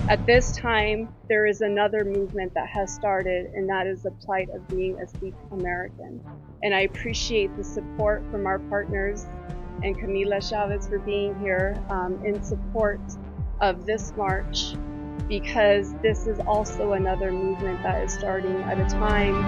At this time, there is another movement that has started, and that is the plight of being a Sikh American. And I appreciate the support from our partners and Camila Chavez for being here in support of this march, because this is also another movement that is starting at a time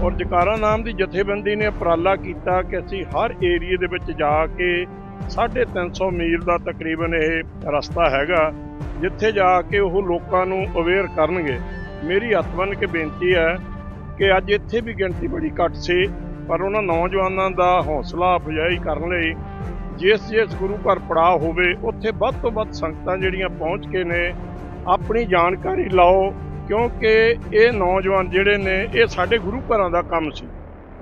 ਔਰ ਜਕਾਰਾ ਨਾਮ ਦੀ ਜਥੇਬੰਦੀ ਨੇ ਉਪਰਾਲਾ ਕੀਤਾ ਕਿ ਅਸੀਂ ਹਰ ਏਰੀਏ ਦੇ ਵਿੱਚ ਜਾ ਕੇ 350 ਮੀਲ ਦਾ ਤਕਰੀਬਨ ਇਹ ਰਸਤਾ ਹੈਗਾ, ਜਿੱਥੇ ਜਾ ਕੇ ਉਹ ਲੋਕਾਂ ਨੂੰ ਅਵੇਅਰ ਕਰਨਗੇ। ਮੇਰੀ ਹੱਥ ਬੰਨ੍ਹ ਕੇ ਬੇਨਤੀ ਹੈ ਕਿ ਅੱਜ ਇੱਥੇ ਵੀ ਗਿਣਤੀ ਬੜੀ ਘੱਟ ਸੀ, ਪਰ ਉਹਨਾਂ ਨੌਜਵਾਨਾਂ ਦਾ ਹੌਸਲਾ ਅਫਜ਼ਾਈ ਕਰਨ ਲਈ ਜਿਸ ਗੁਰੂ ਘਰ ਪੜਾਅ ਹੋਵੇ ਉੱਥੇ ਵੱਧ ਤੋਂ ਵੱਧ ਸੰਗਤਾਂ ਜਿਹੜੀਆਂ ਪਹੁੰਚ ਕੇ ਨੇ ਆਪਣੀ ਜਾਣਕਾਰੀ ਲਾਓ, क्योंकि ये नौजवान जिहड़े ने ये साडे गुरु घरां दा काम सी।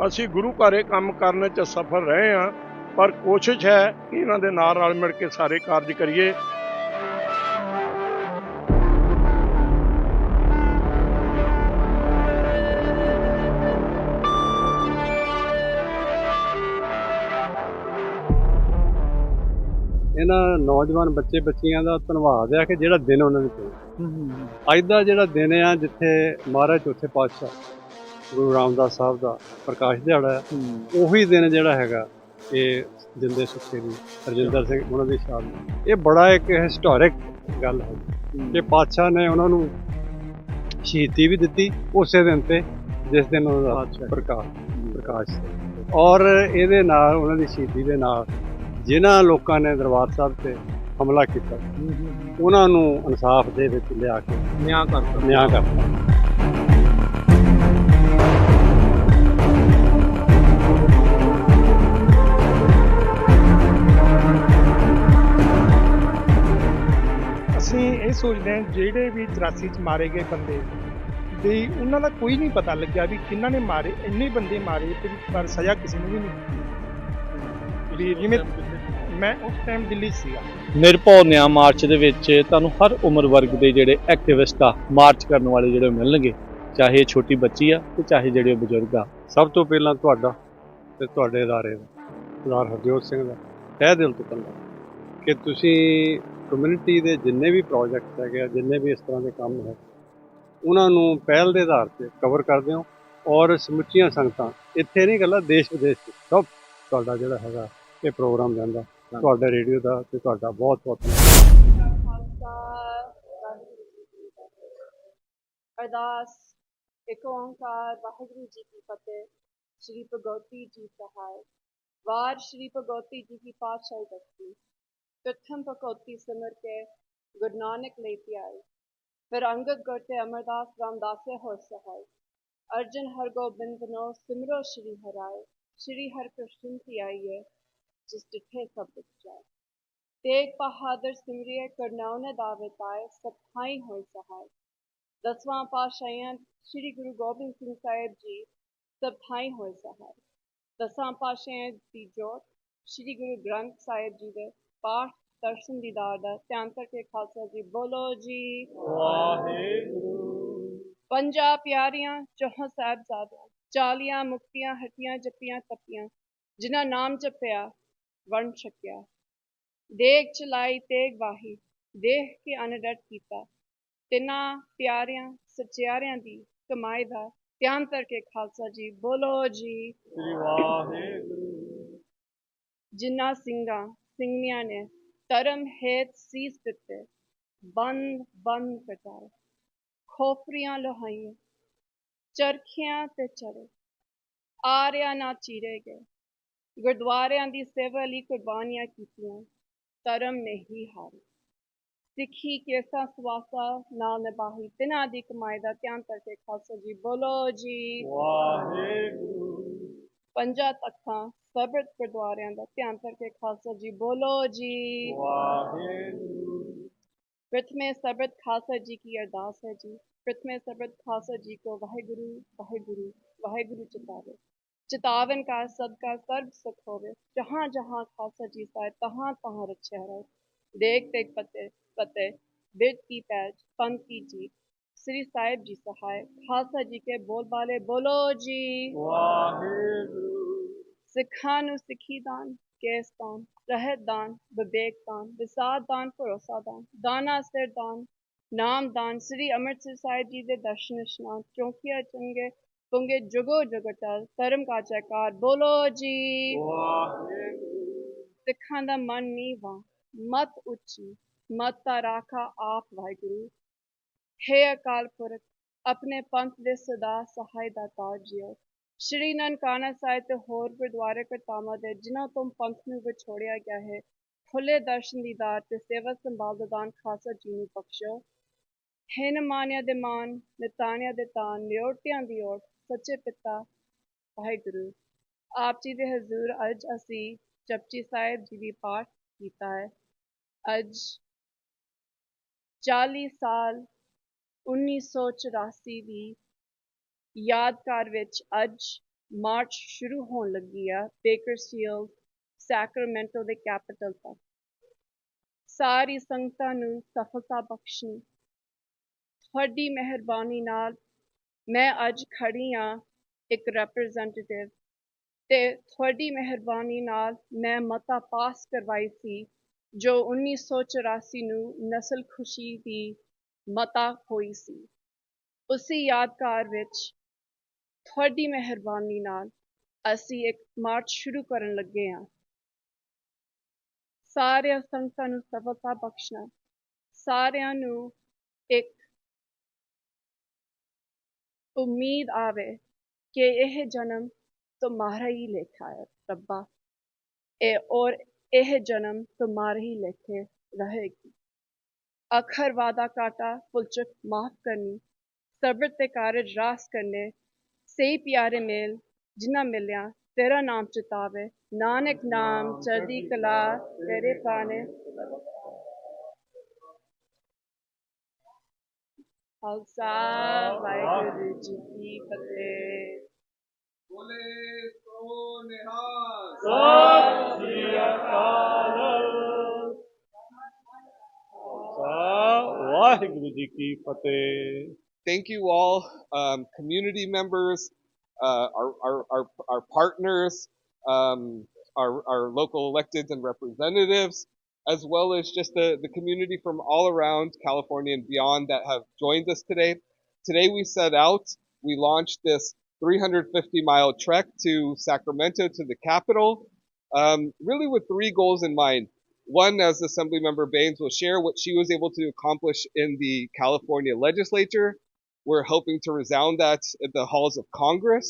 असीं गुरु घर ये काम करने च सफल रहे हाँ, पर कोशिश है कि इन्हां दे नाल रल मिल के सारे कार्य करिए। ਇਹਨਾਂ ਨੌਜਵਾਨ ਬੱਚੇ ਬੱਚੀਆਂ ਦਾ ਧੰਨਵਾਦ ਹੈ ਕਿ ਜਿਹੜਾ ਦਿਨ ਉਹਨਾਂ ਨੇ ਚੁਣਿਆ। ਅੱਜ ਦਾ ਜਿਹੜਾ ਦਿਨ ਆ ਜਿੱਥੇ ਮਹਾਰਾਜ ਚੌਥੇ ਪਾਤਸ਼ਾਹ ਗੁਰੂ ਰਾਮਦਾਸ ਸਾਹਿਬ ਦਾ ਪ੍ਰਕਾਸ਼ ਦਿਹਾੜਾ ਹੈ, ਉਹੀ ਦਿਨ ਜਿਹੜਾ ਹੈਗਾ ਇਹ ਜਿੰਦੇ ਸੁੱਖੇ ਦੀ ਰਜਿੰਦਰ ਸਿੰਘ ਉਹਨਾਂ ਦੀ ਸ਼ਹਾਦਤ, ਇਹ ਬੜਾ ਇੱਕ ਹਿਸਟੋਰਿਕ ਗੱਲ ਹੈ ਕਿ ਪਾਤਸ਼ਾਹ ਨੇ ਉਹਨਾਂ ਨੂੰ ਸ਼ਹੀਦੀ ਵੀ ਦਿੱਤੀ ਉਸੇ ਦਿਨ ਤੇ ਜਿਸ ਦਿਨ ਉਹਨਾਂ ਦਾ ਪ੍ਰਕਾਸ਼ ਔਰ ਇਹਦੇ ਨਾਲ ਉਹਨਾਂ ਦੀ ਸ਼ਹੀਦੀ ਦੇ ਨਾਲ ਜਿਨ੍ਹਾਂ ਲੋਕਾਂ ਨੇ ਦਰਬਾਰ ਸਾਹਿਬ ਤੇ ਹਮਲਾ ਕੀਤਾ ਉਹਨਾਂ ਨੂੰ ਇਨਸਾਫ ਦੇ ਵਿੱਚ ਲਿਆ ਕੇ ਨਿਆਂ ਕਰਤਾ। ਅਸੀਂ ਇਹ ਸੋਚਦੇ ਹਾਂ ਜਿਹੜੇ ਵੀ 84 ਚ ਮਾਰੇ ਗਏ ਬੰਦੇ ਦੇ ਉਹਨਾਂ ਦਾ ਕੋਈ ਨਹੀਂ ਪਤਾ ਲੱਗਿਆ ਵੀ ਕਿਹਨਾਂ ਨੇ ਮਾਰੇ, ਇੰਨੇ ਬੰਦੇ ਮਾਰੇ ਪਰ ਸਜ਼ਾ ਕਿਸੇ ਨੂੰ ਵੀ ਨਹੀਂ ਦਿੱਤੀ। ਜਿਵੇਂ ਮੈਂ ਉਸ ਟਾਈਮ ਦਿੱਲੀ ਸੀਗਾ। ਨਿਰਭਉ ਨਿਆਂ ਮਾਰਚ ਦੇ ਵਿੱਚ ਤੁਹਾਨੂੰ ਹਰ ਉਮਰ ਵਰਗ ਦੇ ਜਿਹੜੇ ਐਕਟਿਵਿਸਟ ਆ, ਮਾਰਚ ਕਰਨ ਵਾਲੇ ਜਿਹੜੇ ਮਿਲਣਗੇ, ਚਾਹੇ ਛੋਟੀ ਬੱਚੀ ਆ ਤੇ ਚਾਹੇ ਜਿਹੜੇ ਬਜ਼ੁਰਗ ਆ। ਸਭ ਤੋਂ ਪਹਿਲਾਂ ਤੁਹਾਡਾ ਤੇ ਤੁਹਾਡੇ ਅਦਾਰੇ ਦਾ ਸਰਦਾਰ ਹਰਜੋਤ ਸਿੰਘ ਦਾ ਤਹਿ ਦਿਲ ਤੋਂ ਧੰਨਵਾਦ ਕਿ ਤੁਸੀਂ ਕਮਿਊਨਿਟੀ ਦੇ ਜਿੰਨੇ ਵੀ ਪ੍ਰੋਜੈਕਟ ਹੈਗੇ ਆ, ਜਿੰਨੇ ਵੀ ਇਸ ਤਰ੍ਹਾਂ ਦੇ ਕੰਮ ਹੈ, ਉਹਨਾਂ ਨੂੰ ਪਹਿਲ ਦੇ ਆਧਾਰ 'ਤੇ ਕਵਰ ਕਰਦੇ ਹੋ ਔਰ ਸਮੁੱਚੀਆਂ ਸੰਗਤਾਂ ਇੱਥੇ ਨਹੀਂ ਗੱਲਾਂ ਦੇਸ਼ ਵਿਦੇਸ਼ 'ਚ ਸਭ ਤੁਹਾਡਾ ਜਿਹੜਾ ਹੈਗਾ ਇਹ ਪ੍ਰੋਗਰਾਮ ਜਾਂਦਾ ਤੁਹਾਡੇ ਰੇਡੀਓ ਦਾ ਤੇ ਤੁਹਾਡਾ ਬਹੁਤ ਬਹੁਤ ਅਰਦਾਸ। ਇੱਕ ਓਂਕਾਰ ਵਾਹਿਗੁਰੂ ਜੀ ਕੀ ਫਤਿਹ। ਸ਼੍ਰੀ ਭਗਵਤੀ ਜੀ ਸਹਾਇ। ਵਾਰ ਸ਼੍ਰੀ ਭਗਵਤੀ ਜੀ ਕੀ ਪਾਤਸ਼ਾਹੀ ਬਖਸ਼ੀ। ਪ੍ਰਥਮ ਭਗਵਤੀ ਸਿਮਰ ਕੇ ਗੁਰੂ ਨਾਨਕ ਲੈ ਧਿਆਏ। ਫਿਰ ਅੰਗਦ ਗੁਰ ਤੇ ਅਮਰਦਾਸ ਰਾਮਦਾਸੇ ਹੋ ਸਹਾਇ। ਅਰਜਨ ਹਰਗੋਬਿੰਦ ਬਨੋ ਸਿਮਰੋ ਸ਼੍ਰੀ ਹਰਾਏ। ਸ਼੍ਰੀ ਹਰਿਕ੍ਰਿਸ਼ਨ ਧਿਆਈਏ जिस डिठे सब दुख जाए। तेग बहादुर सिमरिए करनौने दावे ताए। सब थाई होए सहाय। 10वां पातशाहियां श्री गुरु गोबिंद सिंह साहिब जी सब थाई होए सहाय। 10वां पातशाहियां दी जोत श्री गुरु ग्रंथ साहिब जी दे पाठ दर्शन दीदार दा ध्यान करके खालसा जी बोलो जी वाहिगुरु। 50 प्यारियां 4 साहिबजादियां 40 मुक्तियां हटियां जपियां तपियां जिन्हां नाम जपिया वण छकिया। देख चलाई तेग वाही देख के अनडट कीता। तिन्हां प्यारियां सचियारियां दी कमाई दा ध्यान करके खालसा जी बोलो जी वाहिगुरू। जिन्हां सिंघां सिंघनियां ने धर्म हेत सीस दिते बंद बंद कटाए। खोपरियां लोहाइयां चरखियां ते चढ़े आरिया ना चीरे गए। गुरुद्वारियां दी सेवा लई कुर्बानियां कीतियां धर्म नहीं हारी। सिक्खी केसा सवासा नाल निभाही तिन्हां दी कमाई दा ध्यान करके खालसा जी बोलो जी वाहिगुरू। 5 तख्तां सबत गुरुद्वारियां दा ध्यान करके खालसा जी बोलो जी वाहिगुरू। प्रथमे सबत खालसा जी की अरदास है जी। प्रथमे सबत खालसा जी को वाहिगुरू वाहिगुरू वाहिगुरू चितावे। चितावन का सबका सर्व सुख होवे। जहाँ जहाँ खालसा जी साहिब तहाँ तहाँ रचिया रहे। देख देख पते पते बिरद की पैज, पंथ की जीत, श्री साहिब जी सहाय, खालसा जी के बोल बाले बोलो जी। सिखा नु सिखी दान, केस दान, रहत दान, विवेक दान, विसाद दान, भरोसा दान, दाना सिर दान, नाम दान, श्री अमृतसर साहिब जी दे दर्शन इशनान, चौंकिया चंगे पुंगे जुगो जुगटल, धर्म का जयकार बोलो जी। सिखां दा मन नीवा, मत उच्ची, मत दा राखा आप वाहिगुरु। हे अकाल पुरख, अपने पंथ दे सदा सहाय दातार जियो। श्री ननकाना ਸਾਹਿਬ ਤੇ ਹੋਰ ਗੁਰਦੁਆਰੇ ਕਰਤਾਵਾਂ ਦੇ ਜਿਨ੍ਹਾਂ ਤੋਂ ਪੰਥ ਨੂੰ ਵਿਛੋੜਿਆ ਗਿਆ ਹੈ, ਖੁੱਲੇ ਦਰਸ਼ਨ ਦੀਦਾਰ ਤੇ ਸੇਵਾ ਸੰਭਾਲ ਦਾ ਦਾਨ ਖਾਲਸਾ ਜੀ ਨੂੰ ਬਖਸ਼ੋ। ਹੈ ਨਮਾਨਿਆਂ ਦੇ ਮਾਨ, ਨਿਤਾਨਿਆਂ ਦੇ ਤਾਨ, ਨਿਓਟਿਆਂ ਦੀ ਓਟ, ਸੱਚੇ ਪਿਤਾ ਵਾਹਿਗੁਰੂ। ਆਪ ਜੀ ਦੇ ਹਜ਼ੂਰ ਅੱਜ ਅਸੀਂ ਜਪਜੀ ਸਾਹਿਬ ਜੀ ਦੀ ਪਾਠ ਕੀਤਾ ਹੈ। ਅੱਜ 40 ਸਾਲ 1984 ਦੀ ਯਾਦਗਾਰ ਵਿੱਚ ਅੱਜ ਮਾਰਚ ਸ਼ੁਰੂ ਹੋਣ ਲੱਗੀ ਆ ਬੇਕਰਸਫੀਲਡ ਸੈਕਰਾਮੈਂਟੋ ਦੇ ਕੈਪੀਟਲ ਤੱਕ। ਸਾਰੀ ਸੰਗਤਾਂ ਨੂੰ ਸਫਲਤਾ ਬਖਸ਼ਣੀ ਤੁਹਾਡੀ ਮਿਹਰਬਾਨੀ ਨਾਲ ਮੈਂ ਅੱਜ ਖੜੀ ਆ ਇੱਕ ਰਿਪਰੈਜ਼ੈਂਟੇਟਿਵ ਤੇ ਤੁਹਾਡੀ ਮਿਹਰਬਾਨੀ ਨਾਲ ਮੈਂ ਮਤਾ ਪਾਸ ਕਰਵਾਈ ਸੀ ਜੋ 1984 ਨੂੰ ਨਸਲ ਖੁਸ਼ੀ ਦੀ ਮਤਾ ਹੋਈ ਸੀ। ਉਸੇ ਯਾਦਗਾਰ ਵਿੱਚ ਤੁਹਾਡੀ ਮਿਹਰਬਾਨੀ ਨਾਲ ਅਸੀਂ ਇੱਕ ਮਾਰਚ ਸ਼ੁਰੂ ਕਰਨ ਲੱਗੇ ਹਾਂ। ਸਾਰਿਆਂ ਸੰਗਤਾਂ ਨੂੰ ਸਫਲਤਾ ਬਖਸ਼ਣਾ, ਸਾਰਿਆਂ ਨੂੰ ਇੱਕ ਉਮੀਦ ਆਵੇ ਕਿ ਇਹ ਜਨਮ तुम्हारा ही लेखा है रब्बा, और यह जन्म तुम्हारे ही लेखे रहेगी। अखर वादा काटा पुलचक माफ करनी, सब्र ते कारज रास करने, सही प्यारे मेल जिन्ना मिलिया तेरा नाम चितावे, नानक नाम चढ़दी कला तेरे पाने। खालसा वाहिगुरू जी की फतेह। बोले सो निहाल। ਸਤਿ ਸ੍ਰੀ ਅਕਾਲ। ਵਾਹਿਗੁਰੂ ਜੀ ਕੀ ਫਤਿਹ। Thank you all, community members, our partners, our local electeds and representatives, as well as just the community from all around California and beyond that have joined us today. Today we set out, we launched this 350-mile trek to Sacramento, to the capital, really with 3 goals in mind. One, as Assemblymember Baines will share, what she was able to accomplish in the California legislature. We're hoping to resound that at the halls of Congress.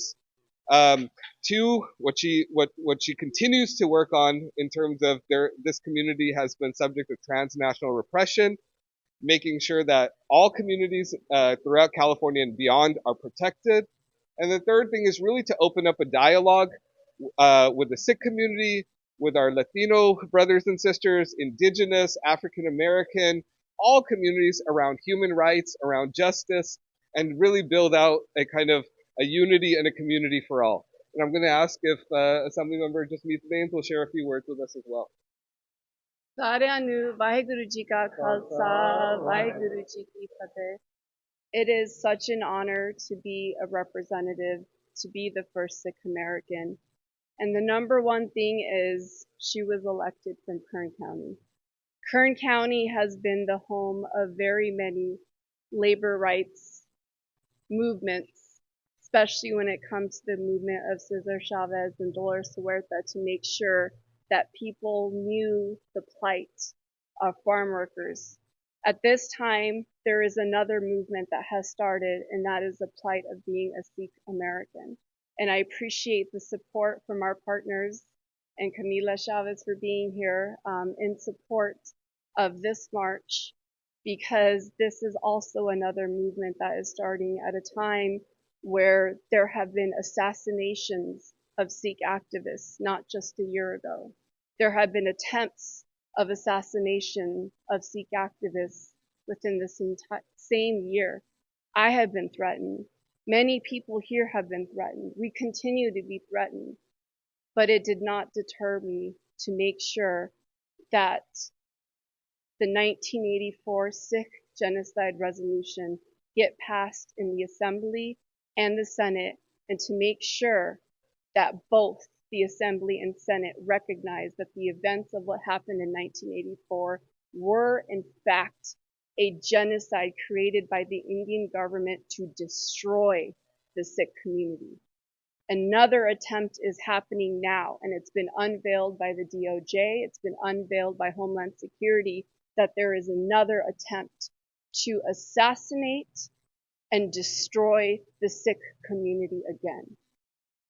2, what she continues to work on in terms of this community has been subject of transnational repression, making sure that all communities throughout California and beyond are protected. And the third thing is really to open up a dialogue with the Sikh community, with our Latino brothers and sisters, Indigenous, African American, all communities around human rights, around justice, and really build out a kind of a unity and a community for all. And I'm going to ask if Assemblymember Jasmeet Baines will share a few words with us as well. ਸਾਰਿਆਂ ਨੂੰ ਵਾਹਿਗੁਰੂ ਜੀ ਕਾ ਖਾਲਸਾ, ਵਾਹਿਗੁਰੂ ਜੀ ਕੀ ਫਤਿਹ। It is such an honor to be a representative, to be the first Sikh American. And the number one thing is she was elected from Kern County. Kern County has been the home of very many labor rights movements, especially when it comes to the movement of Cesar Chavez and Dolores Huerta, to make sure that people knew the plight of farm workers. At this time, there is another movement that has started, and that is the plight of being a Sikh American. And I appreciate the support from our partners and Camila Chavez for being here in support of this march, because this is also another movement that is starting at a time where there have been assassinations of Sikh activists, not just a year ago. There have been attempts of assassination of Sikh activists within this same year. I have been threatened. Many people here have been threatened. We continue to be threatened. But it did not deter me to make sure that the 1984 Sikh Genocide Resolution get passed in the Assembly and the Senate, and to make sure that both the Assembly and Senate recognize that the events of what happened in 1984 were in fact a genocide created by the Indian government to destroy the Sikh community. Another attempt is happening now, and it's been unveiled by the DOJ, it's been unveiled by Homeland Security, that there is another attempt to assassinate and destroy the Sikh community again.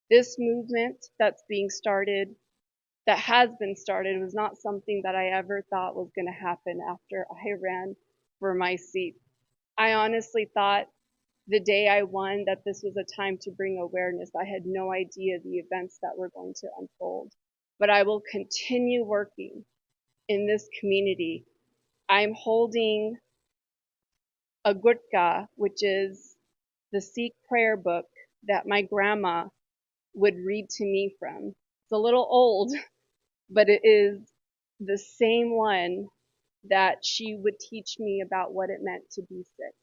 This movement that's being started, that has been started, was not something that I ever thought was going to happen after I ran for my seat. I honestly thought the day I won that this was a time to bring awareness. I had no idea the events that were going to unfold. But I will continue working in this community. I'm holding a gutka, which is the Sikh prayer book that my grandma would read to me from. It's a little old, but it is the same one that she would teach me about what it meant to be Sikh.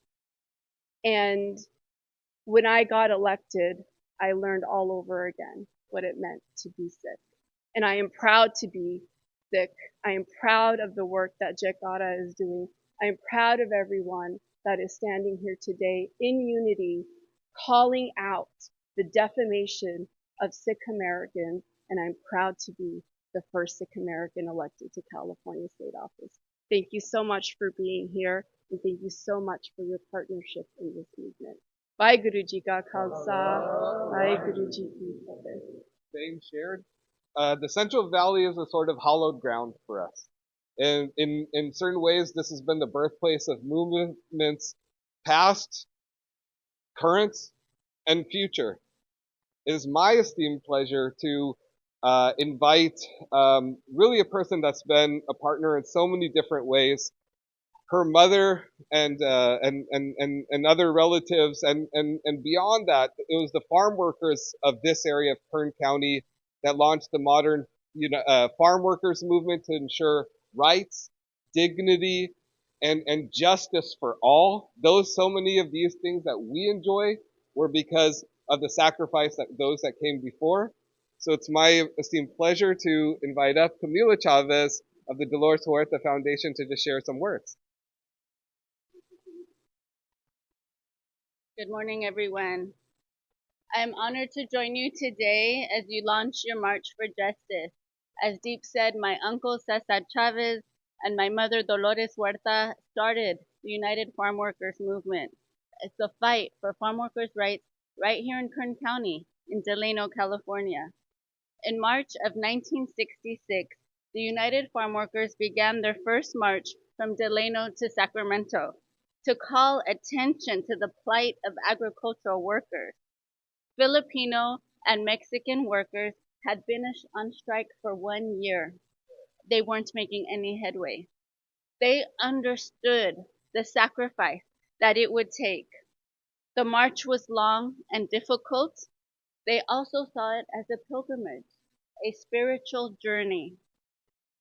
And when I got elected, I learned all over again what it meant to be Sikh. And I am proud to be Sikh. I am proud of the work that Jekara is doing. I am proud of everyone that is standing here today in unity, calling out the defamation of Sikh Americans. And I'm proud to be the first Sikh American elected to California state office. Thank you so much for being here, and thank you so much for your partnership in this movement. Vaheguru Ji Ka Khalsa, Vaheguru Ji Ki Fateh. Same shared. The Central Valley is a sort of hallowed ground for us. And in certain ways, this has been the birthplace of movements past, current, and future. It is my esteemed pleasure to invite really a person that's been a partner in so many different ways. Her mother and other relatives and beyond that, it was the farm workers of this area of Kern County that launched the modern farm workers movement to ensure rights, dignity, and justice for all. So many of these things that we enjoy were because of the sacrifice that those that came before. So it's my esteemed pleasure to invite up Camila Chavez of the Dolores Huerta Foundation to just share some words. Good morning, everyone. I'm honored to join you today as you launch your March for Justice. As Deep said, my uncle Cesar Chavez and my mother Dolores Huerta started the United Farm Workers Movement. It's a fight for farm workers' rights right here in Kern County, in Delano, California. In March of 1966, the United Farm Workers began their first march from Delano to Sacramento to call attention to the plight of agricultural workers. Filipino and Mexican workers had been on strike for 1 year. They weren't making any headway. They understood the sacrifice that it would take. The march was long and difficult. They also saw it as a pilgrimage, a spiritual journey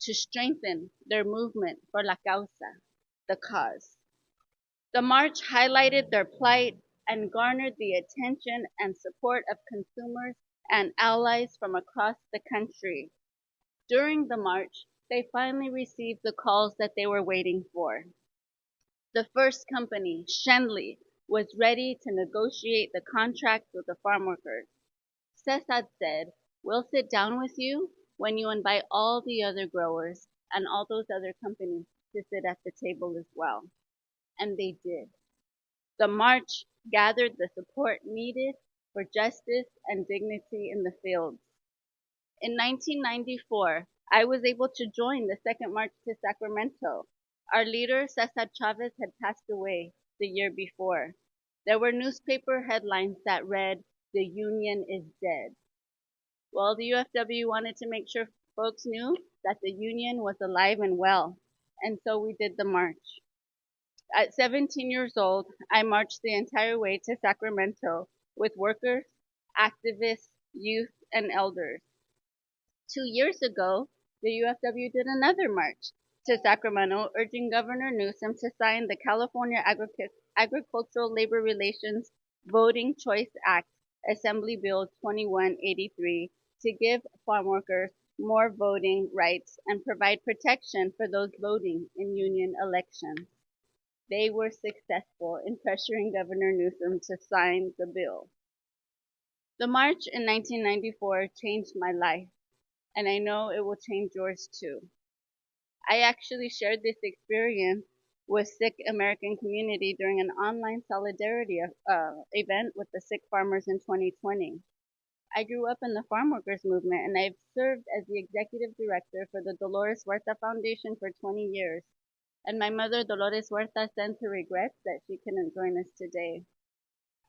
to strengthen their movement for la causa, the cause. The march highlighted their plight and garnered the attention and support of consumers and allies from across the country. During the march, they finally received the calls that they were waiting for. The first company, Shenley, was ready to negotiate the contract with the farm workers. Cesar said, "We'll sit down with you when you invite all the other growers and all those other companies to sit at the table as well." And they did. The march gathered the support needed for justice and dignity in the fields. In 1994, I was able to join the second march to Sacramento. Our leader, Cesar Chavez, had passed away the year before. There were newspaper headlines that read, "The Union is dead." Well, the UFW wanted to make sure folks knew that the Union was alive and well, and so we did the march. At 17 years old, I marched the entire way to Sacramento with workers, activists, youth, and elders. 2 years ago, the UFW did another march, to Sacramento, urging Governor Newsom to sign the California Agricultural Labor Relations Voting Choice Act, Assembly Bill 2183, to give farm workers more voting rights and provide protection for those voting in union elections. They were successful in pressuring Governor Newsom to sign the bill. The march in 1994 changed my life, and I know it will change yours too. I actually shared this experience with Sikh American community during an online solidarity event with the Sikh farmers in 2020. I grew up in the farm workers movement, and I've served as the executive director for the Dolores Huerta Foundation for 20 years. And my mother, Dolores Huerta, sends her regrets that she couldn't join us today.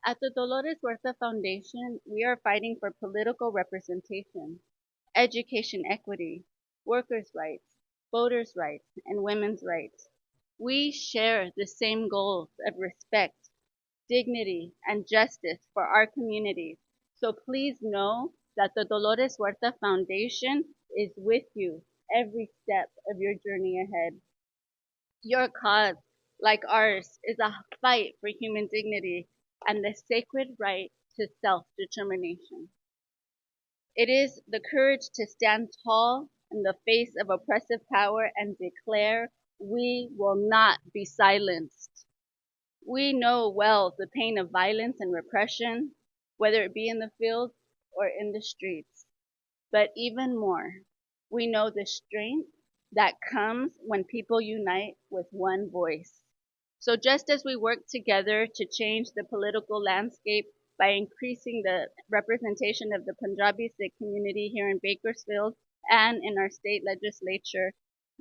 At the Dolores Huerta Foundation, we are fighting for political representation, education equity, workers' rights, voters' rights, and women's rights. We share the same goals of respect, dignity, and justice for our communities. So please know that the Dolores Huerta Foundation is with you every step of your journey ahead. Your cause, like ours, is a fight for human dignity and the sacred right to self-determination. It is the courage to stand tall in the face of oppressive power and declare, we will not be silenced. We know well the pain of violence and repression, whether it be in the field or in the streets. But even more, we know the strength that comes when people unite with one voice. So just as we work together to change the political landscape by increasing the representation of the Punjabi Sikh community here in Bakersfield and in our state legislature,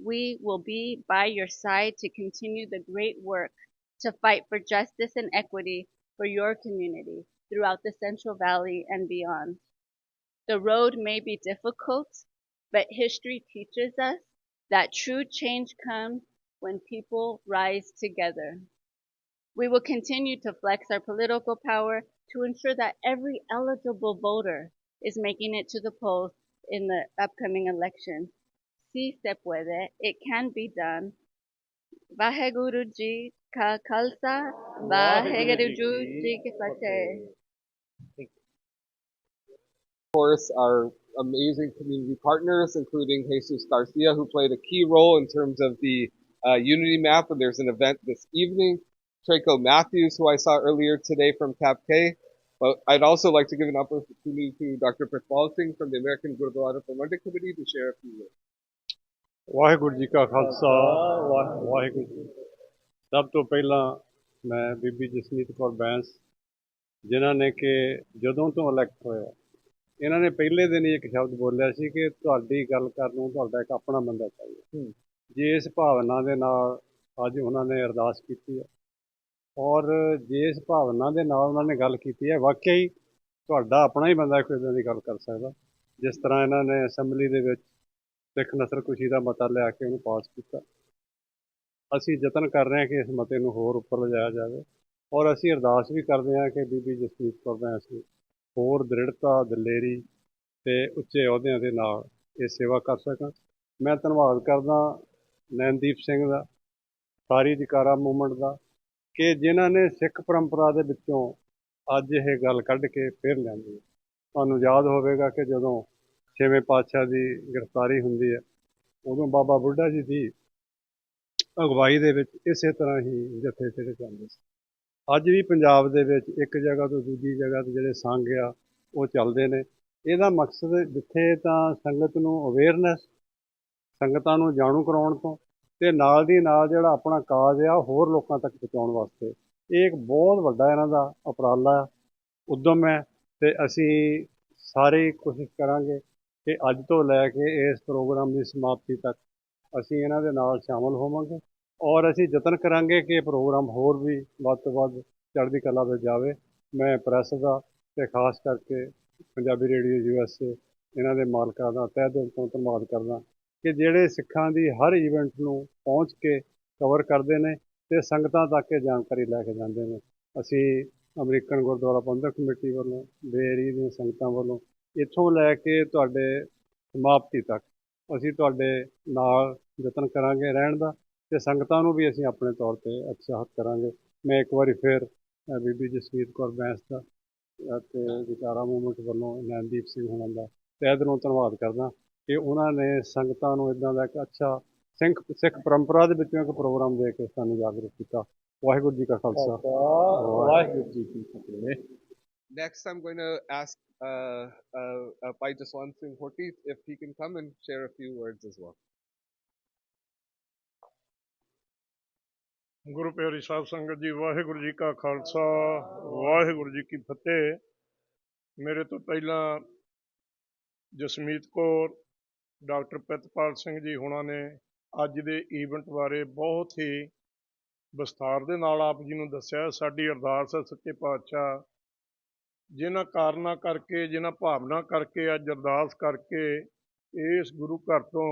we will be by your side to continue the great work to fight for justice and equity for your community throughout the Central Valley and beyond. The road may be difficult, but history teaches us that true change comes when people rise together. We will continue to flex our political power to ensure that every eligible voter is making it to the polls in the upcoming election. Si se puede, it can be done. Vaheguru Ji Ka Khalsa, Vaheguru Ji Ki Fateh. Of course, our amazing community partners, including Jesus Garcia, who played a key role in terms of the Unity Map, and there's an event this evening. Traco Matthews, who I saw earlier today from Cap K. But I'd also like to give an opportunity to Dr. Prithpal Singh from the American Gurdwara Promoting Committee to share a few words. Waheguru ji ਕਾ ਖਾਲਸਾ ਵਾਹਿਗੁਰੂ ਜੀ। ਸਭ ਤੋਂ ਪਹਿਲਾਂ ਮੈਂ ਬੀਬੀ ਜਸਮੀਤ ਕੌਰ ਬੈਂਸ, ਜਿਨ੍ਹਾਂ ਨੇ ਕਿ ਜਦੋਂ ਤੋਂ ਇਲੈਕਟ ਹੋਇਆ, ਇਹਨਾਂ ਨੇ ਪਹਿਲੇ ਦਿਨ ਹੀ ਇੱਕ ਸ਼ਬਦ ਬੋਲਿਆ ਸੀ ਕਿ ਤੁਹਾਡੀ ਗੱਲ ਕਰਨ ਨੂੰ ਤੁਹਾਡਾ ਇੱਕ ਆਪਣਾ ਬੰਦਾ ਚਾਹੀਦਾ। ਜੇ ਇਸ ਭਾਵਨਾ ਦੇ ਨਾਲ ਅੱਜ ਉਹਨਾਂ ਨੇ ਅਰਦਾਸ ਕੀਤੀ ਹੈ, ਔਰ ਜੇ ਇਸ ਭਾਵਨਾ ਦੇ ਨਾਲ ਉਹਨਾਂ ਨੇ ਗੱਲ ਕੀਤੀ ਹੈ, ਵਾਕਿਆ ਹੀ ਤੁਹਾਡਾ ਆਪਣਾ ਹੀ ਬੰਦਾ ਕੋਈ ਇੱਦਾਂ ਦੀ ਗੱਲ ਕਰ ਸਕਦਾ। ਜਿਸ ਤਰ੍ਹਾਂ ਇਹਨਾਂ ਨੇ ਅਸੈਂਬਲੀ ਦੇ ਵਿੱਚ ਸਿੱਖ ਨਸਲਕੁਸ਼ੀ ਦਾ ਮਤਾ ਲਿਆ ਕੇ ਉਹਨੂੰ ਪਾਸ ਕੀਤਾ। ਅਸੀਂ ਯਤਨ ਕਰ ਰਹੇ ਹਾਂ ਕਿ ਇਸ ਮਤੇ ਨੂੰ ਹੋਰ ਉੱਪਰ ਲਿਜਾਇਆ ਜਾਵੇ, ਔਰ ਅਸੀਂ ਅਰਦਾਸ ਵੀ ਕਰਦੇ ਹਾਂ ਕਿ ਬੀਬੀ ਜਸਮੀਤ ਕੌਰ ਬੈਂਸ ਹੋਰ ਦ੍ਰਿੜਤਾ, ਦਲੇਰੀ ਅਤੇ ਉੱਚੇ ਅਹੁਦਿਆਂ ਦੇ ਨਾਲ ਇਹ ਸੇਵਾ ਕਰ ਸਕਣ। ਮੈਂ ਧੰਨਵਾਦ ਕਰਦਾ ਨੈਨਦੀਪ ਸਿੰਘ ਦਾ, ਸਾਰੀ ਜਕਾਰਾ ਮੂਵਮੈਂਟ ਦਾ, ਕਿ ਜਿਨ੍ਹਾਂ ਨੇ ਸਿੱਖ ਪਰੰਪਰਾ ਦੇ ਵਿੱਚੋਂ ਅੱਜ ਇਹ ਗੱਲ ਕੱਢ ਕੇ ਫਿਰ ਲਿਆਂਦੀ ਹੈ। ਤੁਹਾਨੂੰ ਯਾਦ ਹੋਵੇਗਾ ਕਿ ਜਦੋਂ 6ਵੇਂ ਪਾਤਸ਼ਾਹ ਦੀ ਗ੍ਰਿਫਤਾਰੀ ਹੁੰਦੀ ਹੈ, ਉਦੋਂ ਬਾਬਾ ਬੁੱਢਾ ਜੀ ਦੀ ਅਗਵਾਈ ਦੇ ਵਿੱਚ ਇਸੇ ਤਰ੍ਹਾਂ ਹੀ ਜਥੇ ਜਿਹੜੇ ਜਾਂਦੇ ਸੀ। ਅੱਜ ਵੀ ਪੰਜਾਬ ਦੇ ਵਿੱਚ ਇੱਕ ਜਗ੍ਹਾ ਤੋਂ ਦੂਜੀ ਜਗ੍ਹਾ 'ਤੇ ਜਿਹੜੇ ਸੰਘ ਆ ਉਹ ਚੱਲਦੇ ਨੇ। ਇਹਦਾ ਮਕਸਦ ਜਿੱਥੇ ਤਾਂ ਸੰਗਤ ਨੂੰ ਅਵੇਅਰਨੈਸ, ਸੰਗਤਾਂ ਨੂੰ ਜਾਣੂ ਕਰਾਉਣ ਤੋਂ, ਅਤੇ ਨਾਲ ਦੀ ਨਾਲ ਜਿਹੜਾ ਆਪਣਾ ਕਾਜ਼ ਆ ਹੋਰ ਲੋਕਾਂ ਤੱਕ ਪਹੁੰਚਾਉਣ ਵਾਸਤੇ ਇਹ ਇੱਕ ਬਹੁਤ ਵੱਡਾ ਇਹਨਾਂ ਦਾ ਉਪਰਾਲਾ ਉਦਮ ਹੈ। ਅਤੇ ਅਸੀਂ ਸਾਰੇ ਕੋਸ਼ਿਸ਼ ਕਰਾਂਗੇ ਕਿ ਅੱਜ ਤੋਂ ਲੈ ਕੇ ਇਸ ਪ੍ਰੋਗਰਾਮ ਦੀ ਸਮਾਪਤੀ ਤੱਕ ਅਸੀਂ ਇਹਨਾਂ ਦੇ ਨਾਲ ਸ਼ਾਮਲ ਹੋਵਾਂਗੇ, ਔਰ ਅਸੀਂ ਯਤਨ ਕਰਾਂਗੇ ਕਿ ਇਹ ਪ੍ਰੋਗਰਾਮ ਹੋਰ ਵੀ ਵੱਧ ਤੋਂ ਵੱਧ ਚੜ੍ਹਦੀ ਕਲਾ ਵਿੱਚ ਜਾਵੇ। ਮੈਂ ਪ੍ਰੈਸ ਦਾ ਅਤੇ ਖਾਸ ਕਰਕੇ ਪੰਜਾਬੀ ਰੇਡੀਓ USA ਇਹਨਾਂ ਦੇ ਮਾਲਕਾਂ ਦਾ ਤਹਿ ਦਿਲ ਤੋਂ ਧੰਨਵਾਦ ਕਰਦਾ ਕਿ ਜਿਹੜੇ ਸਿੱਖਾਂ ਦੀ ਹਰ ਈਵੈਂਟ ਨੂੰ ਪਹੁੰਚ ਕੇ ਕਵਰ ਕਰਦੇ ਨੇ ਅਤੇ ਸੰਗਤਾਂ ਤੱਕ ਇਹ ਜਾਣਕਾਰੀ ਲੈ ਕੇ ਜਾਂਦੇ ਨੇ। ਅਸੀਂ ਅਮਰੀਕਨ ਗੁਰਦੁਆਰਾ ਪ੍ਰਬੰਧਕ ਕਮੇਟੀ ਵੱਲੋਂ, ਬੇਰੀ ਦੀਆਂ ਸੰਗਤਾਂ ਵੱਲੋਂ, ਇੱਥੋਂ ਲੈ ਕੇ ਤੁਹਾਡੇ ਸਮਾਪਤੀ ਤੱਕ ਅਸੀਂ ਤੁਹਾਡੇ ਨਾਲ ਯਤਨ ਕਰਾਂਗੇ ਰਹਿਣ ਦਾ, ਤੇ ਸੰਗਤਾਂ ਨੂੰ ਵੀ ਅਸੀਂ ਆਪਣੇ ਤੌਰ ਤੇ ਉਤਸ਼ਾਹਿਤ ਕਰਾਂਗੇ। ਮੈਂ ਇੱਕ ਵਾਰੀ ਫਿਰ ਬੀਬੀ ਜਸਵੀਰ ਕੌਰ ਬੈਂਸ ਦਾ ਅਤੇ ਵਿਚਾਰਾ ਮੂਵਮੈਂਟ ਵੱਲੋਂ ਨੈਨਦੀਪ ਸਿੰਘ ਹੋਣਾ ਦਾ ਤਹਿ ਦਿਲੋਂ ਧੰਨਵਾਦ ਕਰਦਾ ਕਿ ਉਹਨਾਂ ਨੇ ਸੰਗਤਾਂ ਨੂੰ ਇੱਦਾਂ ਦਾ ਇੱਕ ਅੱਛਾ ਸਿੱਖ ਪਰੰਪਰਾ ਦੇ ਵਿੱਚੋਂ ਇੱਕ ਪ੍ਰੋਗਰਾਮ ਦੇ ਕੇ ਸਾਨੂੰ ਜਾਗਰੂਕ ਕੀਤਾ। ਵਾਹਿਗੁਰੂ ਜੀ ਕਾ ਖਾਲਸਾ, ਵਾਹਿਗੁਰੂ ਜੀ ਕੀ ਫਤਿਹ। Next, I'm going to ask Bhai Jaswant Singh Horti if he can come and share a few words as well. ਗੁਰੂ ਪਿਆਰੀ ਸਾਹਿਬ ਸੰਗਤ ਜੀ, ਵਾਹਿਗੁਰੂ ਜੀ ਕਾ ਖਾਲਸਾ, ਵਾਹਿਗੁਰੂ ਜੀ ਕੀ ਫਤਿਹ। ਮੇਰੇ ਤੋਂ ਪਹਿਲਾਂ ਜਸਮੀਤ ਕੌਰ, ਡਾਕਟਰ ਪ੍ਰਿਤਪਾਲ ਸਿੰਘ ਜੀ ਹੁਣਾਂ ਨੇ ਅੱਜ ਦੇ ਈਵੈਂਟ ਬਾਰੇ ਬਹੁਤ ਹੀ ਵਿਸਥਾਰ ਦੇ ਨਾਲ ਆਪ ਜੀ ਨੂੰ ਦੱਸਿਆ। ਸਾਡੀ ਅਰਦਾਸ ਹੈ ਸੱਚੇ ਪਾਤਸ਼ਾਹ ਜਿਨ੍ਹਾਂ ਕਾਰਨਾਂ ਕਰਕੇ, ਜਿਨ੍ਹਾਂ ਭਾਵਨਾ ਕਰਕੇ, ਅੱਜ ਅਰਦਾਸ ਕਰਕੇ ਇਸ ਗੁਰੂ ਘਰ ਤੋਂ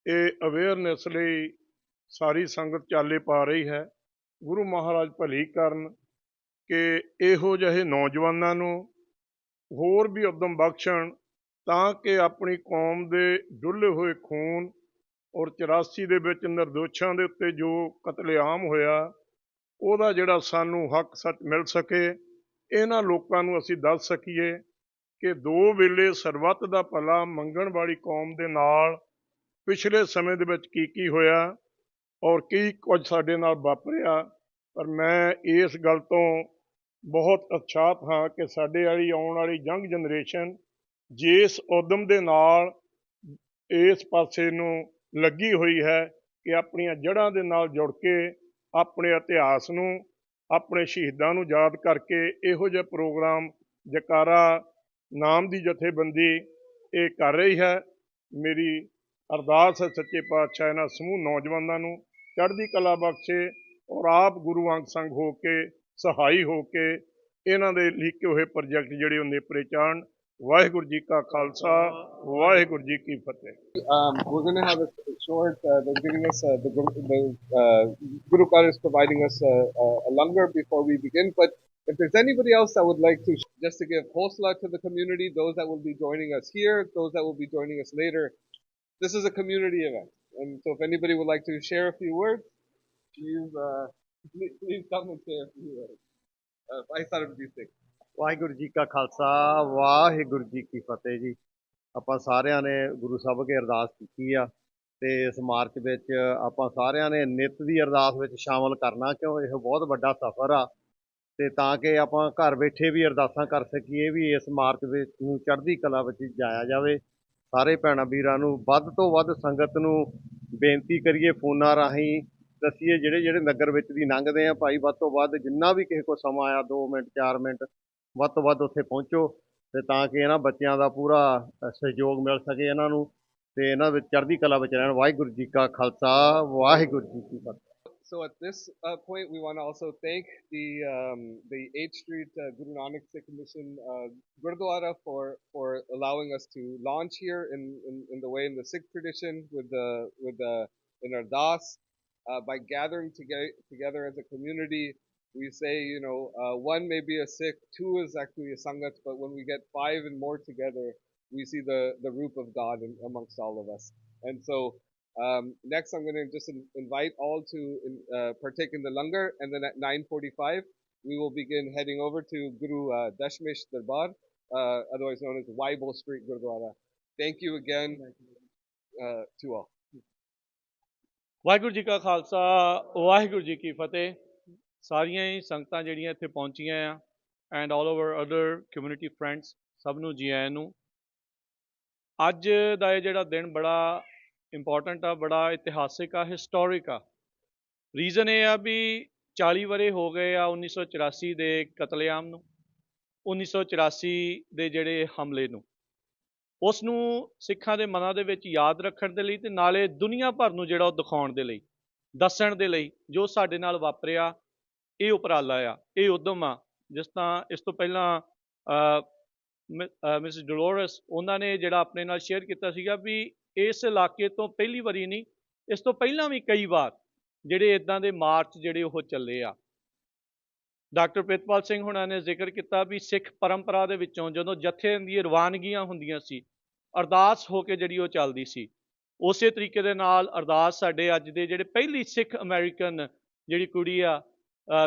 ਇਹ ਅਵੇਅਰਨੈਸ ਲਈ ਸਾਰੀ ਸੰਗਤ ਚਾਲੇ ਪਾ ਰਹੀ ਹੈ। ਗੁਰੂ ਮਹਾਰਾਜ ਭਲੀ ਕਰਨ ਕਿ ਇਹੋ ਜਿਹੇ ਨੌਜਵਾਨਾਂ ਨੂੰ ਹੋਰ ਵੀ ਉਦਮ ਬਖਸ਼ਣ ਤਾਂ ਕਿ ਆਪਣੀ ਕੌਮ ਦੇ ਡੁੱਲੇ ਹੋਏ ਖੂਨ ਔਰ 84 ਦੇ ਵਿੱਚ ਨਿਰਦੋਸ਼ਾਂ ਦੇ ਉੱਤੇ ਜੋ ਕਤਲੇਆਮ ਹੋਇਆ ਉਹਦਾ ਜਿਹੜਾ ਸਾਨੂੰ ਹੱਕ ਸੱਚ ਮਿਲ ਸਕੇ। ਇਹਨਾਂ ਲੋਕਾਂ ਨੂੰ ਅਸੀਂ ਦੱਸ ਸਕੀਏ ਕਿ ਦੋ ਵੇਲੇ ਸਰਬੱਤ ਦਾ ਭਲਾ ਮੰਗਣ ਵਾਲੀ ਕੌਮ ਦੇ ਨਾਲ ਪਿਛਲੇ ਸਮੇਂ ਦੇ ਵਿੱਚ ਕੀ ਹੋਇਆ ਔਰ ਕੀ ਕੁਝ ਸਾਡੇ ਨਾਲ ਵਾਪਰਿਆ। ਪਰ ਮੈਂ ਇਸ ਗੱਲ ਤੋਂ ਬਹੁਤ ਉਤਸ਼ਾਹਿਤ ਹਾਂ ਕਿ ਸਾਡੇ ਵਾਲੀ ਆਉਣ ਵਾਲੀ ਯੰਗ ਜਨਰੇਸ਼ਨ ਜਿਸ ਉਦਮ ਦੇ ਨਾਲ ਇਸ ਪਾਸੇ ਨੂੰ ਲੱਗੀ ਹੋਈ ਹੈ ਕਿ ਆਪਣੀਆਂ ਜੜ੍ਹਾਂ ਦੇ ਨਾਲ ਜੁੜ ਕੇ ਆਪਣੇ ਇਤਿਹਾਸ ਨੂੰ, ਆਪਣੇ ਸ਼ਹੀਦਾਂ ਨੂੰ ਯਾਦ ਕਰਕੇ ਇਹੋ ਜਿਹੇ ਪ੍ਰੋਗਰਾਮ ਜੈਕਾਰਾ ਨਾਮ ਦੀ ਜਥੇਬੰਦੀ ਇਹ ਕਰ ਰਹੀ ਹੈ। ਮੇਰੀ ਅਰਦਾਸ ਹੈ ਸੱਚੇ ਪਾਤਸ਼ਾਹ ਇਹਨਾਂ ਸਮੂਹ ਨੌਜਵਾਨਾਂ ਨੂੰ ਚੜ੍ਹਦੀ ਕਲਾ ਬਖਸ਼ੇ ਔਰ ਆਪ ਗੁਰੂ ਅੰਗ ਸੰਗ ਹੋ ਕੇ ਸਹਾਈ ਹੋ ਕੇ ਇਹਨਾਂ ਦੇ ਲਿਖੇ ਹੋਏ ਪ੍ਰੋਜੈਕਟ ਜਿਹੜੇ ਉਹ ਨੇਪਰੇ ਚਾੜ੍ਹਨ। ਵਾਹਿਗੁਰੂ ਜੀ ਕਾ ਖਾਲਸਾ, ਵਾਹਿਗੁਰੂ ਜੀ ਕੀ ਫਤਿਹ। We're going to have a short, they're giving us, the Guru Kar is providing us a langar before we begin, but if there's anybody else that would like to, just to give hosla to the community, those that will be joining us here, those that will be joining us later, this is a community event. And so if anybody would like to share a few words, please come and share a few words. Bhai Sarabjit Singh. Waheguru ji ਕਾ ਖਾਲਸਾ, ਵਾਹਿਗੁਰੂ ਜੀ ਕੀ ਫਤਿਹ ਜੀ। ਆਪਾਂ ਸਾਰਿਆਂ ਨੇ ਗੁਰੂ ਸਾਹਿਬ ਅੱਗੇ ਅਰਦਾਸ ਕੀਤੀ ਆ ਤੇ ਇਸ ਮਾਰਚ ਵਿੱਚ ਆਪਾਂ ਸਾਰਿਆਂ ਨੇ ਨਿੱਤ ਦੀ ਅਰਦਾਸ ਵਿੱਚ ਸ਼ਾਮਲ ਕਰਨਾ, ਕਿਉਂ ਇਹ ਬਹੁਤ ਵੱਡਾ ਸਫ਼ਰ ਆ ਤੇ ਤਾਂ ਕਿ ਆਪਾਂ ਘਰ ਬੈਠੇ ਵੀ ਅਰਦਾਸਾਂ ਕਰ ਸਕੀਏ ਵੀ ਇਸ ਮਾਰਚ ਵਿੱਚ ਨੂੰ ਚੜ੍ਹਦੀ ਕਲਾ ਵਿੱਚ ਜਾਇਆ ਜਾਵੇ। ਸਾਰੇ ਭੈਣਾਂ ਵੀਰਾਂ ਨੂੰ ਵੱਧ ਤੋਂ ਵੱਧ ਸੰਗਤ ਨੂੰ ਬੇਨਤੀ ਕਰੀਏ, ਫੋਨਾਂ ਰਾਹੀਂ ਦੱਸੀਏ, ਜਿਹੜੇ ਨਗਰ ਵਿੱਚ ਦੀ ਲੰਘਦੇ ਆ ਭਾਈ ਵੱਧ ਤੋਂ ਵੱਧ ਜਿੰਨਾ ਵੀ ਕਿਸੇ ਕੋਲ ਸਮਾਂ ਆਇਆ 2 ਮਿੰਟ 4 ਮਿੰਟ ਵੱਧ ਤੋਂ ਵੱਧ ਉੱਥੇ ਪਹੁੰਚੋ ਤੇ ਤਾਂ ਕਿ ਇਹਨਾਂ ਬੱਚਿਆਂ ਦਾ ਪੂਰਾ ਸਹਿਯੋਗ ਮਿਲ ਸਕੇ ਇਹਨਾਂ ਨੂੰ ਤੇ ਇਹਨਾਂ ਵਿੱਚ ਚੜ੍ਹਦੀ ਕਲਾ ਵਿੱਚ ਰਹਿਣ। ਵਾਹਿਗੁਰੂ ਜੀ ਕਾ ਖਾਲਸਾ, ਵਾਹਿਗੁਰੂ ਜੀ ਕੀ ਫਤਿਹ। So at this point, we want to also thank the 8th Street Guru Nanak Sikh Mission Gurdwara for allowing us to launch here in the way in the Sikh tradition with in Ardas by gathering together as a community. We say, one may be a Sikh, 2 is actually a Sangat, but when we get 5 and more together, we see the roop of God amongst all of us. And so next I'm going to just invite all to partake in the langar, and then at 9:45 we will begin heading over to Guru Dashmesh Darbar, otherwise known as Waibol Street Gurdwara. Thank you again to all. Waheguru ji ਕਾ ਖਾਲਸਾ, ਵਾਹਿਗੁਰੂ ਜੀ ਕੀ ਫਤਿਹ। ਸਾਰੀਆਂ ਹੀ ਸੰਗਤਾਂ ਜਿਹੜੀਆਂ ਇੱਥੇ ਪਹੁੰਚੀਆਂ ਆ and all over other community friends, ਸਭ ਨੂੰ ਜੀ ਆਇਆਂ ਨੂੰ। ਅੱਜ ਦਾ ਇਹ ਜਿਹੜਾ ਦਿਨ ਬੜਾ ਇੰਪੋਰਟੈਂਟ ਆ, ਬੜਾ ਇਤਿਹਾਸਿਕ ਆ, ਹਿਸਟੋਰਿਕ ਆ। ਰੀਜ਼ਨ ਇਹ ਆ ਵੀ 40 ਵਰ੍ਹੇ ਹੋ ਗਏ ਆ 1984 ਦੇ ਕਤਲੇਆਮ ਨੂੰ, 1984 ਦੇ ਜਿਹੜੇ ਹਮਲੇ ਨੂੰ। ਉਸ ਨੂੰ ਸਿੱਖਾਂ ਦੇ ਮਨਾਂ ਦੇ ਵਿੱਚ ਯਾਦ ਰੱਖਣ ਦੇ ਲਈ ਤੇ ਨਾਲੇ ਦੁਨੀਆ ਭਰ ਨੂੰ ਜਿਹੜਾ ਉਹ ਦਿਖਾਉਣ ਦੇ ਲਈ, ਦੱਸਣ ਦੇ ਲਈ ਜੋ ਸਾਡੇ ਨਾਲ ਵਾਪਰਿਆ, ਇਹ ਉਪਰਾਲਾ ਆ, ਇਹ ਉਦਮ ਆ। ਜਿਸ ਤਰ੍ਹਾਂ ਇਸ ਤੋਂ ਪਹਿਲਾਂ ਮਿਸ ਡੋਲੋਰਸ ਉਹਨਾਂ ਨੇ ਜਿਹੜਾ ਆਪਣੇ ਨਾਲ ਸ਼ੇਅਰ ਕੀਤਾ ਸੀਗਾ ਵੀ ਇਸ ਇਲਾਕੇ ਤੋਂ ਪਹਿਲੀ ਵਾਰੀ ਨਹੀਂ, ਇਸ ਤੋਂ ਪਹਿਲਾਂ ਵੀ ਕਈ ਵਾਰ ਜਿਹੜੇ ਇੱਦਾਂ ਦੇ ਮਾਰਚ ਜਿਹੜੇ ਉਹ ਚੱਲੇ ਆ। ਡਾਕਟਰ ਪ੍ਰਿਤਪਾਲ ਸਿੰਘ ਹੁਣਾਂ ਨੇ ਜ਼ਿਕਰ ਕੀਤਾ ਵੀ ਸਿੱਖ ਪਰੰਪਰਾ ਦੇ ਵਿੱਚੋਂ ਜਦੋਂ ਜਥੇ ਦੀਆਂ ਰਵਾਨਗੀਆਂ ਹੁੰਦੀਆਂ ਸੀ, ਅਰਦਾਸ ਹੋ ਕੇ ਜਿਹੜੀ ਉਹ ਚੱਲਦੀ ਸੀ, ਉਸੇ ਤਰੀਕੇ ਦੇ ਨਾਲ ਅਰਦਾਸ ਸਾਡੇ ਅੱਜ ਦੇ ਜਿਹੜੇ ਪਹਿਲੀ ਸਿੱਖ ਅਮਰੀਕਨ ਜਿਹੜੀ ਕੁੜੀ ਆ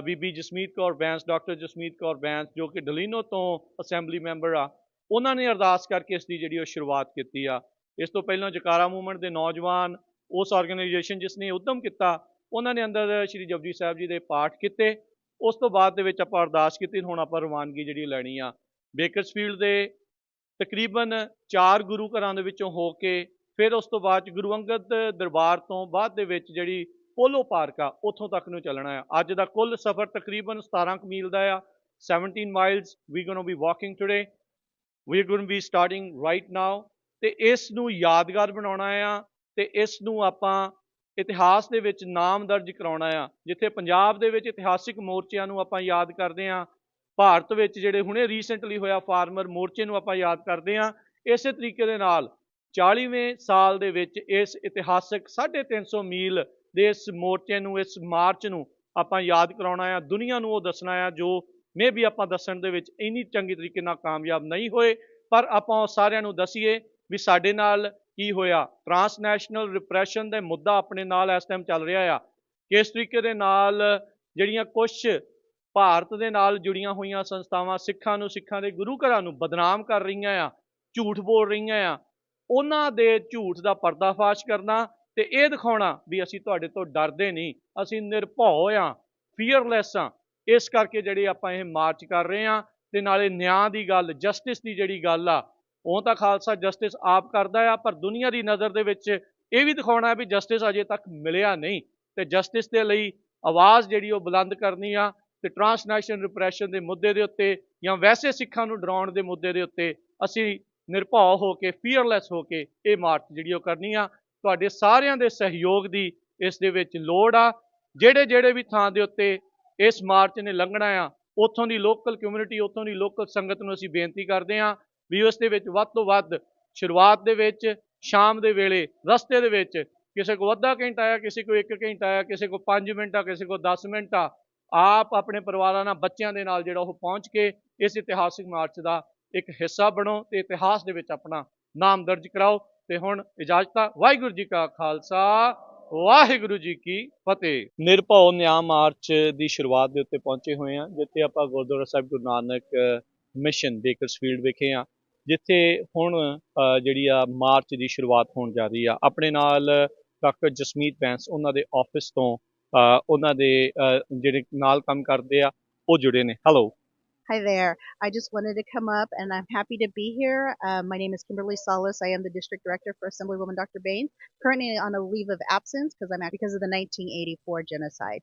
ਬੀਬੀ ਜਸਮੀਤ ਕੌਰ ਬੈਂਸ, ਡਾਕਟਰ ਜਸਮੀਤ ਕੌਰ ਬੈਂਸ, ਜੋ ਕਿ ਡਲੀਨੋ ਤੋਂ ਅਸੈਂਬਲੀ ਮੈਂਬਰ ਆ, ਉਹਨਾਂ ਨੇ ਅਰਦਾਸ ਕਰਕੇ ਇਸ ਦੀ ਜਿਹੜੀ ਉਹ ਸ਼ੁਰੂਆਤ ਕੀਤੀ ਆ। ਇਸ ਤੋਂ ਪਹਿਲਾਂ ਜਕਾਰਾ ਮੂਵਮੈਂਟ ਦੇ ਨੌਜਵਾਨ, ਉਸ ਆਰਗੇਨਾਈਜੇਸ਼ਨ ਜਿਸ ਨੇ ਉੱਦਮ ਕੀਤਾ, ਉਹਨਾਂ ਨੇ ਅੰਦਰ ਸ਼੍ਰੀ ਜਪਜੀ ਸਾਹਿਬ ਜੀ ਦੇ ਪਾਠ ਕੀਤੇ। ਉਸ ਤੋਂ ਬਾਅਦ ਦੇ ਵਿੱਚ ਆਪਾਂ ਅਰਦਾਸ ਕੀਤੀ। ਹੁਣ ਆਪਾਂ ਰਵਾਨਗੀ ਜਿਹੜੀ ਲੈਣੀ ਆ ਬੇਕਰਸਫੀਲਡ ਦੇ ਤਕਰੀਬਨ 4 ਗੁਰੂ ਘਰਾਂ ਦੇ ਵਿੱਚੋਂ ਹੋ ਕੇ, ਫਿਰ ਉਸ ਤੋਂ ਬਾਅਦ ਗੁਰੂ ਅੰਗਦ ਦਰਬਾਰ ਤੋਂ ਬਾਅਦ ਦੇ ਵਿੱਚ ਜਿਹੜੀ ਪੋਲੋ ਪਾਰਕ ਆ, ਉੱਥੋਂ ਤੱਕ ਨੂੰ ਚੱਲਣਾ ਆ। ਅੱਜ ਦਾ ਕੁੱਲ ਸਫ਼ਰ ਤਕਰੀਬਨ 17 ਮੀਲ ਦਾ ਆ। 17 miles we going to be walking today. We're going to be starting right now। ਤੇ ਇਸ ਨੂੰ ਯਾਦਗਾਰ ਬਣਾਉਣਾ ਆ ਤੇ ਇਸ ਨੂੰ ਆਪਾਂ ਇਤਿਹਾਸ ਦੇ ਵਿੱਚ ਨਾਮ ਦਰਜ ਕਰਾਉਣਾ ਆ। ਜਿੱਥੇ ਪੰਜਾਬ ਦੇ ਵਿੱਚ ਇਤਿਹਾਸਿਕ ਮੋਰਚਿਆਂ ਨੂੰ ਆਪਾਂ ਯਾਦ ਕਰਦੇ ਹਾਂ, ਭਾਰਤ ਵਿੱਚ ਜਿਹੜੇ ਹੁਣੇ ਰੀਸੈਂਟਲੀ ਹੋਇਆ ਫਾਰਮਰ ਮੋਰਚੇ ਨੂੰ ਆਪਾਂ ਯਾਦ ਕਰਦੇ ਹਾਂ, ਇਸੇ ਤਰੀਕੇ ਦੇ ਨਾਲ 40ਵੇਂ ਸਾਲ ਦੇ ਵਿੱਚ ਇਸ ਇਤਿਹਾਸਕ 350 ਮੀਲ ਦੇ ਇਸ ਮੋਰਚੇ ਨੂੰ, ਇਸ ਮਾਰਚ ਨੂੰ ਆਪਾਂ ਯਾਦ ਕਰਾਉਣਾ ਆ। ਦੁਨੀਆ ਨੂੰ ਉਹ ਦੱਸਣਾ ਆ ਜੋ ਮੇ ਵੀ ਆਪਾਂ ਦੱਸਣ ਦੇ ਵਿੱਚ ਇੰਨੀ ਚੰਗੀ ਤਰੀਕੇ ਨਾਲ ਕਾਮਯਾਬ ਨਹੀਂ ਹੋਏ, ਪਰ ਆਪਾਂ ਉਹ ਸਾਰਿਆਂ ਨੂੰ ਦੱਸੀਏ ਵੀ ਸਾਡੇ ਨਾਲ ਕੀ ਹੋਇਆ। ਟਰਾਂਸਨੈਸ਼ਨਲ ਰਿਪਰੈਸ਼ਨ ਦਾ ਮੁੱਦਾ ਆਪਣੇ ਨਾਲ ਇਸ ਟਾਈਮ ਚੱਲ ਰਿਹਾ ਆ। ਕਿਸ ਤਰੀਕੇ ਦੇ ਨਾਲ ਜਿਹੜੀਆਂ ਕੁਛ ਭਾਰਤ ਦੇ ਨਾਲ ਜੁੜੀਆਂ ਹੋਈਆਂ ਸੰਸਥਾਵਾਂ ਸਿੱਖਾਂ ਨੂੰ, ਸਿੱਖਾਂ ਦੇ ਗੁਰੂ ਘਰਾਂ ਨੂੰ ਬਦਨਾਮ ਕਰ ਰਹੀਆਂ ਆ, ਝੂਠ ਬੋਲ ਰਹੀਆਂ ਆ, ਉਹਨਾਂ ਦੇ ਝੂਠ ਦਾ ਪਰਦਾਫਾਸ਼ ਕਰਨਾ ਤੇ ਇਹ ਦਿਖਾਉਣਾ ਵੀ ਅਸੀਂ ਤੁਹਾਡੇ ਤੋਂ ਡਰਦੇ ਨਹੀਂ, ਅਸੀਂ ਨਿਰਭਉ ਆ, ਫੀਅਰਲੈਸ ਆ। ਇਸ ਕਰਕੇ ਜਿਹੜੇ ਆਪਾਂ ਇਹ ਮਾਰਚ ਕਰ ਰਹੇ ਹਾਂ। ਤੇ ਨਾਲੇ ਨਿਆਂ ਦੀ ਗੱਲ, ਜਸਟਿਸ ਦੀ ਜਿਹੜੀ ਗੱਲ ਆ, ਉਹ ਤਾਂ ਖਾਲਸਾ ਜਸਟਿਸ ਆਪ ਕਰਦਾ ਆ, ਪਰ ਦੁਨੀਆ ਦੀ ਨਜ਼ਰ ਦੇ ਵਿੱਚ ਇਹ ਵੀ ਦਿਖਾਉਣਾ ਵੀ ਜਸਟਿਸ ਅਜੇ ਤੱਕ ਮਿਲਿਆ ਨਹੀਂ। ਤੇ ਜਸਟਿਸ ਦੇ ਲਈ ਆਵਾਜ਼ ਜਿਹੜੀ ਉਹ ਬੁਲੰਦ ਕਰਨੀ ਆ। ਤੇ ਟਰਾਂਸਨੈਸ਼ਨਲ ਰਿਪਰੈਸ਼ਨ ਦੇ ਮੁੱਦੇ ਦੇ ਉੱਤੇ ਜਾਂ ਵੈਸੇ ਸਿੱਖਾਂ ਨੂੰ ਡਰਾਉਣ ਦੇ ਮੁੱਦੇ ਦੇ ਉੱਤੇ ਅਸੀਂ ਨਿਰਭਉ ਹੋ ਕੇ, ਫੀਅਰਲੈਸ ਹੋ ਕੇ ਇਹ ਮਾਰਚ ਜਿਹੜੀ ਉਹ ਕਰਨੀ ਆ। ਤੁਹਾਡੇ ਸਾਰਿਆਂ ਦੇ ਸਹਿਯੋਗ ਦੀ ਇਸ ਦੇ ਵਿੱਚ ਲੋੜ ਆ। ਜਿਹੜੇ ਵੀ ਥਾਂ ਦੇ ਉੱਤੇ ਇਸ ਮਾਰਚ ਨੇ ਲੰਘਣਾ ਆ, ਉੱਥੋਂ ਦੀ ਲੋਕਲ ਕਮਿਊਨਿਟੀ, ਉੱਥੋਂ ਦੀ ਲੋਕਲ ਸੰਗਤ ਨੂੰ ਅਸੀਂ ਬੇਨਤੀ ਕਰਦੇ ਹਾਂ ਵੀ ਉਸ ਦੇ ਵਿੱਚ ਵੱਧ ਤੋਂ ਵੱਧ ਸ਼ੁਰੂਆਤ ਦੇ ਵਿੱਚ, ਸ਼ਾਮ ਦੇ ਵੇਲੇ, ਰਸਤੇ ਦੇ ਵਿੱਚ ਕਿਸੇ ਕੋ ਅੱਧਾ ਘੰਟਾ ਆ, ਕਿਸੇ ਕੋ 1 ਘੰਟਾ ਆ, ਕਿਸੇ ਕੋ 5 ਮਿੰਟ ਆ, ਕਿਸੇ ਕੋ 10 ਮਿੰਟ ਆ, ਆਪ ਆਪਣੇ ਪਰਿਵਾਰਾਂ ਨਾਲ, ਬੱਚਿਆਂ ਦੇ ਨਾਲ ਜਿਹੜਾ ਉਹ ਪਹੁੰਚ ਕੇ ਇਸ ਇਤਿਹਾਸਿਕ ਮਾਰਚ ਦਾ ਇੱਕ ਹਿੱਸਾ ਬਣੋ ਤੇ ਇਤਿਹਾਸ ਦੇ ਵਿੱਚ ਆਪਣਾ ਨਾਮ ਦਰਜ ਕਰਾਓ। ਤੇ ਹੁਣ ਇਜਾਜ਼ਤ ਆ। ਵਾਹਿਗੁਰੂ ਜੀ ਕਾ ਖਾਲਸਾ, ਵਾਹਿਗੁਰੂ ਜੀ ਕੀ ਫਤਿਹ। ਨਿਰਭਉ ਨਿਆਂ ਮਾਰਚ ਦੀ ਸ਼ੁਰੂਆਤ ਦੇ ਉੱਤੇ ਪਹੁੰਚੇ ਹੋਏ ਹਾਂ, ਜਿੱਥੇ ਆਪਾਂ ਗੁਰਦੁਆਰਾ ਸਾਹਿਬ ਗੁਰੂ ਨਾਨਕ ਮਿਸ਼ਨ ਬੇਕਰਸਫੀਲਡ ਵਿਖੇ ਹਾਂ, ਜਿੱਥੇ ਹੁਣ ਜਿਹੜੀ ਆ ਮਾਰਚ ਦੀ ਸ਼ੁਰੂਆਤ ਹੋਣ ਜਾ ਰਹੀ ਆ। ਆਪਣੇ ਨਾਲ ਡਾਕਟਰ ਜਸਮੀਤ ਬੈਂਸ, ਉਹਨਾਂ ਦੇ ਆਫਿਸ ਤੋਂ ਉਹਨਾਂ ਦੇ ਜਿਹੜੇ ਨਾਲ ਕੰਮ ਕਰਦੇ ਆ, ਉਹ ਜੁੜੇ ਨੇ। Hello. Hi there. I just wanted to come up and I'm happy to be here. My name is Kimberly Salas. I am the District Director for Assemblywoman Dr. Baines, currently on a leave of absence because of the 1984 genocide.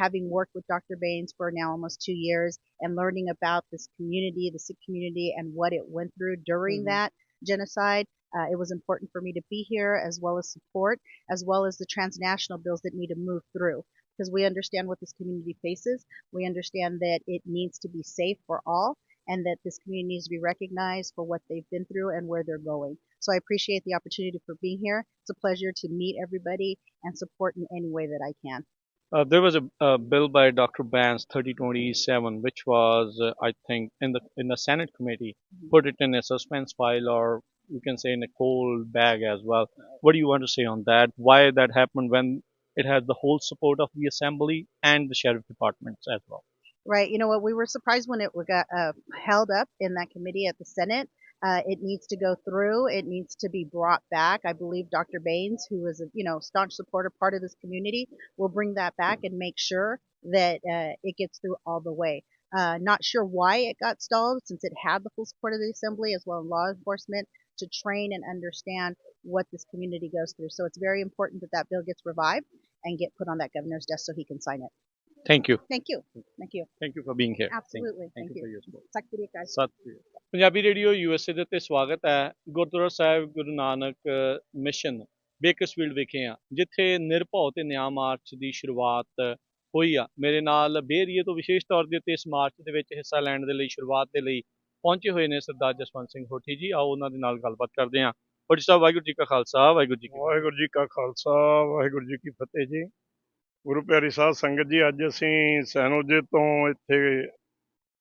Having worked with Dr. Baines for now almost 2 years and learning about this community, the Sikh community, and what it went through during that genocide, it was important for me to be here as well as support, as well as the transnational bills that need to move through. Because we understand what this community faces. We understand that it needs to be safe for all and that this community needs to be recognized for what they've been through and where they're going. So I appreciate the opportunity for being here. It's a pleasure to meet everybody and support in any way that I can. There was a bill by Dr. Baines, 3027, which was, I think, in the Senate committee, put it in a suspense file, or you can say in a cold bag as well. What do you want to say on that? Why that happened when it has the whole support of the assembly and the sheriff departments as well? Right. You know what? We were surprised when it got held up in that committee at the Senate. It needs to go through. It needs to be brought back. I believe Dr. Baines, who is a staunch supporter, part of this community, will bring that back and make sure that it gets through all the way. Not sure why it got stalled, since it had the full support of the assembly as well as law enforcement to train and understand what this community goes through. So it's very important that bill gets revived and get put on that governor's desk so he can sign it. Thank you. Thank you. Thank you. Thank you for being here. Absolutely. Thank you. for your support. Sat Sri Akal. Sat Sri Akal. Punjabi radio USA ਦੇ ਉੱਤੇ ਸਵਾਗਤ ਹੈ। ਗੁਰਦੁਆਰਾ ਸਾਹਿਬ Guru Nanak mission Bakersfield ਵਿਖੇ ਆ, ਜਿੱਥੇ ਨਿਰਭਉ ਤੇ ਨਿਆਂ ਮਾਰਚ ਦੀ ਸ਼ੁਰੂਆਤ ਹੋਈ ਆ। ਮੇਰੇ ਨਾਲ ਬੇਰੀਏ ਤੋਂ ਵਿਸ਼ੇਸ਼ ਤੌਰ ਦੇ ਉੱਤੇ ਇਸ ਮਾਰਚ ਦੇ ਵਿੱਚ ਹਿੱਸਾ ਲੈਣ ਦੇ ਲਈ, ਸ਼ੁਰੂਆਤ ਦੇ ਲਈ ਪਹੁੰਚੇ ਹੋਏ ਨੇ ਸਰਦਾਰ ਜਸਵੰਤ ਸਿੰਘ ਹੋਠੀ ਜੀ। ਆਓ ਉਹਨਾਂ ਦੇ ਨਾਲ ਗੱਲਬਾਤ ਕਰਦੇ ਹਾਂ। ਹੋਠੀ ਸਾਹਿਬ, ਵਾਹਿਗੁਰੂ ਜੀ ਕਾ ਖਾਲਸਾ, ਵਾਹਿਗੁਰੂ ਜੀ ਕੀ ਫਤਿਹ। ਵਾਹਿਗੁਰੂ ਜੀ ਕਾ ਖਾਲਸਾ, ਵਾਹਿਗੁਰੂ ਜੀ ਕੀ ਫਤਿਹ ਜੀ। ਗੁਰੂ ਪਿਆਰੀ ਸਾਧ ਸੰਗਤ ਜੀ, ਅੱਜ ਅਸੀਂ ਸੈਨੋਜੇ ਤੋਂ ਇੱਥੇ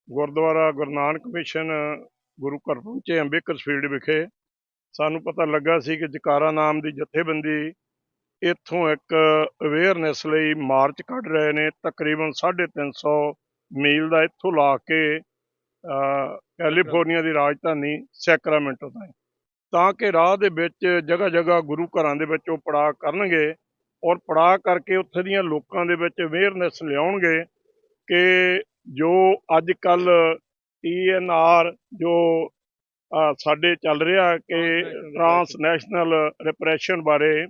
ਗੁਰਦੁਆਰਾ ਗੁਰੂ ਨਾਨਕ ਮਿਸ਼ਨ ਗੁਰੂ ਘਰ ਪਹੁੰਚੇ ਹਾਂ ਬੇਕਰਸਫੀਲਡ ਵਿਖੇ। ਸਾਨੂੰ ਪਤਾ ਲੱਗਾ ਸੀ ਕਿ ਜਕਾਰਾ ਨਾਮ ਦੀ ਜਥੇਬੰਦੀ ਇੱਥੋਂ ਇੱਕ ਅਵੇਅਰਨੈਸ ਲਈ ਮਾਰਚ ਕੱਢ ਰਹੇ ਨੇ। ਤਕਰੀਬਨ 350 ਮੀਲ ਦਾ ਇੱਥੋਂ ਲਾ ਕੇ ਕੈਲੀਫੋਰਨੀਆ ਦੀ ਰਾਜਧਾਨੀ ਸੈਕਰਾਮੈਂਟੋ ਤਾਈਂ, ਤਾਂ ਕਿ ਰਾਹ ਦੇ ਵਿੱਚ ਜਗ੍ਹਾ ਜਗ੍ਹਾ ਗੁਰੂ ਘਰਾਂ ਦੇ ਵਿੱਚ ਉਹ ਪੜਾਅ ਕਰਨਗੇ ਔਰ ਪੜਾਅ ਕਰਕੇ ਉੱਥੇ ਦੀਆਂ ਲੋਕਾਂ ਦੇ ਵਿੱਚ ਅਵੇਅਰਨੈਸ ਲਿਆਉਣਗੇ ਕਿ ਜੋ ਅੱਜ ਕੱਲ੍ਹ TNR ਜੋ ਸਾਡੇ ਚੱਲ ਰਿਹਾ ਕਿ ਟਰਾਂਸਨੈਸ਼ਨਲ ਰਿਪਰੈਸ਼ਨ ਬਾਰੇ,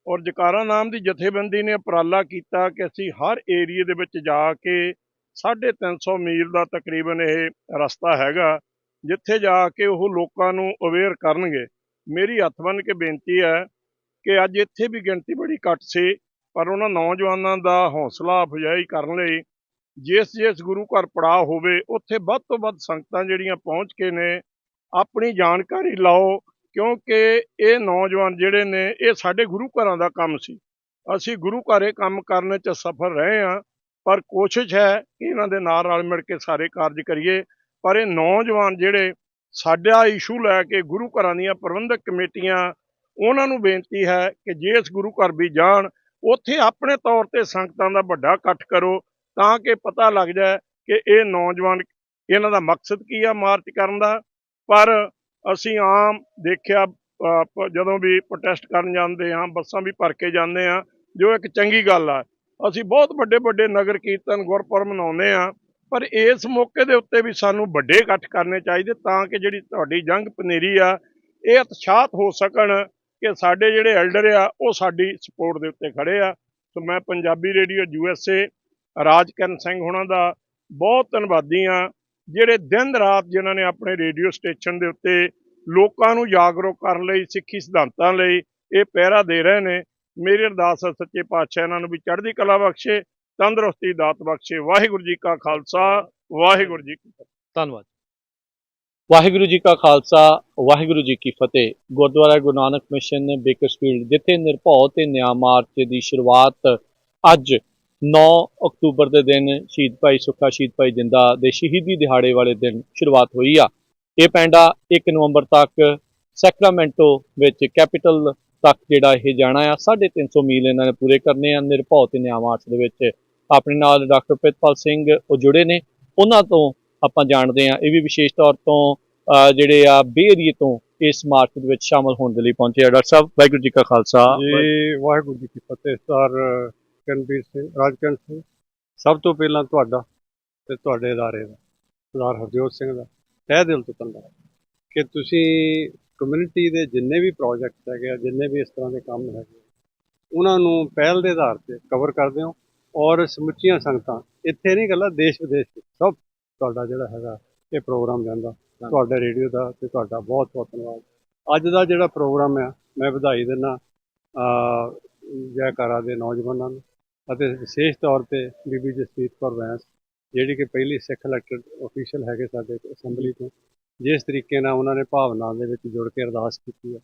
ਔਰ ਜਕਾਰਾ ਨਾਮ ਦੀ ਜਥੇਬੰਦੀ ਨੇ ਉਪਰਾਲਾ ਕੀਤਾ ਕਿ ਅਸੀਂ ਹਰ ਏਰੀਏ ਦੇ ਵਿੱਚ ਜਾ ਕੇ 350 ਮੀਲ ਦਾ ਤਕਰੀਬਨ ਇਹ ਰਸਤਾ ਹੈਗਾ, ਜਿੱਥੇ ਜਾ ਕੇ ਉਹ ਲੋਕਾਂ ਨੂੰ ਅਵੇਅਰ ਕਰਨਗੇ। ਮੇਰੀ ਹੱਥ ਬੰਨ੍ਹ ਕੇ ਬੇਨਤੀ ਹੈ ਕਿ ਅੱਜ ਇੱਥੇ ਵੀ ਗਿਣਤੀ ਬੜੀ ਘੱਟ ਸੀ, ਪਰ ਉਹਨਾਂ ਨੌਜਵਾਨਾਂ ਦਾ ਹੌਸਲਾ ਅਫਜ਼ਾਈ ਕਰਨ ਲਈ ਜਿਸ ਗੁਰੂ ਘਰ ਪੜਾਅ ਹੋਵੇ ਉੱਥੇ ਵੱਧ ਤੋਂ ਵੱਧ ਸੰਗਤਾਂ ਜਿਹੜੀਆਂ ਪਹੁੰਚ ਕੇ ਨੇ ਆਪਣੀ ਜਾਣਕਾਰੀ ਲਾਓ, ਕਿਉਂਕਿ ਇਹ ਨੌਜਵਾਨ ਜਿਹੜੇ ਨੇ ਇਹ ਸਾਡੇ ਗੁਰੂ ਘਰਾਂ ਦਾ ਕੰਮ ਸੀ। ਅਸੀਂ ਗੁਰੂ ਘਰ ਇਹ ਕੰਮ ਕਰਨ 'ਚ ਸਫਲ ਰਹੇ ਹਾਂ, ਪਰ ਕੋਸ਼ਿਸ਼ ਹੈ ਕਿ ਇਹਨਾਂ ਦੇ ਨਾਲ ਰਲ ਮਿਲ ਕੇ ਸਾਰੇ ਕਾਰਜ ਕਰੀਏ। ਪਰ ਇਹ ਨੌਜਵਾਨ ਜਿਹੜੇ ਸਾਡਾ ਇਸ਼ੂ ਲੈ ਕੇ ਗੁਰੂ ਘਰਾਂ ਦੀਆਂ ਪ੍ਰਬੰਧਕ ਕਮੇਟੀਆਂ, ਉਹਨਾਂ ਨੂੰ ਬੇਨਤੀ ਹੈ ਕਿ ਜੇ ਇਸ ਗੁਰੂ ਘਰ ਵੀ ਜਾਣ ਉੱਥੇ ਆਪਣੇ ਤੌਰ 'ਤੇ ਸੰਗਤਾਂ ਦਾ ਵੱਡਾ ਇਕੱਠ ਕਰੋ, ਤਾਂ ਕਿ ਪਤਾ ਲੱਗ ਜਾਏ ਕਿ ਇਹ ਨੌਜਵਾਨ ਇਹਨਾਂ ਦਾ ਮਕਸਦ ਕੀ ਆ ਮਾਰਚ ਕਰਨ ਦਾ। ਪਰ ਅਸੀਂ ਆਮ ਦੇਖਿਆ ਜਦੋਂ ਵੀ ਪ੍ਰੋਟੈਸਟ ਕਰਨ ਜਾਂਦੇ ਹਾਂ ਬੱਸਾਂ ਵੀ ਭਰ ਕੇ ਜਾਂਦੇ ਹਾਂ, ਜੋ ਇੱਕ ਚੰਗੀ ਗੱਲ ਆ। ਅਸੀਂ ਬਹੁਤ ਵੱਡੇ ਵੱਡੇ ਨਗਰ ਕੀਰਤਨ ਗੁਰਪੁਰਬ ਮਨਾਉਂਦੇ ਹਾਂ, ਪਰ ਇਸ ਮੌਕੇ ਦੇ ਉੱਤੇ ਵੀ ਸਾਨੂੰ ਵੱਡੇ ਇਕੱਠ ਕਰਨੇ ਚਾਹੀਦੇ, ਤਾਂ ਕਿ ਜਿਹੜੀ ਤੁਹਾਡੀ ਜੰਗ ਪਨੇਰੀ ਆ ਇਹ ਉਤਸ਼ਾਹਤ ਹੋ ਸਕਣ ਕਿ ਸਾਡੇ ਜਿਹੜੇ ਐਲਡਰ ਆ ਉਹ ਸਾਡੀ ਸਪੋਰਟ ਦੇ ਉੱਤੇ ਖੜੇ ਆ। ਸੋ ਮੈਂ ਪੰਜਾਬੀ ਰੇਡੀਓ USA ਰਾਜਕਰਨ ਸਿੰਘ ਹੋਣਾ ਦਾ ਬਹੁਤ ਧੰਨਵਾਦੀ ਹਾਂ, ਜਿਹੜੇ ਦਿਨ ਰਾਤ ਜਿਨ੍ਹਾਂ ਨੇ ਆਪਣੇ ਰੇਡੀਓ ਸਟੇਸ਼ਨ ਦੇ ਉੱਤੇ ਲੋਕਾਂ ਨੂੰ ਜਾਗਰੂਕ ਕਰਨ ਲਈ ਸਿੱਖੀ ਸਿਧਾਂਤਾਂ ਲਈ ਇਹ ਪਹਿਰਾ ਦੇ ਰਹੇ ਨੇ। ਮੇਰੀ ਅਰਦਾਸ ਹੈ ਸੱਚੇ ਪਾਤਸ਼ਾਹ ਇਹਨਾਂ ਨੂੰ ਵੀ ਚੜ੍ਹਦੀ ਕਲਾ ਬਖਸ਼ੇ, ਤੰਦਰੁਸਤੀ ਦਾਤ ਬਖਸ਼ੇ। ਵਾਹਿਗੁਰੂ ਜੀ ਕਾ ਖਾਲਸਾ, ਵਾਹਿਗੁਰੂ ਜੀ ਕੀ ਫਤਿਹ। ਧੰਨਵਾਦ। ਵਾਹਿਗੁਰੂ ਜੀ ਕਾ ਖਾਲਸਾ, ਵਾਹਿਗੁਰੂ ਜੀ ਕੀ ਫਤਿਹ। ਗੁਰਦੁਆਰਾ ਗੁਰੂ ਨਾਨਕ ਮਿਸ਼ਨ ਬੇਕਰਸਫੀਲਡ, ਜਿੱਥੇ ਨਿਰਭਉ ਤੇ ਨਿਆਂ ਮਾਰਚ ਦੀ ਸ਼ੁਰੂਆਤ ਅੱਜ 9 ਅਕਤੂਬਰ ਦੇ ਦਿਨ ਸ਼ਹੀਦ ਭਾਈ ਸੁੱਖਾ, ਸ਼ਹੀਦ ਭਾਈ ਜਿੰਦਾ ਦੇ ਸ਼ਹੀਦੀ ਦਿਹਾੜੇ ਵਾਲੇ ਦਿਨ ਸ਼ੁਰੂਆਤ ਹੋਈ ਆ। ਇਹ ਪੈਂਡਾ 1 ਨਵੰਬਰ ਤੱਕ ਸੈਕਰਾਮੈਂਟੋ ਵਿੱਚ ਕੈਪੀਟਲ ਤੱਕ ਜਿਹੜਾ ਇਹ ਜਾਣਾ ਆ। 350 ਮੀਲ ਇਹਨਾਂ ਨੇ ਪੂਰੇ ਕਰਨੇ ਆ। ਨਿਰਭਉ ਤੇ ਨਿਆਂ ਮਾਰਚ ਦੇ ਵਿੱਚ ਆਪਣੇ ਨਾਲ ਡਾਕਟਰ ਪ੍ਰਿਤਪਾਲ ਸਿੰਘ ਉਹ ਜੁੜੇ ਨੇ, ਉਹਨਾਂ ਤੋਂ ਆਪਾਂ ਜਾਣਦੇ ਹਾਂ। ਇਹ ਵੀ ਵਿਸ਼ੇਸ਼ ਤੌਰ ਤੋਂ ਜਿਹੜੇ ਆ ਬੇ ਏਰੀਏ ਤੋਂ ਇਸ ਮਾਰਚ ਦੇ ਵਿੱਚ ਸ਼ਾਮਲ ਹੋਣ ਦੇ ਲਈ ਪਹੁੰਚੇ ਆ। ਡਾਕਟਰ ਸਾਹਿਬ, ਵਾਹਿਗੁਰੂ ਜੀ ਕਾ ਖਾਲਸਾ ਜੀ, ਵਾਹਿਗੁਰੂ ਜੀ ਕੀ ਫਤਿਹ। ਸਰ ਕਰਨਵੀਰ ਸਿੰਘ, ਰਾਜਕਰਨ ਸਿੰਘ, ਸਭ ਤੋਂ ਪਹਿਲਾਂ ਤੁਹਾਡਾ ਤੇ ਤੁਹਾਡੇ ਅਦਾਰੇ ਦਾ, ਸਰਦਾਰ ਹਰਜੋਤ ਸਿੰਘ ਦਾ ਤਹਿ ਦਿਲ ਤੋਂ ਧੰਨਵਾਦ ਕਿ ਤੁਸੀਂ ਕਮਿਊਨਿਟੀ ਦੇ ਜਿੰਨੇ ਵੀ ਪ੍ਰੋਜੈਕਟ ਹੈਗੇ ਆ, ਜਿੰਨੇ ਵੀ ਇਸ ਤਰ੍ਹਾਂ ਦੇ ਕੰਮ ਹੈਗੇ, ਉਹਨਾਂ ਨੂੰ ਪਹਿਲ ਦੇ ਆਧਾਰ 'ਤੇ ਕਵਰ ਕਰਦੇ ਹੋ। ਔਰ ਸਮੁੱਚੀਆਂ ਸੰਗਤਾਂ ਇੱਥੇ ਨਹੀਂ ਗੱਲਾਂ, ਦੇਸ਼ ਵਿਦੇਸ਼ ਵਿੱਚ ਸਭ ਤੁਹਾਡਾ ਜਿਹੜਾ ਹੈਗਾ ਇਹ ਪ੍ਰੋਗਰਾਮ ਜਾਂਦਾ, ਤੁਹਾਡੇ ਰੇਡੀਓ ਦਾ ਤੇ ਤੁਹਾਡਾ ਬਹੁਤ ਬਹੁਤ ਧੰਨਵਾਦ। ਅੱਜ ਦਾ ਜਿਹੜਾ ਪ੍ਰੋਗਰਾਮ ਆ, ਮੈਂ ਵਧਾਈ ਦਿੰਦਾ ਜੈਕਾਰਾ ਦੇ ਨੌਜਵਾਨਾਂ ਨੂੰ, ਅਤੇ ਵਿਸ਼ੇਸ਼ ਤੌਰ 'ਤੇ ਬੀਬੀ ਜਸਪੀਤ ਕੌਰ ਵੈਂਸ, ਜਿਹੜੀ ਕਿ ਪਹਿਲੀ ਸਿੱਖ ਇਲੈਕਟਡ ਅਫੀਸ਼ੀਅਲ ਹੈਗੇ ਸਾਡੇ ਅਸੈਂਬਲੀ ਤੋਂ। ਜਿਸ ਤਰੀਕੇ ਨਾਲ ਉਹਨਾਂ ਨੇ ਭਾਵਨਾ ਦੇ ਵਿੱਚ ਜੁੜ ਕੇ ਅਰਦਾਸ ਕੀਤੀ ਹੈ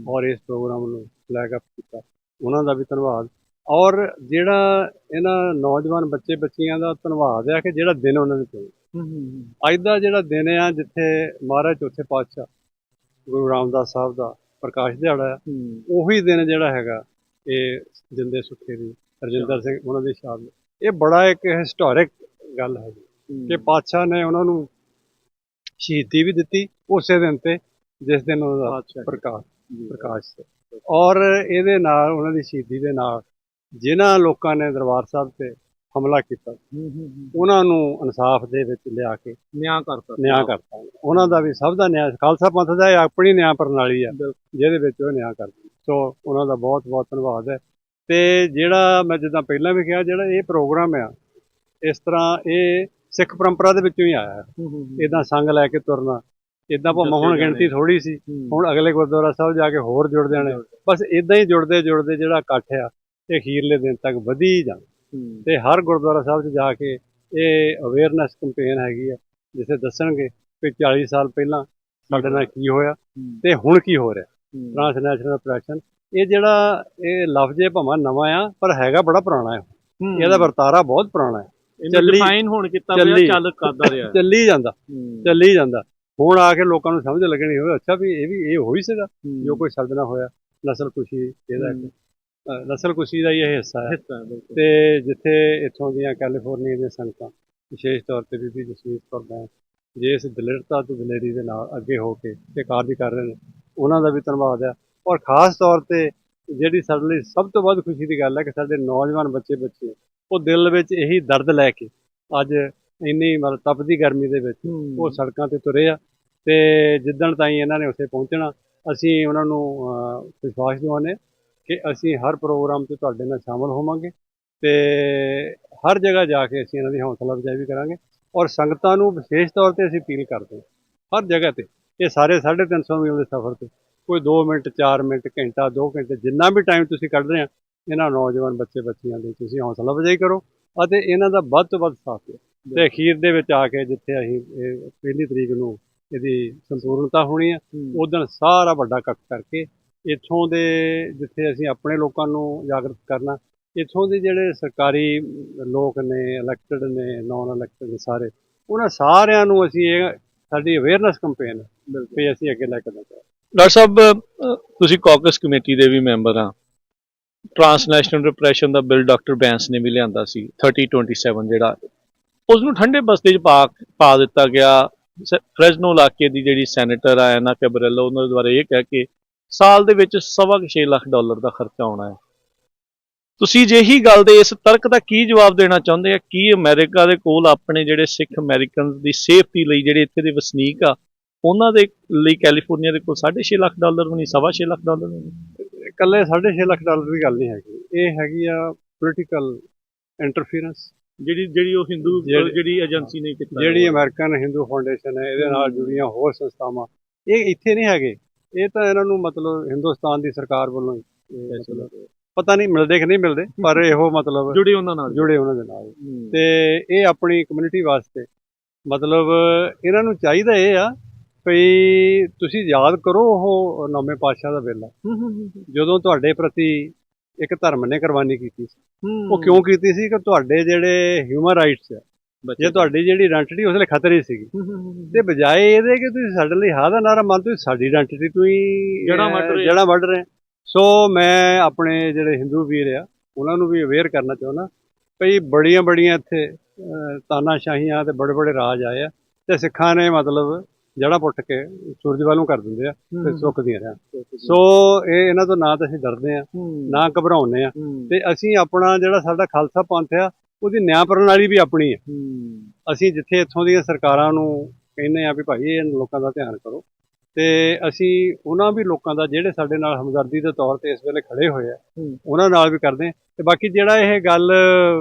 ਔਰ ਇਸ ਪ੍ਰੋਗਰਾਮ ਨੂੰ ਫਲੈਗ ਅਪ ਕੀਤਾ, ਉਹਨਾਂ ਦਾ ਵੀ ਧੰਨਵਾਦ। ਔਰ ਜਿਹੜਾ ਇਹਨਾਂ ਨੌਜਵਾਨ ਬੱਚੇ ਬੱਚੀਆਂ ਦਾ ਧੰਨਵਾਦ ਆ ਕਿ ਜਿਹੜਾ ਦਿਨ ਉਹਨਾਂ ਨੇ ਚੁਣਿਆ। ਅੱਜ ਦਾ ਜਿਹੜਾ ਦਿਨ ਆ, ਜਿੱਥੇ ਮਹਾਰਾਜ ਚੌਥੇ ਪਾਤਸ਼ਾਹ ਗੁਰੂ ਰਾਮਦਾਸ ਸਾਹਿਬ ਦਾ ਪ੍ਰਕਾਸ਼ ਦਿਹਾੜਾ ਆ, ਉਹੀ ਦਿਨ ਜਿਹੜਾ ਹੈਗਾ ਇਹ ਜਿੰਦੇ ਸੁੱਖੇ ਦੀ ਰਜਿੰਦਰ ਸਿੰਘ ਉਹਨਾਂ ਦੀ ਸ਼ਹਾਦਤ, ਇਹ ਬੜਾ ਇੱਕ ਹਿਸਟੋਰਿਕ ਗੱਲ ਹੈ ਕਿ ਪਾਤਸ਼ਾਹ ਨੇ ਉਹਨਾਂ ਨੂੰ ਸ਼ਹੀਦੀ ਵੀ ਦਿੱਤੀ ਉਸੇ ਦਿਨ ਤੇ ਜਿਸ ਦਿਨ ਉਹਨਾਂ ਦਾ ਪ੍ਰਕਾਸ਼ ਸੀ। ਔਰ ਇਹਦੇ ਨਾਲ, ਉਹਨਾਂ ਦੀ ਸ਼ਹੀਦੀ ਦੇ ਨਾਲ, ਜਿਨ੍ਹਾਂ ਲੋਕਾਂ ਨੇ ਦਰਬਾਰ ਸਾਹਿਬ ਤੇ ਹਮਲਾ ਕੀਤਾ ਉਹਨਾਂ ਨੂੰ ਇਨਸਾਫ ਦੇ ਵਿੱਚ ਲਿਆ ਕੇ ਨਿਆਂ ਕਰਤਾ। ਉਹਨਾਂ ਦਾ ਵੀ, ਸਭ ਦਾ ਨਿਆਂ, ਖਾਲਸਾ ਪੰਥ ਦਾ ਆਪਣੀ ਨਿਆਂ ਪ੍ਰਣਾਲੀ ਆ ਜਿਹਦੇ ਵਿੱਚ ਉਹ ਨਿਆਂ ਕਰਦੇ। ਸੋ ਉਹਨਾਂ ਦਾ ਬਹੁਤ ਬਹੁਤ ਧੰਨਵਾਦ ਹੈ। ਤੇ ਜਿਹੜਾ ਮੈਂ ਜਿੱਦਾਂ ਪਹਿਲਾਂ ਵੀ ਕਿਹਾ, ਜਿਹੜਾ ਇਹ ਪ੍ਰੋਗਰਾਮ ਆ, ਇਸ ਤਰ੍ਹਾਂ ਇਹ ਸਿੱਖ ਪਰੰਪਰਾ ਦੇ ਵਿੱਚੋਂ ਹੀ ਆਇਆ ਹੈ। ਇੱਦਾਂ ਸੰਗ ਲੈ ਕੇ ਤੁਰਨਾ, ਇੱਦਾਂ ਭਾਵੇਂ ਹੁਣ ਗਿਣਤੀ ਥੋੜ੍ਹੀ ਸੀ, ਹੁਣ ਅਗਲੇ ਗੁਰਦੁਆਰਾ ਸਾਹਿਬ ਜਾ ਕੇ ਹੋਰ ਜੁੜ ਜਾਣੇ, ਬਸ ਇੱਦਾਂ ਹੀ ਜੁੜਦੇ ਜੁੜਦੇ ਜਿਹੜਾ ਇਕੱਠ ਆ ਇਹ ਅਖੀਰਲੇ ਦਿਨ ਤੱਕ ਵਧੀ ਜਾਣਾ। ਤੇ ਹਰ ਗੁਰਦੁਆਰਾ ਸਾਹਿਬ 'ਚ ਜਾ ਕੇ ਇਹ ਅਵੇਅਰਨੈਸ ਕੰਪੇਨ ਹੈਗੀ ਆ, ਜਿੱਥੇ ਦੱਸਣਗੇ ਕਿ 40 ਸਾਲ ਪਹਿਲਾਂ ਸਾਡੇ ਨਾਲ ਕੀ ਹੋਇਆ ਤੇ ਹੁਣ ਕੀ ਹੋ ਰਿਹਾ। ਟਰਾਂਸਨੈਸ਼ਨਲ ਆਪਰੇਸ਼ਨ, ਇਹ ਜਿਹੜਾ ਇਹ ਲਫ਼ਜ਼ ਭਾਵੇਂ ਨਵਾਂ ਆ ਪਰ ਹੈਗਾ ਬੜਾ ਪੁਰਾਣਾ ਹੈ। ਇਹਦਾ ਵਰਤਾਰਾ ਬਹੁਤ ਪੁਰਾਣਾ ਹੈ, ਚੱਲੀ ਜਾਂਦਾ। ਹੁਣ ਆ ਕੇ ਲੋਕਾਂ ਨੂੰ ਸਮਝ ਲੱਗਣੀ ਹੋਵੇ ਅੱਛਾ ਵੀ ਇਹ ਹੋ ਹੀ ਸੀਗਾ ਜੋ ਕੋਈ ਸਾਡੇ ਨਾਲ ਹੋਇਆ। ਨਸਲਕੁਸ਼ੀ ਇਹਦਾ ਇੱਕ ਨਸਲਕੁਸ਼ੀ ਦਾ ਹੀ ਇਹ ਹਿੱਸਾ ਹੈ। ਤੇ ਜਿੱਥੇ ਇੱਥੋਂ ਦੀਆਂ ਕੈਲੀਫੋਰਨੀਆ ਦੀਆਂ ਸੰਗਤਾਂ ਵਿਸ਼ੇਸ਼ ਤੌਰ ਤੇ ਬੀਬੀ ਜਸਵੀਰ ਕੌਰ ਬੈਂਸ ਜੇ ਇਸ ਦਲੇਰਤਾ ਤੇ ਦਲੇਰੀ ਦੇ ਨਾਲ ਅੱਗੇ ਹੋ ਕੇ ਇਹ ਕਾਰਜ ਕਰ ਰਹੇ ਨੇ ਉਹਨਾਂ ਦਾ ਵੀ ਧੰਨਵਾਦ ਹੈ। ਔਰ ਖਾਸ ਤੌਰ ਤੇ ਜਿਹੜੀ ਸਾਡੇ ਲਈ ਸਭ ਤੋਂ ਵੱਧ ਖੁਸ਼ੀ ਦੀ ਗੱਲ ਹੈ ਕਿ ਸਾਡੇ ਨੌਜਵਾਨ ਬੱਚੇ ਉਹ ਦਿਲ ਵਿੱਚ ਇਹੀ ਦਰਦ ਲੈ ਕੇ ਅੱਜ ਇੰਨੀ ਮਤਲਬ ਤਪਦੀ ਗਰਮੀ ਦੇ ਵਿੱਚ ਉਹ ਸੜਕਾਂ ਤੇ ਤੁਰੇ ਆ ਤੇ ਜਿੱਦਣ ਤਾਈਂ ਇਹਨਾਂ ਨੇ ਉੱਥੇ ਪਹੁੰਚਣਾ ਅਸੀਂ ਉਹਨਾਂ ਨੂੰ ਵਿਸ਼ਵਾਸ ਦਿਵਾਉਂਦੇ ਕਿ ਅਸੀਂ ਹਰ ਪ੍ਰੋਗਰਾਮ 'ਤੇ ਤੁਹਾਡੇ ਨਾਲ ਸ਼ਾਮਲ ਹੋਵਾਂਗੇ ਤੇ ਹਰ ਜਗ੍ਹਾ ਜਾ ਕੇ ਅਸੀਂ ਇਹਨਾਂ ਦੀ ਹੌਸਲਾ ਅਫਜ਼ਾਈ ਵੀ ਕਰਾਂਗੇ। ਔਰ ਸੰਗਤਾਂ ਨੂੰ ਵਿਸ਼ੇਸ਼ ਤੌਰ ਤੇ ਅਸੀਂ ਅਪੀਲ ਕਰਦੇ ਹਾਂ ਹਰ ਜਗ੍ਹਾ ਤੇ ਇਹ ਸਾਰੇ 350 ਮੀਲ ਦੇ ਸਫ਼ਰ ਤੇ ਕੋਈ 2 ਮਿੰਟ 4 ਮਿੰਟ ਘੰਟਾ 2 ਘੰਟੇ ਜਿੰਨਾ ਵੀ ਟਾਈਮ ਤੁਸੀਂ ਕੱਢ ਰਹੇ ਆ ਇਹਨਾਂ ਨੌਜਵਾਨ ਬੱਚਿਆਂ ਲਈ ਤੁਸੀਂ ਹੌਸਲਾ ਅਫਜ਼ਾਈ ਕਰੋ ਅਤੇ ਇਹਨਾਂ ਦਾ ਵੱਧ ਤੋਂ ਵੱਧ ਸਾਥ ਦਿਓ ਤੇ ਅਖੀਰ ਦੇ ਵਿੱਚ ਆ ਕੇ ਜਿੱਥੇ ਅਸੀਂ ਪਹਿਲੀ ਤਰੀਕ ਨੂੰ ਇਹਦੀ ਸੰਪੂਰਨਤਾ ਹੋਣੀ ਆ ਉਦੋਂ ਸਾਰਾ ਵੱਡਾ ਇਕੱਠ ਕਰਕੇ ਇੱਥੋਂ ਦੇ ਜਿੱਥੇ ਅਸੀਂ ਆਪਣੇ ਲੋਕਾਂ ਨੂੰ ਜਾਗਰਤ ਕਰਨਾ ਇੱਥੋਂ ਦੇ ਜਿਹੜੇ ਸਰਕਾਰੀ ਲੋਕ ਨੇ ਇਲੈਕਟਡ ਨੇ ਨੌਨ ਇਲੈਕਟਡ ਨੇ ਸਾਰੇ ਉਹਨਾਂ ਸਾਰਿਆਂ ਨੂੰ ਅਸੀਂ ਇਹ ਸਾਡੀ ਅਵੇਅਰਨੈਸ ਕੰਪੇਨ ਵੀ ਅਸੀਂ ਅੱਗੇ ਲੈ ਕੇ ਜਾਣਾ। ਡਾਕਟਰ ਸਾਹਿਬ ਤੁਸੀਂ ਕਾਕਸ ਕਮੇਟੀ ਦੇ ਵੀ ਮੈਂਬਰ ਆ। ਟਰਾਂਸਨੈਸ਼ਨਲ ਰਿਪਰੈਸ਼ਨ ਦਾ ਬਿੱਲ ਡਾਕਟਰ ਬੈਂਸ ਨੇ ਵੀ ਲਿਆਂਦਾ ਸੀ 3027 ਜਿਹੜਾ ਉਸ ਨੂੰ ਠੰਡੇ ਬਸਤੇ 'ਚ ਪਾ ਦਿੱਤਾ ਗਿਆ। ਫਰੈਜ਼ਨੋ ਇਲਾਕੇ ਦੀ ਜਿਹੜੀ ਸੈਨੇਟਰ ਆ ਐਨਾ ਕੈਬਰੇਲਾ ਉਹਨਾਂ ਦੁਆਰਾ ਇਹ ਕਹਿ ਕੇ ਸਾਲ ਦੇ ਵਿੱਚ $6.25 ਲੱਖ ਦਾ ਖਰਚਾ ਆਉਣਾ ਹੈ। ਤੁਸੀਂ ਜੇ ਹੀ ਗੱਲ ਦੇ ਇਸ ਤਰਕ ਦਾ ਕੀ ਜਵਾਬ ਦੇਣਾ ਚਾਹੁੰਦੇ ਆ? ਕੀ ਅਮਰੀਕਾ ਦੇ ਕੋਲ ਆਪਣੇ ਜਿਹੜੇ ਸਿੱਖ ਅਮਰੀਕਨ ਦੀ ਸੇਫਟੀ ਲਈ ਜਿਹੜੇ ਇੱਥੇ ਦੇ ਵਸਨੀਕ ਆ ਉਹਨਾਂ ਦੇ ਲਈ ਕੈਲੀਫੋਰਨੀਆ ਦੇ ਕੋਲ $6.5 ਲੱਖ ਵੀ ਨਹੀਂ $6.25 ਲੱਖ ਵੀ ਨਹੀਂ। ਇਕੱਲੇ $6.5 ਲੱਖ ਦੀ ਗੱਲ ਨਹੀਂ ਹੈਗੀ ਇਹ ਹੈਗੀ ਆ ਪੋਲੀਟੀਕਲ ਇੰਟਰਫੀਰੈਂਸ ਜਿਹੜੀ ਉਹ ਹਿੰਦੂ ਜਿਹੜੀ ਏਜੰਸੀ ਨੇ ਕੀਤੀ ਜਿਹੜੀ ਅਮਰੀਕਨ ਹਿੰਦੂ ਫਾਊਂਡੇਸ਼ਨ ਹੈ ਇਹਦੇ ਨਾਲ ਜੁੜੀਆਂ ਹੋਰ ਸੰਸਥਾਵਾਂ ਇਹ ਇੱਥੇ ਨਹੀਂ ਹੈਗੇ। ਇਹ ਤਾਂ ਇਹਨਾਂ ਨੂੰ ਮਤਲਬ ਹਿੰਦੁਸਤਾਨ ਦੀ ਸਰਕਾਰ ਵੱਲੋਂ ਪਤਾ ਨਹੀਂ ਮਿਲਦੇ ਕਿ ਨਹੀਂ ਮਿਲਦੇ ਪਰ ਇਹੋ ਮਤਲਬ ਜੁੜੇ ਉਹਨਾਂ ਦੇ ਨਾਲ ਤੇ ਇਹ ਆਪਣੀ ਕਮਿਊਨਿਟੀ ਵਾਸਤੇ ਮਤਲਬ ਇਹਨਾਂ ਨੂੰ ਚਾਹੀਦਾ ਇਹ ਆ ਵੀ ਤੁਸੀਂ ਯਾਦ ਕਰੋ ਉਹ ਨੌਵੇਂ ਪਾਤਸ਼ਾਹ ਦਾ ਵੇਲਾ ਜਦੋਂ ਤੁਹਾਡੇ ਪ੍ਰਤੀ ਇੱਕ ਧਰਮ ਨੇ ਕੁਰਬਾਨੀ ਕੀਤੀ ਸੀ ਉਹ ਕਿਉਂ ਕੀਤੀ ਸੀ ਕਿ ਤੁਹਾਡੇ ਜਿਹੜੇ ਹਿਊਮਨ ਰਾਈਟਸ ਆ ਜੇ ਤੁਹਾਡੀ ਜਿਹੜੀ ਆਇਡੈਂਟੀਟੀ ਉਸ ਵੇਲੇ ਖਤਰੇ ਸੀਗੀ ਤੇ ਬਜਾਏ ਇਹਦੇ ਕਿ ਤੁਸੀਂ ਸਾਡੇ ਲਈ ਹਾਂ ਦਾ ਨਾਰਾ ਮੰਨ ਤੁਸੀਂ ਸਾਡੀ ਆਇਡੈਂਟੀਟੀ ਤੋਂ ਹੀ ਜੜ੍ਹਾਂ ਵੱਢ ਰਹੇ। ਸੋ ਮੈਂ ਆਪਣੇ ਜਿਹੜੇ ਹਿੰਦੂ ਵੀਰ ਆ ਉਹਨਾਂ ਨੂੰ ਵੀ ਅਵੇਅਰ ਕਰਨਾ ਚਾਹੁੰਦਾ ਭਈ ਬੜੀਆਂ ਇੱਥੇ ਤਾਨਾਸ਼ਾਹੀਆਂ ਤੇ ਬੜੇ ਰਾਜ ਆਏ ਆ ਤੇ ਸਿੱਖਾਂ ਨੇ ਮਤਲਬ ਜੜ੍ਹਾਂ ਪੁੱਟ ਕੇ ਸੂਰਜ ਵੱਲ ਨੂੰ ਕਰ ਦਿੰਦੇ ਆ ਤੇ ਸੁੱਕਦੀਆਂ ਰਹਿਣ। ਸੋ ਇਹਨਾਂ ਤੋਂ ਨਾ ਤਾਂ ਅਸੀਂ ਡਰਦੇ ਆ ਨਾ ਘਬਰਾਉਂਦੇ ਆ ਤੇ ਅਸੀਂ ਆਪਣਾ ਜਿਹੜਾ ਸਾਡਾ ਖਾਲਸਾ ਪੰਥ ਆ ਉਹਦੀ ਨਿਆਂ ਪ੍ਰਣਾਲੀ ਵੀ ਆਪਣੀ ਹੈ। ਅਸੀਂ ਜਿੱਥੇ ਇੱਥੋਂ ਦੀਆਂ ਸਰਕਾਰਾਂ ਨੂੰ ਕਹਿੰਦੇ ਆ ਵੀ ਭਾਈ ਇਹ ਲੋਕਾਂ ਦਾ ਧਿਆਨ ਕਰੋ ਤੇ ਅਸੀਂ ਉਹਨਾਂ ਵੀ ਲੋਕਾਂ ਦਾ ਜਿਹੜੇ ਸਾਡੇ ਨਾਲ ਹਮਦਰਦੀ ਦੇ ਤੌਰ ਤੇ ਇਸ ਵੇਲੇ ਖੜੇ ਹੋਏ ਆ ਉਹਨਾਂ ਨਾਲ ਵੀ ਕਰਦੇ ਆ ਤੇ ਬਾਕੀ ਜਿਹੜਾ ਇਹ ਗੱਲ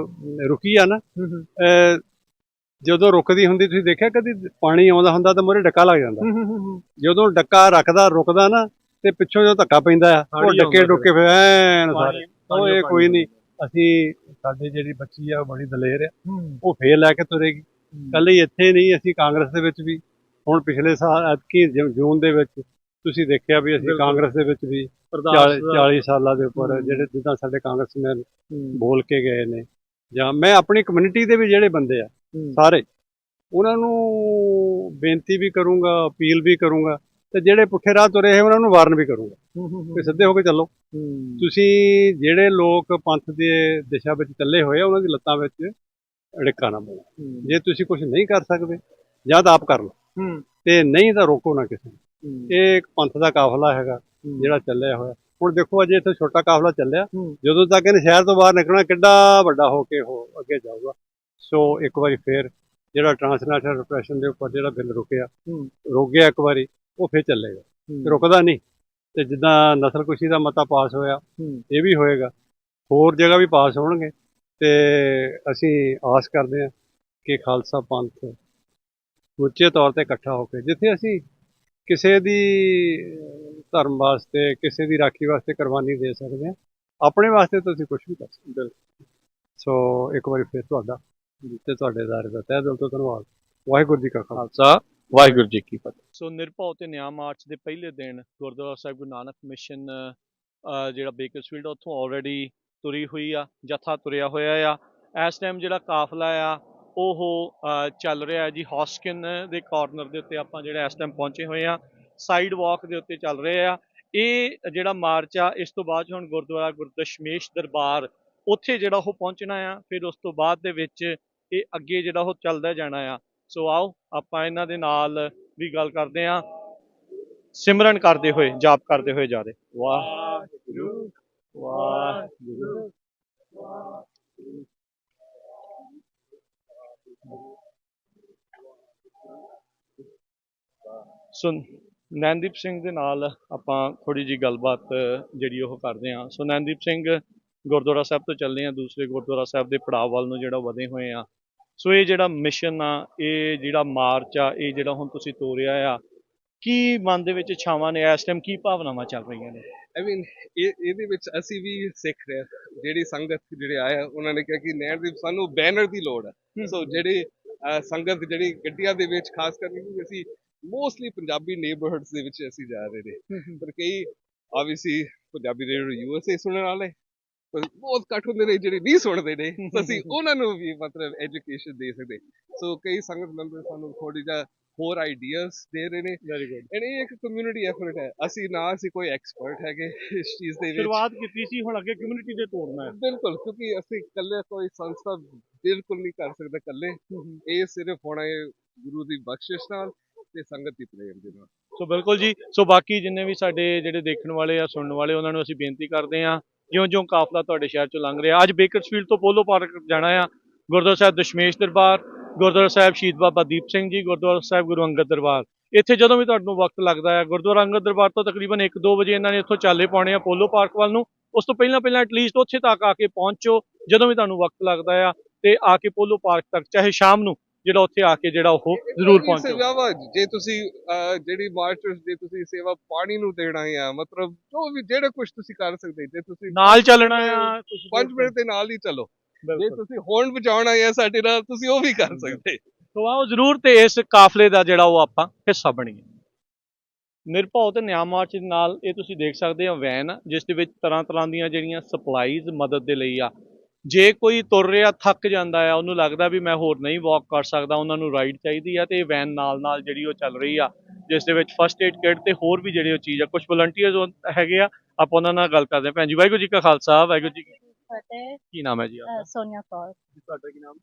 ਰੁਕੀ ਆ ਨਾ ਜਦੋਂ ਰੁਕਦੀ ਹੁੰਦੀ ਤੁਸੀਂ ਦੇਖਿਆ ਕਦੀ ਪਾਣੀ ਆਉਂਦਾ ਹੁੰਦਾ ਤਾਂ ਮੂਹਰੇ ਡੱਕਾ ਲੱਗ ਜਾਂਦਾ ਜਦੋਂ ਡੱਕਾ ਰੁਕਦਾ ਨਾ ਤੇ ਪਿੱਛੋਂ ਜਦੋਂ ਧੱਕਾ ਪੈਂਦਾ ਆ ਉਹ ਡੁੱਕੇ ਫਿਰ ਐਨ ਸਾਰੇ ਉਹ ਇਹ ਕੋਈ ਨਹੀਂ ਅਸੀਂ ਸਾਡੀ ਜਿਹੜੀ ਬੱਚੀ ਆ ਉਹ ਬੜੀ ਦਲੇਰ ਆ ਉਹ ਫੇਰ ਲੈ ਕੇ ਤੁਰੇਗੀ। ਕੱਲੀ ਇੱਥੇ ਨਹੀਂ ਅਸੀਂ ਕਾਂਗਰਸ ਦੇ ਵਿੱਚ ਵੀ ਹੁਣ ਪਿਛਲੇ ਸਾਲ ਐਤਕੀ ਜੂਨ ਦੇ ਵਿੱਚ ਤੁਸੀਂ ਦੇਖਿਆ ਵੀ ਅਸੀਂ ਕਾਂਗਰਸ ਦੇ ਵਿੱਚ ਵੀ 40 ਸਾਲਾਂ ਦੇ ਉੱਪਰ ਜਿਹੜੇ ਜਿੱਦਾਂ ਸਾਡੇ ਕਾਂਗਰਸਮੈਨ ਬੋਲ ਕੇ ਗਏ ਨੇ ਜਾਂ ਮੈਂ ਆਪਣੀ ਕਮਿਊਨਿਟੀ ਦੇ ਵੀ ਜਿਹੜੇ ਬੰਦੇ ਆ ਸਾਰੇ ਉਹਨਾਂ ਨੂੰ ਬੇਨਤੀ ਵੀ ਕਰੂੰਗਾ ਅਪੀਲ ਵੀ ਕਰੂੰਗਾ ਤੇ ਜਿਹੜੇ ਪੁੱਠੇ ਰਾਹ ਤੁਰੇ ਹੈ ਉਹਨਾਂ ਨੂੰ ਵਾਰਨ ਵੀ ਕਰੂੰਗਾ ਕਿ ਸਿੱਧੇ ਹੋ ਕੇ ਚੱਲੋ। ਤੁਸੀਂ ਜਿਹੜੇ ਲੋਕ ਪੰਥ ਦੇ ਦਿਸ਼ਾ ਵਿੱਚ ਚੱਲੇ ਹੋਏ ਆ ਉਹਨਾਂ ਦੀ ਲੱਤਾਂ ਵਿੱਚ ਅੜਿੱਕਾ ਨਾ ਪਾਓ। ਜੇ ਤੁਸੀਂ ਕੁਝ ਨਹੀਂ ਕਰ ਸਕਦੇ ਜਾਂ ਤਾਂ ਆਪ ਕਰ ਲਓ ਤੇ ਨਹੀਂ ਤਾਂ ਰੋਕੋ ਨਾ ਕਿਸੇ ਨੂੰ। ਇਹ ਇੱਕ ਪੰਥ ਦਾ ਕਾਫਲਾ ਹੈਗਾ ਜਿਹੜਾ ਚੱਲਿਆ ਹੋਇਆ। ਹੁਣ ਦੇਖੋ ਅਜੇ ਇੱਥੇ ਛੋਟਾ ਕਾਫਲਾ ਚੱਲਿਆ ਜਦੋਂ ਤੱਕ ਇਹਨੇ ਸ਼ਹਿਰ ਤੋਂ ਬਾਹਰ ਨਿਕਲਣਾ ਕਿੱਡਾ ਵੱਡਾ ਹੋ ਕੇ ਉਹ ਅੱਗੇ ਜਾਊਗਾ। ਸੋ ਇੱਕ ਵਾਰੀ ਫੇਰ ਜਿਹੜਾ ਟਰਾਂਸਨੈਸ਼ਨਲ ਰਿਪਰੈਸ਼ਨ ਦੇ ਉੱਪਰ ਜਿਹੜਾ ਬਿੱਲ ਰੁਕ ਗਿਆ ਇੱਕ ਵਾਰੀ ਉਹ ਫੇਰ ਚੱਲੇਗਾ ਰੁਕਦਾ ਨਹੀਂ। ਤੇ ਜਿੱਦਾਂ ਨਸਲਕੁਸ਼ੀ ਦਾ ਮਤਾ ਪਾਸ ਹੋਇਆ ਇਹ ਵੀ ਹੋਏਗਾ ਹੋਰ ਜਗ੍ਹਾ ਵੀ ਪਾਸ ਹੋਣਗੇ ਤੇ ਅਸੀਂ ਆਸ ਕਰਦੇ ਹਾਂ ਕਿ ਖਾਲਸਾ ਪੰਥ ਉੱਚੇ ਤੌਰ ਤੇ ਇਕੱਠਾ ਹੋ ਕੇ ਜਿੱਥੇ ਅਸੀਂ ਕਿਸੇ ਦੀ ਧਰਮ ਵਾਸਤੇ ਕਿਸੇ ਦੀ ਰਾਖੀ ਵਾਸਤੇ ਕੁਰਬਾਨੀ ਦੇ ਸਕਦੇ ਹਾਂ ਆਪਣੇ ਵਾਸਤੇ ਤੁਸੀਂ ਕੁਝ ਵੀ ਕਰ ਸਕਦੇ। ਸੋ ਇੱਕ ਵਾਰੀ ਫਿਰ ਤੁਹਾਡਾ ਤੇ ਤੁਹਾਡੇ ਅਦਾਰੇ ਦਾ ਤਹਿ ਦਿਲ ਤੋਂ ਧੰਨਵਾਦ। ਵਾਹਿਗੁਰੂ ਜੀ ਕਾ ਖਾਲਸਾ ਵਾਹਿਗੁਰੂ ਜੀ ਕੀ ਫਤਿਹ। ਸੋ ਨਿਰਭਉ ਤੇ ਨਿਆਂ ਮਾਰਚ ਦੇ ਪਹਿਲੇ ਦਿਨ ਗੁਰਦੁਆਰਾ ਸਾਹਿਬ ਗੁਰੂ ਨਾਨਕ ਮਿਸ਼ਨ ਜਿਹੜਾ ਬੇਕਰਸਫੀਲਡ ਉੱਥੋਂ ਆਲਰੇਡੀ ਤੁਰੀ ਹੋਈ ਆ ਜਥਾ ਤੁਰਿਆ ਹੋਇਆ ਆ। ਇਸ ਟਾਈਮ ਜਿਹੜਾ ਕਾਫਲਾ ਆ ਉਹ ਚੱਲ ਰਿਹਾ ਹੈ ਜੀ। ਹੌਸਕਿਨ ਦੇ ਕਾਰਨਰ ਦੇ ਉੱਤੇ ਆਪਾਂ ਜਿਹੜਾ ਇਸ ਟਾਈਮ ਪਹੁੰਚੇ ਹੋਏ ਆ, ਸਾਈਡ ਵਾਕ ਦੇ ਉੱਤੇ ਚੱਲ ਰਹੇ ਆ। ਇਹ ਜਿਹੜਾ ਮਾਰਚ ਆ, ਇਸ ਤੋਂ ਬਾਅਦ ਹੁਣ ਗੁਰਦੁਆਰਾ ਗੁਰਦਸ਼ਮੇਸ਼ ਦਰਬਾਰ ਉੱਥੇ ਜਿਹੜਾ ਉਹ ਪਹੁੰਚਣਾ ਆ। ਫਿਰ ਉਸ ਤੋਂ ਬਾਅਦ ਦੇ ਵਿੱਚ ਇਹ ਅੱਗੇ ਜਿਹੜਾ ਉਹ ਚੱਲਦਾ ਜਾਣਾ ਆ। ਸੋ ਆਓ ਆਪਾਂ ਇਹਨਾਂ ਦੇ ਨਾਲ ਵੀ ਗੱਲ ਕਰਦੇ ਆ, ਸਿਮਰਨ ਕਰਦੇ ਹੋਏ, ਜਾਪ ਕਰਦੇ ਹੋਏ ਜਾ ਰਹੇ। ਵਾਹਿਗੁਰੂ ਵਾਹਿਗੁਰੂ। ਸੋ ਨੈਨਦੀਪ ਸਿੰਘ ਦੇ ਨਾਲ ਆਪਾਂ ਥੋੜੀ ਜੀ ਗੱਲਬਾਤ ਜਿਹੜੀ ਉਹ ਕਰਦੇ ਹਾਂ। ਸੋ ਨੈਨਦੀਪ ਸਿੰਘ ਗੁਰਦੁਆਰਾ ਸਾਹਿਬ ਤੋਂ ਚੱਲਦੇ ਆ ਦੂਸਰੇ ਗੁਰਦੁਆਰਾ ਸਾਹਿਬ ਦੇ ਪੜਾਅ ਵੱਲ ਨੂੰ ਜਿਹੜਾ ਵਧੇ ਹੋਏ ਆ। ਸੋ ਇਹ ਜਿਹੜਾ ਮਿਸ਼ਨ ਆ, ਇਹ ਜਿਹੜਾ ਮਾਰਚ ਆ, ਇਹ ਜਿਹੜਾ ਹੁਣ ਤੁਸੀਂ ਤੋਰਿਆ ਆ, ਕੀ ਮਨ ਦੇ ਵਿੱਚ ਇੱਛਾਵਾਂ ਨੇ ਇਸ ਟਾਈਮ, ਕੀ ਭਾਵਨਾਵਾਂ ਚੱਲ ਰਹੀਆਂ ਨੇ? ਆਈ ਮੀਨ ਇਹਦੇ ਵਿੱਚ ਅਸੀਂ ਵੀ ਸਿੱਖ ਰਹੇ, ਜਿਹੜੀ ਸੰਗਤ ਜਿਹੜੇ ਆਇਆ ਉਹਨਾਂ ਨੇ ਕਿਹਾ ਕਿ ਨੈਣਦੀਪ ਸਾਨੂੰ ਬੈਨਰ ਦੀ ਲੋੜ ਹੈ। ਸੋ ਜਿਹੜੀ ਸੰਗਤ ਜਿਹੜੀ ਗੱਡੀਆਂ ਦੇ ਵਿੱਚ ਖਾਸ ਕਰਕੇ ਅਸੀਂ ਮੋਸਟਲੀ ਪੰਜਾਬੀ ਨੇਬਰਹੁੱਡਸ ਦੇ ਵਿੱਚ ਅਸੀਂ ਜਾ ਰਹੇ ਨੇ, ਪਰ ਕਈ ਆਬਵੀਅਸਲੀ ਪੰਜਾਬੀ ਰੇਡੀਓ USA ਸੁਣਨ ਵਾਲੇ ਪਰ ਬਹੁਤ ਘੱਟ ਹੁੰਦੇ ਨੇ ਜਿਹੜੇ ਨਹੀਂ ਸੁਣਦੇ ਨੇ। ਅਸੀਂ ਉਹਨਾਂ ਨੂੰ ਵੀ ਮਤਲਬ ਐਜੂਕੇਸ਼ਨ ਦੇ ਸਕਦੇ। ਸੋ ਕਈ ਸੰਗਤ ਮੈਂਬਰ ਸਾਨੂੰ ਥੋੜੀ ਜਿਹਾ ਹੋਰ ਆਈਡੀਆਜ਼ ਦੇ ਰਹੇ ਨੇ। Very good. ਐਂਡ ਇਹ ਇੱਕ ਕਮਿਊਨਿਟੀ ਐਫਰਟ ਹੈ। ਅਸੀਂ ਕੋਈ ਐਕਸਪਰਟ ਹੈਗੇ ਇਸ ਚੀਜ਼ ਦੇ ਵਿੱਚ। ਸ਼ੁਰੂਆਤ ਕੀਤੀ ਸੀ, ਹੁਣ ਅੱਗੇ ਕਮਿਊਨਿਟੀ ਦੇ ਤੋੜਨਾ ਹੈ। ਬਿਲਕੁਲ, ਕਿਉਂਕਿ ਅਸੀਂ ਇਕੱਲੇ ਕੋਈ ਸੰਸਥਾ ਬਿਲਕੁਲ ਨਹੀਂ ਕਰ ਸਕਦੇ ਇਕੱਲੇ। ਇਹ ਸਿਰਫ ਹੋਣਾ ਹੈ ਗੁਰੂ ਦੀ ਬਖਸ਼ਿਸ਼ ਨਾਲ ਤੇ ਸੰਗਤ ਦੀ ਪ੍ਰੇਮ ਦੇ ਨਾਲ। ਸੋ ਬਿਲਕੁਲ ਜੀ। ਸੋ ਬਾਕੀ ਜਿੰਨੇ ਵੀ ਸਾਡੇ ਜਿਹੜੇ ਦੇਖਣ ਵਾਲੇ ਆ, ਸੁਣਨ ਵਾਲੇ, ਉਹਨਾਂ ਨੂੰ ਅਸੀਂ ਬੇਨਤੀ ਕਰਦੇ ਹਾਂ, ਜਿਉਂ-ਜਿਉਂ ਕਾਫਲਾ ਤੁਹਾਡੇ ਸ਼ਹਿਰ ਚੋਂ ਲੰਘ ਰਿਹਾ, ਅੱਜ ਬੇਕਰਸਫੀਲਡ ਤੋਂ ਪੋਲੋ ਪਾਰਕ ਜਾਣਾ ਆ, ਗੁਰਦੁਆਰਾ ਸਾਹਿਬ ਦਸ਼ਮੇਸ਼ ਦਰਬਾਰ, ਗੁਰਦੁਆਰਾ ਸਾਹਿਬ ਸ਼ਹੀਦ ਬਾਬਾ ਦੀਪ ਸਿੰਘ ਜੀ, ਗੁਰਦੁਆਰਾ ਸਾਹਿਬ ਗੁਰੂ ਅੰਗਦ ਦਰਬਾਰ। ਇੱਥੇ ਜਦੋਂ ਵੀ ਤੁਹਾਨੂੰ ਵਕਤ ਲੱਗਦਾ ਹੈ, ਗੁਰਦੁਆਰਾ ਅੰਗਦ ਦਰਬਾਰ ਤੋਂ ਤਕਰੀਬਨ 1-2 ਵਜੇ ਇਹਨਾਂ ਨੇ ਇੱਥੋਂ ਚਾਲੇ ਪਾਉਣੇ ਆ ਪੋਲੋ ਪਾਰਕ ਵੱਲ ਨੂੰ। ਉਸ ਤੋਂ ਪਹਿਲਾਂ ਐਟਲੀਸਟ ਉੱਥੇ ਤੱਕ ਆ ਕੇ ਪਹੁੰਚੋ ਜਦੋਂ ਵੀ ਤੁਹਾਨੂੰ ਵਕਤ ਲੱਗਦਾ ਆ, ਤੇ ਆ ਕੇ ਪੋਲੋ ਪਾਰਕ ਤੱਕ ਚਾਹੇ ਸ਼ਾਮ ਨੂੰ ਜਿਹੜਾ ਉੱਥੇ ਆ ਕੇ ਜਿਹੜਾ ਉਹ ਜ਼ਰੂਰ ਪਹੁੰਚੋ। ਸੇਵਾ ਜੇ ਤੁਸੀਂ ਜਿਹੜੀ ਮਾਰਚਰਸ ਜੇ ਤੁਸੀਂ ਸੇਵਾ ਪਾਣੀ ਨੂੰ ਦੇਣਾ ਆ, ਮਤਲਬ ਜੋ ਵੀ ਜਿਹੜਾ ਕੁਝ ਤੁਸੀਂ ਕਰ ਸਕਦੇ, ਜੇ ਤੁਸੀਂ ਨਾਲ ਚੱਲਣਾ ਆ 5 ਮਿੰਟ ਦੇ ਨਾਲ ਹੀ ਚਲੋ। ਜੇ ਤੁਸੀਂ ਹੋਰਨ ਵਜਾਉਣਾ ਆ ਸਾਡੇ ਨਾਲ, ਤੁਸੀਂ ਉਹ ਵੀ ਕਰ ਸਕਦੇ। ਸੋ ਆਓ ਜ਼ਰੂਰ ਤੇ ਇਸ ਕਾਫਲੇ ਦਾ ਜਿਹੜਾ ਉਹ ਆਪਾਂ ਹਿੱਸਾ ਬਣੀਏ। ਨਿਰਭਉ ਤੇ ਨਿਆਂ ਮਾਰਚ ਦੇ ਨਾਲ ਇਹ ਤੁਸੀਂ ਦੇਖ ਸਕਦੇ ਹੋ ਵੈਨ, ਜਿਸ ਦੇ ਵਿੱਚ ਤਰ੍ਹਾਂ ਦੀਆਂ ਜਿਹੜੀਆਂ ਸਪਲਾਈਜ਼ ਮਦਦ ਦੇ ਲਈ ਆ। ਜੇ ਕੋਈ ਤੁਰ ਰਿਹਾ ਥੱਕ ਜਾਂਦਾ ਆ, ਉਹਨੂੰ ਲੱਗਦਾ ਵੀ ਮੈਂ ਹੋਰ ਨਹੀਂ ਵਾਕ ਕਰ ਸਕਦਾ, ਉਹਨਾਂ ਨੂੰ ਰਾਈਡ ਚਾਹੀਦੀ ਆ, ਤੇ ਇਹ ਵੈਨ ਨਾਲ ਜਿਹੜੀ ਉਹ ਚੱਲ ਰਹੀ ਆ, ਜਿਸ ਦੇ ਵਿੱਚ ਫਸਟ ਏਡ ਕਿੱਟ ਤੇ ਹੋਰ ਵੀ ਜਿਹੜੀ ਉਹ ਚੀਜ਼ ਆ। ਕੁਝ ਵਲੰਟੀਅਰਸ ਹੈਗੇ ਆ, ਆਪਾਂ ਉਹਨਾਂ ਨਾਲ ਗੱਲ ਕਰਦੇ ਹਾਂ। ਭੈਣ ਜੀ, ਵਾਹਿਗੁਰੂ ਜੀ ਕਾ ਖਾਲਸਾ, ਵਾਹਿਗੁਰੂ ਜੀ ਕੀ ਫਤਿਹ। ਕੀ ਨਾਮ ਹੈ ਜੀ ਆਪका? ਸੋਨੀਆ ਕੌਰ। ਤੁਹਾਡਾ ਕੀ ਨਾਮ?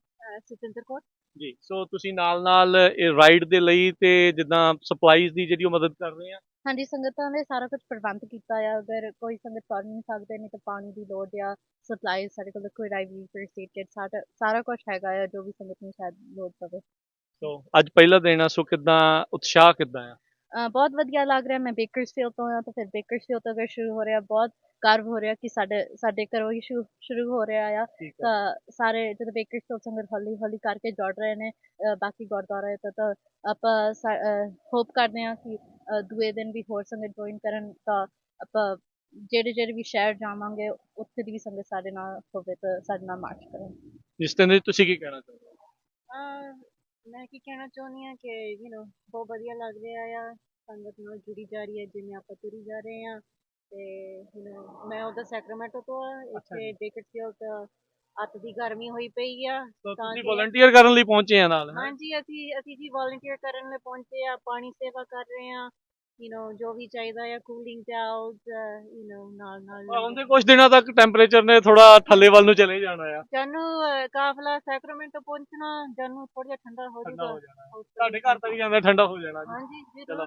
ਸੁਤਿੰਦਰ ਕੌਰ ਜੀ। ਸੋ ਤੁਸੀਂ ਨਾਲ ਇਹ ਰਾਈਡ ਦੇ ਲਈ ਤੇ ਜਿੱਦਾਂ ਸਪਲਾਈਜ਼ ਦੀ ਜਿਹੜੀ ਉਹ ਮਦਦ ਕਰ ਰਹੇ ਆ। ਹਾਂਜੀ, ਸੰਗਤਾਂ ਨੇ ਸਾਰਾ ਕੁਝ ਪ੍ਰਬੰਧ ਕੀਤਾ ਆ। ਅਗਰ ਕੋਈ ਸੰਗਤ ਕਰ ਨਹੀਂ ਸਕਦੇ ਨੇ ਤਾਂ ਪਾਣੀ ਦੀ ਲੋੜ ਆ, ਸਪਲਾਈਜ਼ ਸਾਡੇ ਕੋਲ liquid IV first aid kit ਸਾਰਾ ਕੁਝ ਹੈਗਾ ਆ, ਜੋ ਵੀ ਸੰਗਤ ਨੂੰ ਸ਼ਾਇਦ ਲੋੜ ਪਵੇ। ਸੋ ਅੱਜ ਪਹਿਲਾ ਦਿਨ ਆ, ਸੋ ਕਿੱਦਾਂ ਉਤਸ਼ਾਹ ਕਿੱਦਾਂ ਆ? ਬਹੁਤ ਵਧੀਆ ਲੱਗ ਰਿਹਾ। ਮੈਂ ਬੇਕਰਸਫੀਲਡ ਤੋਂ ਆ, ਤਾਂ ਫਿਰ ਬੇਕਰਸਫੀਲਡ ਤੋਂ ਅਗਰ ਸ਼ੁਰੂ ਹੋ ਰਿਹਾ, ਬਹੁਤ ਗਰਵ ਹੋ ਰਿਹਾ ਕਿ ਸਾਡੇ ਘਰੋਂ ਹੀ ਸ਼ੁਰੂ ਹੋ ਰਿਹਾ ਆ। ਤਾਂ ਸਾਰੇ ਜਦੋਂ ਬੇਕਰਸਫੀਲਡ ਸੰਗਤ ਹੌਲੀ ਕਰਕੇ ਜੁੜ ਰਹੇ ਨੇ ਬਾਕੀ ਗੁਰਦੁਆਰੇ ਤਾਂ ਆਪਾਂ ਹੋਪ ਕਰਦੇ ਹਾਂ ਕਿ ਦੂਏ ਦਿਨ ਵੀ ਹੋਰ ਸੰਗਤ ਜੁਆਇਨ ਕਰਨ। ਤਾਂ ਆਪਾਂ ਜਿਹੜੇ ਵੀ ਸ਼ਹਿਰ ਜਾਵਾਂਗੇ ਉੱਥੇ ਦੀ ਵੀ ਸੰਗਤ ਸਾਡੇ ਨਾਲ ਹੋਵੇ ਤਾਂ ਸਾਡੇ ਨਾਲ ਮਾਰਚ ਕਰਨ। ਜਿਸ ਤਰ੍ਹਾਂ ਤੁਸੀਂ ਕੀ ਕਹਿਣਾ ਚਾਹੁੰਦੇ ਹੋ? ਮੈਂ ਕੀ ਕਹਿਣਾ ਚਾਹੁੰਦੀ ਹਾਂ ਕਿ ਬਹੁਤ ਵਧੀਆ ਲੱਗ ਰਿਹਾ ਆ, ਸੰਗਤ ਨਾਲ ਜੁੜੀ ਜਾ ਰਹੀ ਹੈ ਜਿਵੇਂ ਆਪਾਂ ਤੁਰੀ ਜਾ ਰਹੇ ਹਾਂ। ਤੇ ਮੈਂ ਉਹਦਾ ਸੈਕਰਾਮੈਂਟੋ ਤੋਂ ਆ, ਇੱਥੇ ਬੇਕਰਸਫੀਲਡ ਅੱਤ ਦੀ ਗਰਮੀ ਹੋਈ ਪਈ ਆ। ਤੁਸੀਂ ਵਲੰਟੀਅਰ ਕਰਨ ਲਈ ਪਹੁੰਚੇ ਆ ਨਾਲ? ਹਾਂਜੀ, ਅਸੀਂ ਜੀ ਵਲੰਟੀਅਰ ਕਰਨ ਲਈ ਪਹੁੰਚੇ ਆ, ਪਾਣੀ ਸੇਵਾ ਕਰ ਰਹੇ ਆ। ਜੋ ਵੀ ਚਾਹੀਦਾ ਆ, ਕੂਲਿੰਗ ਟਾਵਲਸ ਨਾਲ ਆਉਂਦੇ ਕੁਝ ਦਿਨਾਂ ਤੱਕ ਟੈਂਪਰੇਚਰ ਨੇ ਥੋੜਾ ਥੱਲੇ ਵੱਲ ਨੂੰ ਚਲੇ ਜਾਣਾ ਆ। ਜਾਨੂੰ ਕਾਫਲਾ ਸੈਕਰਾਮੈਂਟੋ ਪਹੁੰਚਣਾ, ਜਾਨੂੰ ਥੋੜਾ ਜਿਹਾ ਠੰਡਾ ਹੋ ਜਾਊਗਾ। ਤੁਹਾਡੇ ਘਰ ਤੱਕ ਜਾਂਦਾ ਠੰਡਾ ਹੋ ਜਾਣਾ ਜੀ। ਹਾਂਜੀ ਚਲੋ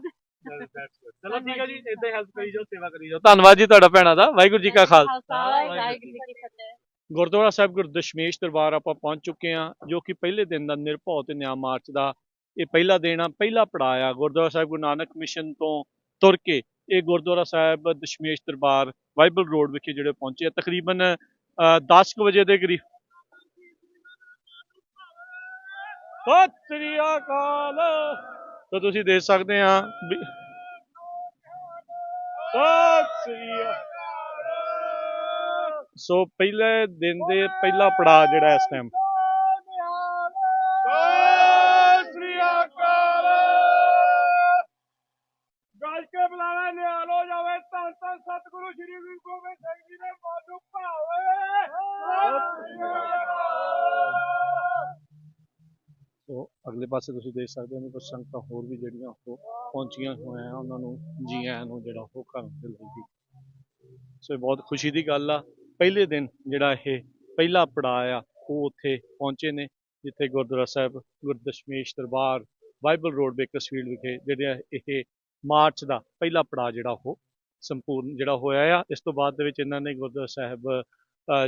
ਠੀਕ ਹੈ ਜੀ, ਏਦਾਂ ਹੀ ਹੈਲਪ ਕਰੀ ਜਾਓ, ਸੇਵਾ ਕਰੀ ਜਾਓ। ਧੰਨਵਾਦ ਜੀ ਤੁਹਾਡਾ ਭੈਣਾਂ ਦਾ। ਵਾਹਿਗੁਰੂ ਜੀ ਕਾ ਖਾਲਸਾ, ਵਾਹਿਗੁਰੂ ਜੀ ਕੀ ਫਤਿਹ। ਗੁਰਦੁਆਰਾ ਸਾਹਿਬ ਗੁਰੂ ਦਸ਼ਮੇਸ਼ ਦਰਬਾਰ ਆਪਾਂ ਪਹੁੰਚ ਚੁੱਕੇ ਹਾਂ, ਜੋ ਕਿ ਪਹਿਲੇ ਦਿਨ ਦਾ ਨਿਰਭਉ ਤੇ ਨਿਆਂ ਮਾਰਚ ਦਾ ਇਹ ਪਹਿਲਾ ਦਿਨ ਆ, ਪਹਿਲਾ ਪੜਾਅ ਆ। ਗੁਰਦੁਆਰਾ ਸਾਹਿਬ ਗੁਰੂ ਨਾਨਕ ਮਿਸ਼ਨ ਤੋਂ ਤੁਰ ਕੇ ਇਹ ਗੁਰਦੁਆਰਾ ਸਾਹਿਬ ਦਸ਼ਮੇਸ਼ ਦਰਬਾਰ ਬਾਈਬਲ ਰੋਡ ਵਿਖੇ ਜਿਹੜੇ ਪਹੁੰਚੇ ਆ, ਤਕਰੀਬਨ 10 ਵਜੇ ਦੇ ਕਰੀਬ। ਸਤਿ ਸ੍ਰੀ ਅਕਾਲ। ਤਾਂ ਤੁਸੀਂ ਦੇਖ ਸਕਦੇ ਆ, ਸਤਿ ਸ੍ਰੀ ਅਕਾਲ। ਸੋ ਪਹਿਲੇ ਦਿਨ ਦੇ ਪਹਿਲਾ ਪੜਾਅ ਜਿਹੜਾ ਇਸ ਟਾਈਮ ਗੱਜ ਕੇ ਬੁਲਾਵੇ, ਨਿਹਾਲ ਹੋ ਜਾਵੇ। ਧੰਨ ਧੰਨ ਸਤਿਗੁਰੂ ਸ੍ਰੀ ਗੁਰੂ ਗੋਬਿੰਦ ਸਿੰਘ ਜੀ ਦੇ ਮਨ ਨੂੰ ਭਾਵੇ। ਸੋ ਅਗਲੇ ਪਾਸੇ ਤੁਸੀਂ ਦੇਖ ਸਕਦੇ ਹੋ ਕਿ ਕੁਝ ਸੰਗਤਾਂ ਹੋਰ ਵੀ ਜਿਹੜੀਆਂ ਉਹ ਪਹੁੰਚੀਆਂ ਹੋਈਆਂ ਉਹਨਾਂ ਨੂੰ ਜੀ ਆਇਆਂ ਨੂੰ ਜਿਹੜਾ ਉਹ ਕਰਨ ਦੇ ਲਈ। ਸੋ ਇਹ ਬਹੁਤ ਖੁਸ਼ੀ ਦੀ ਗੱਲ ਆ। ਪਹਿਲੇ ਦਿਨ ਜਿਹੜਾ ਇਹ ਪਹਿਲਾ ਪੜਾਅ ਆ ਉਹ ਉੱਥੇ ਪਹੁੰਚੇ ਨੇ, ਜਿੱਥੇ ਗੁਰਦੁਆਰਾ ਸਾਹਿਬ ਗੁਰੂ ਦਸ਼ਮੇਸ਼ ਦਰਬਾਰ ਬਾਈਬਲ ਰੋਡ ਬੇਕਰਸਫੀਲਡ ਵਿਖੇ ਜਿਹੜਾ ਇਹ ਮਾਰਚ ਦਾ ਪਹਿਲਾ ਪੜਾਅ ਜਿਹੜਾ ਉਹ ਸੰਪੂਰਨ ਜਿਹੜਾ ਹੋਇਆ ਆ। ਇਸ ਤੋਂ ਬਾਅਦ ਦੇ ਵਿੱਚ ਇਹਨਾਂ ਨੇ ਗੁਰਦੁਆਰਾ ਸਾਹਿਬ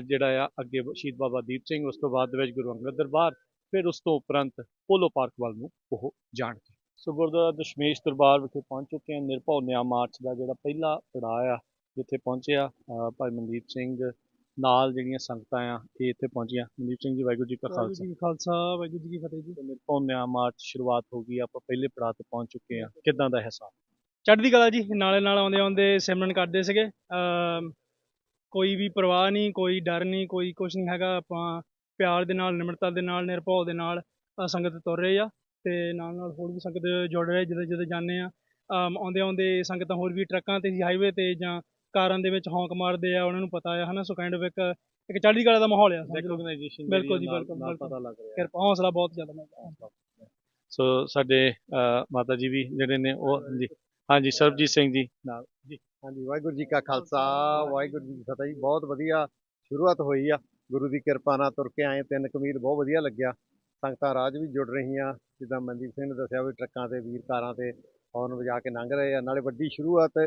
ਜਿਹੜਾ ਆ ਅੱਗੇ ਸ਼ਹੀਦ ਬਾਬਾ ਦੀਪ ਸਿੰਘ, ਉਸ ਤੋਂ ਬਾਅਦ ਦੇ ਵਿੱਚ ਗੁਰੂ ਅੰਗਦ ਦਰਬਾਰ, ਫਿਰ ਉਸ ਤੋਂ ਉਪਰੰਤ ਪੋਲੋ ਪਾਰਕ ਵੱਲ ਨੂੰ ਉਹ ਜਾਣਗੇ। ਸੋ ਗੁਰਦੁਆਰਾ ਦਸ਼ਮੇਸ਼ ਦਰਬਾਰ ਵਿਖੇ ਪਹੁੰਚ ਚੁੱਕੇ ਹਨ। ਨਿਰਭਉ ਨਿਆਂ ਮਾਰਚ ਦਾ ਜਿਹੜਾ ਪਹਿਲਾ ਪੜਾਅ ਆ ਜਿੱਥੇ ਪਹੁੰਚਿਆ ਭਾਈ ਮਨਦੀਪ ਸਿੰਘ ਨਾਲ ਜਿਹੜੀਆਂ ਸੰਗਤਾਂ ਆ ਇਹ ਇੱਥੇ ਪਹੁੰਚੀਆਂ। ਮਨਦੀਪ ਸਿੰਘ ਜੀ, ਵਾਹਿਗੁਰੂ ਜੀ ਕਾ ਖਾਲਸਾ। ਵਾਹਿਗੁਰੂ ਜੀ ਕੀ ਫਤਿਹ ਜੀ। ਨਿਰਭਉ ਨਿਆਂ ਮਾਰਚ ਸ਼ੁਰੂਆਤ ਹੋ ਗਈ, ਆਪਾਂ ਪਹਿਲੇ ਪੜਾਅ ਤੇ ਪਹੁੰਚ ਚੁੱਕੇ ਹਾਂ, ਕਿੱਦਾਂ ਦਾ ਅਹਿਸਾਸ? ਚੜ੍ਹਦੀ ਕਲਾ ਜੀ, ਨਾਲੇ ਨਾਲ ਆਉਂਦੇ ਆਉਂਦੇ ਸਿਮਰਨ ਕਰਦੇ ਸੀਗੇ। ਕੋਈ ਵੀ ਪਰਵਾਹ ਨਹੀਂ, ਕੋਈ ਡਰ ਨਹੀਂ, ਕੋਈ ਕੁਛ ਨਹੀਂ ਹੈਗਾ। ਆਪਾਂ ਪਿਆਰ ਦੇ ਨਾਲ, ਨਿਮਰਤਾ ਦੇ ਨਾਲ, ਨਿਰਭਉ ਦੇ ਨਾਲ ਸੰਗਤ ਤੁਰ ਰਹੇ ਆ ਤੇ ਨਾਲ ਨਾਲ ਹੋਰ ਵੀ ਸੰਗਤ ਜੁੜ ਰਹੇ ਜਦੋਂ ਜਦੋਂ ਜਾਂਦੇ ਆ। ਆਉਂਦੇ ਆਉਂਦੇ ਸੰਗਤਾਂ ਹੋਰ ਵੀ ਟਰੱਕਾਂ ਤੇ ਹਾਈਵੇ ਤੇ ਜਾਂ ਕਾਰਾਂ ਦੇ ਵਿੱਚ ਹੌਂਕ ਮਾਰਦੇ ਆ, ਉਹਨਾਂ ਨੂੰ ਪਤਾ ਆ ਹਨਾ। ਸੋ ਕਾਈਂਡ ਆਫ ਇੱਕ ਚੜ੍ਹਦੀ ਕਲਾ ਦਾ ਮਾਹੌਲ ਆ। ਰੈਕੋਗਨਾਈਜੇਸ਼ਨ ਬਿਲਕੁਲ ਜੀ, ਬਿਲਕੁਲ ਪਤਾ ਲੱਗ ਰਿਹਾ, ਕਿਰਪਾ, ਹੌਸਲਾ ਬਹੁਤ ਜ਼ਿਆਦਾ। ਸੋ ਸਾਡੇ ਮਾਤਾ ਜੀ ਵੀ ਜਿਹੜੇ ਨੇ ਉਹ ਜੀ, ਹਾਂਜੀ ਸਰਬਜੀਤ ਸਿੰਘ ਜੀ ਨਾਲ ਜੀ। ਹਾਂਜੀ, ਵਾਹਿਗੁਰੂ ਜੀ ਕਾ ਖਾਲਸਾ, ਵਾਹਿਗੁਰੂ ਜੀ ਕੀ ਫਤਿਹ ਜੀ। ਬਹੁਤ ਵਧੀਆ ਸ਼ੁਰੂਆਤ ਹੋਈ ਆ, ਗੁਰੂ ਦੀ ਕਿਰਪਾ ਨਾਲ ਤੁਰ ਕੇ ਆਏ। 3 ਕਮੀਲ ਬਹੁਤ ਵਧੀਆ ਲੱਗਿਆ। ਸੰਗਤਾਂ ਰਾਜ ਵੀ ਜੁੜ ਰਹੀਆਂ, ਜਿੱਦਾਂ ਮਨਦੀਪ ਸਿੰਘ ਨੇ ਦੱਸਿਆ ਵੀ ਟਰੱਕਾਂ ਤੇ ਵੀਰ ਕਾਰਾਂ ਤੇ ਹੌਰਨ ਵਜਾ ਕੇ ਲੰਘ ਰਹੇ ਆ। ਨਾਲੇ ਵੱਡੀ ਸ਼ੁਰੂਆਤ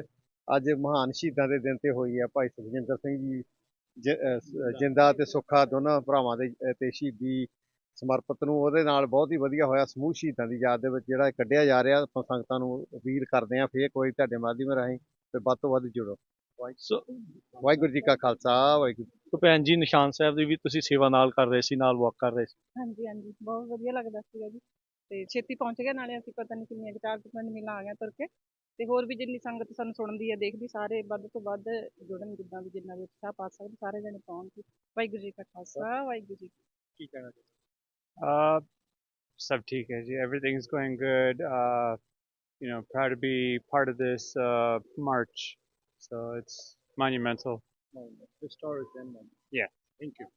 ਅੱਜ ਮਹਾਨ ਸ਼ਹੀਦਾਂ ਦੇ ਦਿਨ ਤੇ ਹੋਈ ਆ। ਭਾਈ ਸੁਖਜਿੰਦਰ ਸਿੰਘ ਜੀ ਜਿੰਦਾ ਤੇ ਸੁੱਖਾ ਦੋਨਾਂ ਭਰਾਵਾਂ ਦੇ ਤੇ ਸ਼ਹੀਦੀ ਸਮਰਪਿਤ ਨੂੰ ਉਹਦੇ ਨਾਲ ਬਹੁਤ ਹੀ ਵਧੀਆ ਹੋਇਆ। ਸਮੂਹ ਸ਼ਹੀਦਾਂ ਦੀ ਯਾਦ ਦੇ ਵਿੱਚ ਜਿਹੜਾ ਕੱਢਿਆ ਜਾ ਰਿਹਾ, ਆਪਾਂ ਸੰਗਤਾਂ ਨੂੰ ਅਪੀਲ ਕਰਦੇ ਹਾਂ ਫੇਰ ਕੋਈ ਤੁਹਾਡੇ ਮਾਧਿਅਮ ਰਾਹੀਂ ਤੇ ਵੱਧ ਤੋਂ ਵੱਧ ਜੁੜੋ। ਵਾਹਿਗੁਰੂ ਜੀ ਕਾ ਖਾਲਸਾ, ਵਾਹਿਗੁਰੂ। ਸੋ ਭੈਣ ਜੀ, ਨਿਸ਼ਾਨ ਸਾਹਿਬ ਦੀ ਵੀ ਤੁਸੀਂ ਸੇਵਾ ਨਾਲ ਕਰ ਰਹੇ ਸੀ, ਨਾਲ ਵਾਕ ਕਰ ਰਹੇ ਸੀ। ਹਾਂਜੀ ਹਾਂਜੀ, ਬਹੁਤ ਵਧੀਆ ਲੱਗਦਾ ਸੀਗਾ ਜੀ। ਤੇ ਛੇਤੀ ਪਹੁੰਚ ਗਏ, ਨਾਲੇ ਅਸੀਂ ਪਤਾ ਨਹੀਂ ਕਿੰਨੀਆਂ 4-5 ਮੀਲਾਂ ਆ ਗਏ ਤੁਰ ਕੇ। ਤੇ ਹੋਰ ਵੀ ਜਿੰਨੀ ਸੰਗਤ ਸਾਨੂੰ ਸੁਣਦੀ ਹੈ, ਦੇਖਦੀ, ਸਾਰੇ ਵੱਧ ਤੋਂ ਵੱਧ ਜੁੜਨ, ਜਿੱਦਾਂ ਵੀ ਜਿੰਨਾ ਵੀ ਉਤਸ਼ਾਹ ਪਾ ਸਕਦੇ ਸਾਰੇ ਜਣੇ ਪਾਉਣ ਜੀ। ਵਾਹਿਗੁਰੂ ਜੀ ਕਾ ਖਾਲਸਾ, ਵਾਹਿਗੁਰੂ ਜੀ ਕੀ ਕਹਿਣਾ? सब ठीक है जी, everything is going good. Proud to be part of this march, so it's monumental. Historic and Yeah, thank you.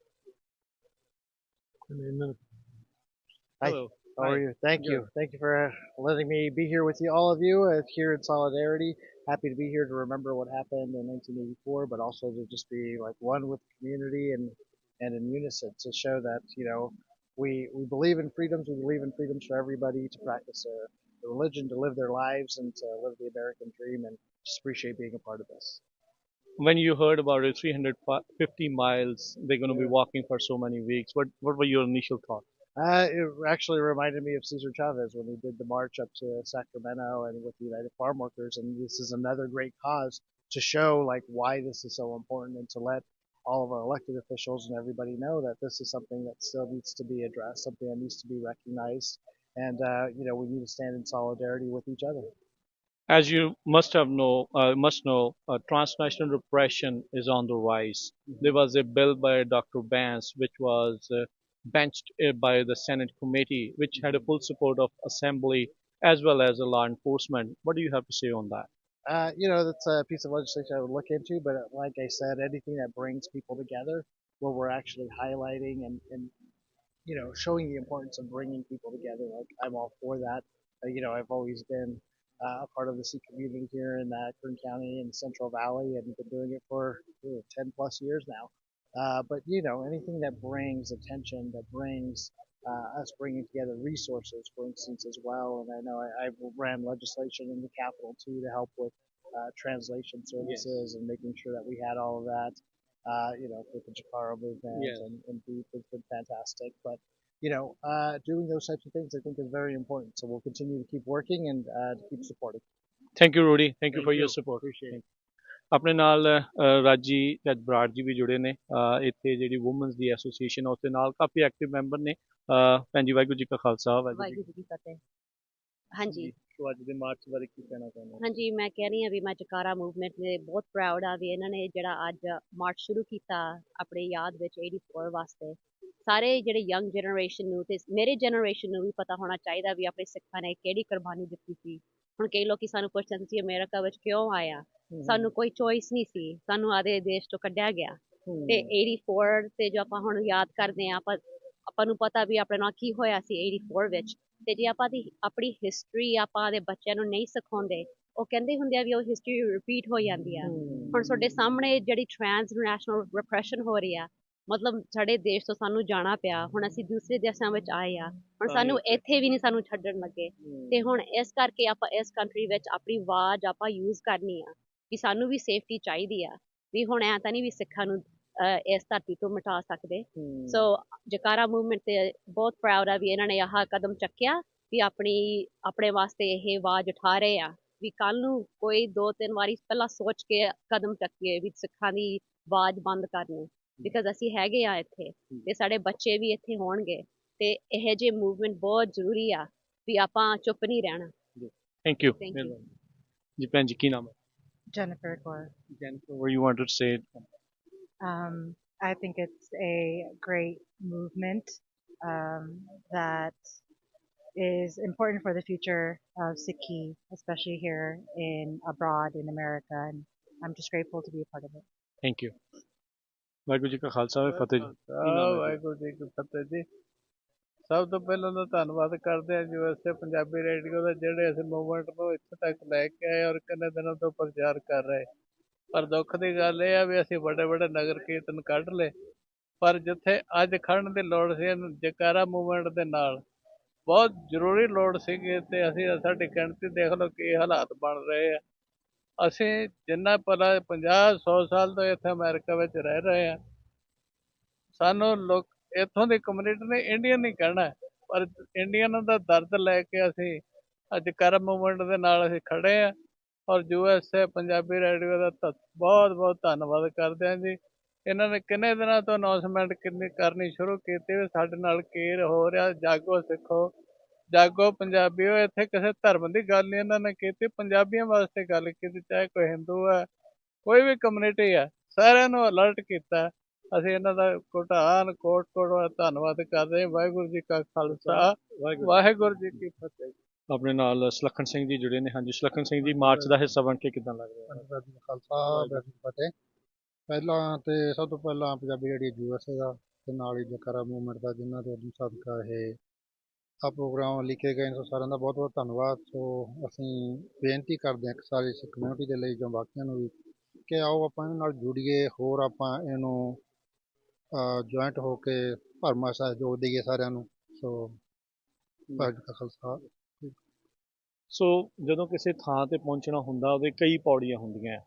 Hi. Hello. How are you? Thank you for letting me be here with you, all of you, here in solidarity. Happy to be here to remember what happened in 1984, but also to just be like one with the community and in unison to show that we believe in freedoms. We believe in freedoms for everybody to practice their religion, to live their lives, and to live the American dream. And just appreciate being a part of this. When you heard about it, 350 miles, they're going to be walking for so many weeks. What were your initial thoughts? It actually reminded me of Cesar Chavez when he did the march up to Sacramento and with the United Farm Workers. And this is another great cause to show like why this is so important, and to let all of our elected officials and everybody know that this is something that still needs to be addressed, something that needs to be recognized, and we need to stand in solidarity with each other. As you must know, transnational repression is on the rise. There was a bill by Dr. Vance which was benched by the Senate committee, which had a full support of Assembly as well as the law enforcement. What do you have to say on that? That's a piece of legislation I would look into, but like I said, anything that brings people together, where we're actually highlighting and showing the importance of bringing people together, like I'm all for that. I've always been a part of the Sikh community here in Kern County and Central Valley, and been doing it for 10 plus years now. But anything that brings attention, that brings us bringing together resources, for instance, as well. And I know I ran legislation in the Capitol too to help with translation services and making sure that we had all of that. With the Jakara movement and Beef has been fantastic. But doing those types of things I think is very important. So we'll continue to keep working and to keep supporting. Thank you, Rudy. Thank you for your support. Appreciate it. ਆਪਣੇ ਨਾਲ ਰਾਜੀ ਜੱਜ ਬਰਾੜ ਜੀ ਵੀ ਜੁੜੇ ਨੇ। ਇੱਥੇ ਜਿਹੜੀ women's ਦੀ association ਉਸ ਦੇ ਨਾਲ ਕਾਫੀ ਐਕਟਿਵ ਮੈਂਬਰ ਨੇ। ਭੈਣ ਜੀ, ਵਾਹਿਗੁਰੂ ਜੀ ਕਾ ਖਾਲਸਾ, ਵਾਹਿਗੁਰੂ ਜੀ ਕੀ ਫਤਿਹ। ਹਾਂਜੀ, ਸੋ ਅੱਜ ਦੇ ਮਾਰਚ ਬਾਰੇ ਕੀ ਕਹਿਣਾ ਚਾਹੁੰਦੇ ਹੋ? ਹਾਂਜੀ, ਮੈਂ ਕਹਿ ਰਹੀ ਹਾਂ ਵੀ ਮੈਂ ਜਕਾਰਾ ਮੂਵਮੈਂਟ ਦੇ ਬਹੁਤ ਪ੍ਰਾਊਡ ਆ ਵੀ ਇਹਨਾਂ ਨੇ ਜਿਹੜਾ ਅੱਜ ਮਾਰਚ ਸ਼ੁਰੂ ਕੀਤਾ ਆਪਣੀ ਯਾਦ ਵਿੱਚ 84 ਵਾਸਤੇ। ਸਾਰੇ ਜਿਹੜੇ ਯੰਗ ਜਨਰੇਸ਼ਨ ਨੂੰ ਤੇ ਮੇਰੇ ਜਨਰੇਸ਼ਨ ਨੂੰ ਵੀ ਪਤਾ ਹੋਣਾ ਚਾਹੀਦਾ ਵੀ ਆਪਣੇ ਸਿੱਖਾਂ ਨੇ ਕਿਹੜੀ ਕੁਰਬਾਨੀ ਦਿੱਤੀ ਸੀ। ਹੁਣ ਕਈ ਲੋਕੀ ਸਾਨੂੰ ਪੁੱਛਦੇ ਸੀ ਅਮਰੀਕਾ ਵਿੱਚ ਕਿਉਂ ਆਇਆ, ਸਾਨੂੰ ਕੋਈ ਚੋਇਸ ਨਹੀਂ ਸੀ, ਸਾਨੂੰ ਆਦੇ ਦੇਸ਼ ਤੋਂ ਕੱਢਿਆ ਗਿਆ। ਤੇ 84 ਤੇ ਜੋ ਆਪਾਂ ਹੁਣ ਯਾਦ ਕਰਦੇ ਹਾਂ, ਆਪਾਂ ਆਪਾਂ ਨੂੰ ਪਤਾ ਵੀ ਆਪਣੇ ਨਾਲ ਕੀ ਹੋਇਆ ਸੀ 84 ਵਿੱਚ, ਤੇ ਜੇ ਆਪਾਂ ਦੀ ਆਪਣੀ ਹਿਸਟਰੀ ਆਪਾਂ ਦੇ ਬੱਚਿਆਂ ਨੂੰ ਨਹੀਂ ਸਿਖਾਉਂਦੇ, ਉਹ ਕਹਿੰਦੇ ਹੁੰਦੇ ਆ ਵੀ ਉਹ ਹਿਸਟਰੀ ਰਿਪੀਟ ਹੋ ਜਾਂਦੀ ਆ। ਹੁਣ ਤੁਹਾਡੇ ਸਾਹਮਣੇ ਜਿਹੜੀ ਟ੍ਰਾਂਸਨੈਸ਼ਨਲ ਰਿਪਰੈਸ਼ਨ ਹੋ ਰਹੀ ਆ, ਮਤਲਬ ਸਾਡੇ ਦੇਸ਼ ਤੋਂ ਸਾਨੂੰ ਜਾਣਾ ਪਿਆ, ਹੁਣ ਅਸੀਂ ਦੂਸਰੇ ਦੇਸ਼ਾਂ ਵਿੱਚ ਆਏ ਆ, ਹੁਣ ਸਾਨੂੰ ਇੱਥੇ ਵੀ ਨਹੀਂ ਸਾਨੂੰ ਛੱਡਣ ਲੱਗੇ। ਤੇ ਹੁਣ ਇਸ ਕਰਕੇ ਆਪਾਂ ਇਸ ਕੰਟਰੀ ਵਿੱਚ ਆਪਣੀ ਆਵਾਜ਼ ਆਪਾਂ ਯੂਜ਼ ਕਰਨੀ ਆ ਵੀ ਸਾਨੂੰ ਵੀ ਸੇਫਟੀ ਚਾਹੀਦੀ ਆ, ਵੀ ਹੁਣ ਐ ਤਾਂ ਨਹੀਂ ਵੀ ਸਿੱਖਾਂ ਨੂੰ ਇਸ ਧਰਤੀ ਤੋਂ ਮਿਟਾ ਸਕਦੇ। ਸੋ ਜਕਾਰਾ ਮੂਵਮੈਂਟ ਤੇ ਬਹੁਤ ਪ੍ਰਾਊਡ ਆ ਵੀ ਇਹਨਾਂ ਨੇ ਆਹ ਕਦਮ ਚੱਕਿਆ ਵੀ ਆਪਣੇ ਵਾਸਤੇ ਇਹ ਆਵਾਜ਼ ਉਠਾ ਰਹੇ ਆ ਵੀ ਕੱਲ ਨੂੰ ਕੋਈ 2-3 ਵਾਰੀ ਪਹਿਲਾਂ ਸੋਚ ਕੇ ਕਦਮ ਚੱਕੀਏ ਵੀ ਸਿੱਖਾਂ ਦੀ ਆਵਾਜ਼ ਬੰਦ ਕਰਨੀ, ਬਿਕਾਜ਼ ਅਸੀਂ ਹੈਗੇ ਆ ਇੱਥੇ ਤੇ ਸਾਡੇ ਬੱਚੇ ਵੀ ਇੱਥੇ ਹੋਣਗੇ, ਤੇ ਇਹ ਜਿਹੇ ਮੂਵਮੈਂਟ ਬਹੁਤ ਜ਼ਰੂਰੀ ਆ ਵੀ ਆਪਾਂ ਚੁੱਪ ਨਹੀਂ ਰਹਿਣਾ। Thank you Thank you. ਜੀ। ਭੈਣ ਜੀ ਕੀ ਨਾਮ ਹੈ? Jennifer Gore. Jennifer, what you wanted to say? I think it's a great movement that is important for the future of Sikhi, especially here abroad in America, and I'm just grateful to be a part of it. Thank you. Waheguru ji ਕਾ ਖਾਲਸਾ ਫਤਿਹ ਜੀ। ਕੀ ਨਾਮ ਹੈ? ਵਾਹਿਗੁਰੂ ਜੀ ਕੀ ਫਤਿਹ ਜੀ। ਸਭ ਤੋਂ ਪਹਿਲਾਂ ਤਾਂ ਧੰਨਵਾਦ ਕਰਦੇ ਹਾਂ USA ਪੰਜਾਬੀ ਰੇਡੀਓ ਦਾ, ਜਿਹੜੇ ਇਸ ਮੂਵਮੈਂਟ ਨੂੰ ਇੱਥੇ ਤੱਕ ਲੈ ਕੇ ਆਏ ਔਰ ਕਿੰਨੇ ਦਿਨਾਂ ਤੋਂ ਪ੍ਰਚਾਰ ਕਰ ਰਹੇ। ਪਰ ਦੁੱਖ ਦੀ ਗੱਲ ਇਹ ਆ ਵੀ ਅਸੀਂ ਵੱਡੇ ਵੱਡੇ ਨਗਰ ਕੀਰਤਨ ਕੱਢ ਲਏ, ਪਰ ਜਿੱਥੇ ਅੱਜ ਖੜਨ ਦੀ ਲੋੜ ਸੀ ਜਕਾਰਾ ਮੂਵਮੈਂਟ ਦੇ ਨਾਲ ਬਹੁਤ ਜ਼ਰੂਰੀ ਲੋੜ ਸੀਗੀ, ਤੇ ਅਸੀਂ ਸਾਡੀ ਗਿਣਤੀ ਦੇਖ ਲਓ ਕੀ ਹਾਲਾਤ ਬਣ ਰਹੇ ਆ। ਅਸੀਂ ਜਿੰਨਾ ਭਲਾ 50-100 ਸਾਲ ਤੋਂ ਇੱਥੇ ਅਮਰੀਕਾ ਵਿੱਚ ਰਹਿ ਰਹੇ ਹਾਂ, ਸਾਨੂੰ ਲੋਕ ਇੱਥੋਂ ਦੀ ਕਮਿਊਨਿਟੀ ਨੇ ਇੰਡੀਅਨ ਨਹੀਂ ਕਹਿਣਾ, ਪਰ ਇੰਡੀਅਨ ਦਾ ਦਰਦ ਲੈ ਕੇ ਅਸੀਂ ਅੱਜ ਕਰ ਮੂਵਮੈਂਟ ਦੇ ਨਾਲ ਅਸੀਂ ਖੜੇ ਹਾਂ। ਔਰ USA ਪੰਜਾਬੀ ਰੇਡੀਓ ਦਾ ਬਹੁਤ ਬਹੁਤ ਧੰਨਵਾਦ ਕਰਦੇ ਹਾਂ ਜੀ। ਇਹਨਾਂ ਨੇ ਕਿੰਨੇ ਦਿਨਾਂ ਤੋਂ ਅਨਾਊਂਸਮੈਂਟ ਕਰਨੀ ਸ਼ੁਰੂ ਕੀਤੀ ਵੀ ਸਾਡੇ ਨਾਲ ਕੀ ਹੋ ਰਿਹਾ, ਜਾਗੋ ਸਿੱਖੋ, ਜਾਗੋ ਪੰਜਾਬੀਓ। ਇੱਥੇ ਕਿਸੇ ਧਰਮ ਦੀ ਗੱਲ ਨਹੀਂ ਇਹਨਾਂ ਨੇ ਕੀਤੀ, ਪੰਜਾਬੀਆਂ ਵਾਸਤੇ ਗੱਲ ਕੀਤੀ, ਚਾਹੇ ਕੋਈ ਹਿੰਦੂ ਹੈ ਕੋਈ ਵੀ ਕਮਿਊਨਿਟੀ ਹੈ, ਸਾਰਿਆਂ ਨੂੰ ਅਲਰਟ ਕੀਤਾ। ਅਸੀਂ ਇਹਨਾਂ ਦਾ ਕੋਟ ਧੰਨਵਾਦ ਕਰਦੇ ਹਾਂ। ਵਾਹਿਗੁਰੂ ਜੀ ਕਾ ਖਾਲਸਾ, ਵਾਹਿਗੁਰੂ ਜੀ ਕੀ ਫਤਿਹ। ਆਪਣੇ ਨਾਲ ਸੁਲੱਖਣ ਸਿੰਘ ਜੀ ਜੁੜੇ ਨੇ। ਹਾਂਜੀ ਸੁਲੱਖਣ ਸਿੰਘ ਜੀ, ਮਾਰਚ ਦਾ ਹਿੱਸਾ ਬਣ ਕੇ ਕਿੱਦਾਂ ਲੱਗ ਰਿਹਾ? ਵਾਹਿਗੁਰੂ ਜੀ ਕਾ ਖਾਲਸਾ, ਵਾਹਿਗੁਰੂ ਜੀ ਕੀ ਫਤਿਹ। ਪਹਿਲਾਂ ਤੇ ਸਭ ਤੋਂ ਪਹਿਲਾਂ ਪੰਜਾਬੀ ਜਿਹੜੀ USA ਦਾ ਤੇ ਨਾਲ ਹੀ ਜਕਾਰਾ ਮੂਵਮੈਂਟ ਦਾ, ਜਿਨ੍ਹਾਂ ਦੇ ਉਦਮ ਸਦਕਾ ਇਹ ਆ ਪ੍ਰੋਗਰਾਮ ਲਿਖੇ ਗਏ ਨੇ, ਸੋ ਸਾਰਿਆਂ ਦਾ ਬਹੁਤ ਬਹੁਤ ਧੰਨਵਾਦ। ਸੋ ਅਸੀਂ ਬੇਨਤੀ ਕਰਦੇ ਹਾਂ ਕਿ ਸਾਰੀ ਇਸ ਕਮਿਊਨਿਟੀ ਦੇ ਲਈ ਜਾਂ ਬਾਕੀਆਂ ਨੂੰ ਵੀ ਕਿ ਆਓ ਆਪਾਂ ਇਹਨਾਂ ਨਾਲ ਜੁੜੀਏ, ਹੋਰ ਆਪਾਂ ਇਹਨੂੰ ਜੁਆਇੰਟ ਹੋ ਕੇ ਭਰਵਾਂ ਸਹਿਯੋਗ ਦੇਈਏ ਸਾਰਿਆਂ ਨੂੰ। ਸੋ ਵਾਹਿਗੁਰੂ ਜੀ ਕਾ ਖਾਲਸਾ। ਸੋ ਜਦੋਂ ਕਿਸੇ ਥਾਂ ਤੇ ਪਹੁੰਚਣਾ ਹੁੰਦਾ ਉਹਦੇ ਕਈ ਪੌੜੀਆਂ ਹੁੰਦੀਆਂ।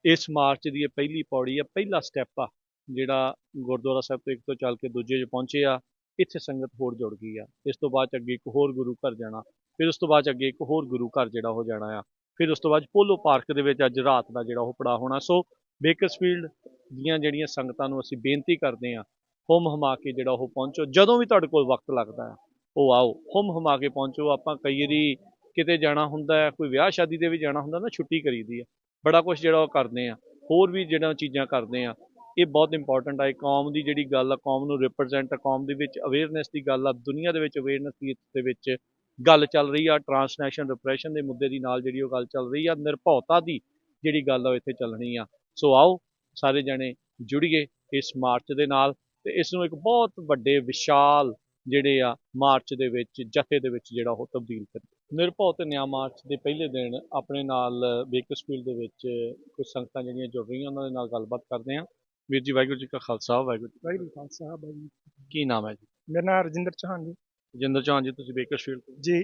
ਇਸ ਮਾਰਚ ਦੀ ਇਹ ਪਹਿਲੀ ਪੌੜੀ ਆ, ਪਹਿਲਾ ਸਟੈਪ ਆ ਜਿਹੜਾ ਗੁਰਦੁਆਰਾ ਸਾਹਿਬ ਤੋਂ ਇੱਕ ਤੋਂ ਚੱਲ ਕੇ ਦੂਜੇ 'ਚ ਪਹੁੰਚੇ ਆ। ਇੱਥੇ ਸੰਗਤ ਹੋਰ ਜੁੜ ਗਈ ਆ। ਇਸ ਤੋਂ ਬਾਅਦ 'ਚ ਅੱਗੇ ਇੱਕ ਹੋਰ ਗੁਰੂ ਘਰ ਜਾਣਾ, ਫਿਰ ਉਸ ਤੋਂ ਬਾਅਦ 'ਚ ਅੱਗੇ ਇੱਕ ਹੋਰ ਗੁਰੂ ਘਰ ਜਿਹੜਾ ਉਹ ਜਾਣਾ ਆ, ਫਿਰ ਉਸ ਤੋਂ ਬਾਅਦ ਪੋਲੋ ਪਾਰਕ ਦੇ ਵਿੱਚ ਅੱਜ ਰਾਤ ਦਾ ਜਿਹੜਾ ਉਹ ਪੜਾਅ ਹੋਣਾ। ਸੋ ਬੇਕਰਸਫੀਲਡ ਦੀਆਂ ਜਿਹੜੀਆਂ ਸੰਗਤਾਂ ਨੂੰ ਅਸੀਂ ਬੇਨਤੀ ਕਰਦੇ ਹਾਂ, ਹੁਮ ਹਮਾ ਕੇ ਜਿਹੜਾ ਉਹ ਪਹੁੰਚੋ। ਜਦੋਂ ਵੀ ਤੁਹਾਡੇ ਕੋਲ ਵਕਤ ਲੱਗਦਾ ਆ ਉਹ ਆਓ, ਹੁਮ ਹਮਾ ਕੇ ਪਹੁੰਚੋ। ਆਪਾਂ ਕਈ ਵਾਰੀ ਕਿਤੇ ਜਾਣਾ ਹੁੰਦਾ ਹੈ, ਕੋਈ ਵਿਆਹ ਸ਼ਾਦੀ ਦੇ ਵੀ ਜਾਣਾ ਹੁੰਦਾ ਨਾ, ਛੁੱਟੀ ਕਰੀਦੀ ਆ, ਬੜਾ ਕੁਛ ਜਿਹੜਾ ਉਹ ਕਰਦੇ ਆ, ਹੋਰ ਵੀ ਜਿਹੜਾ ਚੀਜ਼ਾਂ ਕਰਦੇ ਆ। ਇਹ ਬਹੁਤ ਇੰਪੋਰਟੈਂਟ ਆ। ਇਹ ਕੌਮ ਦੀ ਜਿਹੜੀ ਗੱਲ ਆ, ਕੌਮ ਨੂੰ ਰਿਪਰਜੈਂਟ, ਕੌਮ ਦੇ ਵਿੱਚ ਅਵੇਅਰਨੈਸ ਦੀ ਗੱਲ ਆ, ਦੁਨੀਆ ਦੇ ਵਿੱਚ ਅਵੇਅਰਨੈਸ ਦੇ ਵਿੱਚ ਗੱਲ ਚੱਲ ਰਹੀ ਆ। ਟਰਾਂਸਨੈਸ਼ਨਲ ਰਿਪਰੈਸ਼ਨ ਦੇ ਮੁੱਦੇ ਦੀ ਨਾਲ ਜਿਹੜੀ ਉਹ ਗੱਲ ਚੱਲ ਰਹੀ ਆ, ਨਿਰਭਉਤਾ ਦੀ ਜਿਹੜੀ ਗੱਲ ਆ ਉਹ ਇੱਥੇ ਚੱਲਣੀ ਆ। ਸੋ ਆਓ ਸਾਰੇ ਜਣੇ ਜੁੜੀਏ ਇਸ ਮਾਰਚ ਦੇ ਨਾਲ, ਤੇ ਇਸ ਨੂੰ ਇੱਕ ਬਹੁਤ ਵੱਡੇ ਵਿਸ਼ਾਲ ਜਿਹੜੇ ਆ ਮਾਰਚ ਦੇ ਵਿੱਚ, ਜਥੇ ਦੇ ਵਿੱਚ ਜਿਹੜਾ ਉਹ ਤਬਦੀਲ ਕਰੀਏ। ਨਿਰਭਉ ਤੇ ਨਿਆਂ ਮਾਰਚ ਦੇ ਪਹਿਲੇ ਦਿਨ ਆਪਣੇ ਨਾਲ ਬੇਕਰਸਫੀਲਡ ਦੇ ਵਿੱਚ ਕੁਝ ਸੰਗਤਾਂ ਜਿਹੜੀਆਂ ਜੁੜ ਰਹੀਆਂ, ਉਹਨਾਂ ਦੇ ਨਾਲ ਗੱਲਬਾਤ ਕਰਦੇ ਹਾਂ। ਵੀਰ ਜੀ ਵਾਹਿਗੁਰੂ ਜੀ ਕਾ ਖਾਲਸਾ, ਵਾਹਿਗੁਰੂ ਵਾਹਿਗੁਰੂ ਜੀ ਖਾਲਸਾ, ਵਾਹਿਗੁਰੂ ਜੀ ਕੀ ਫਤਿਹ। ਕੀ ਨਾਮ ਹੈ ਜੀ? ਮੇਰਾ ਨਾਮ ਰਜਿੰਦਰ ਚੌਹਾਨ ਜੀ। ਰਜਿੰਦਰ ਚੌਹਾਨ ਜੀ, ਤੁਸੀਂ ਬੇਕਰਸਫੀਲਡ ਤੋਂ ਜੀ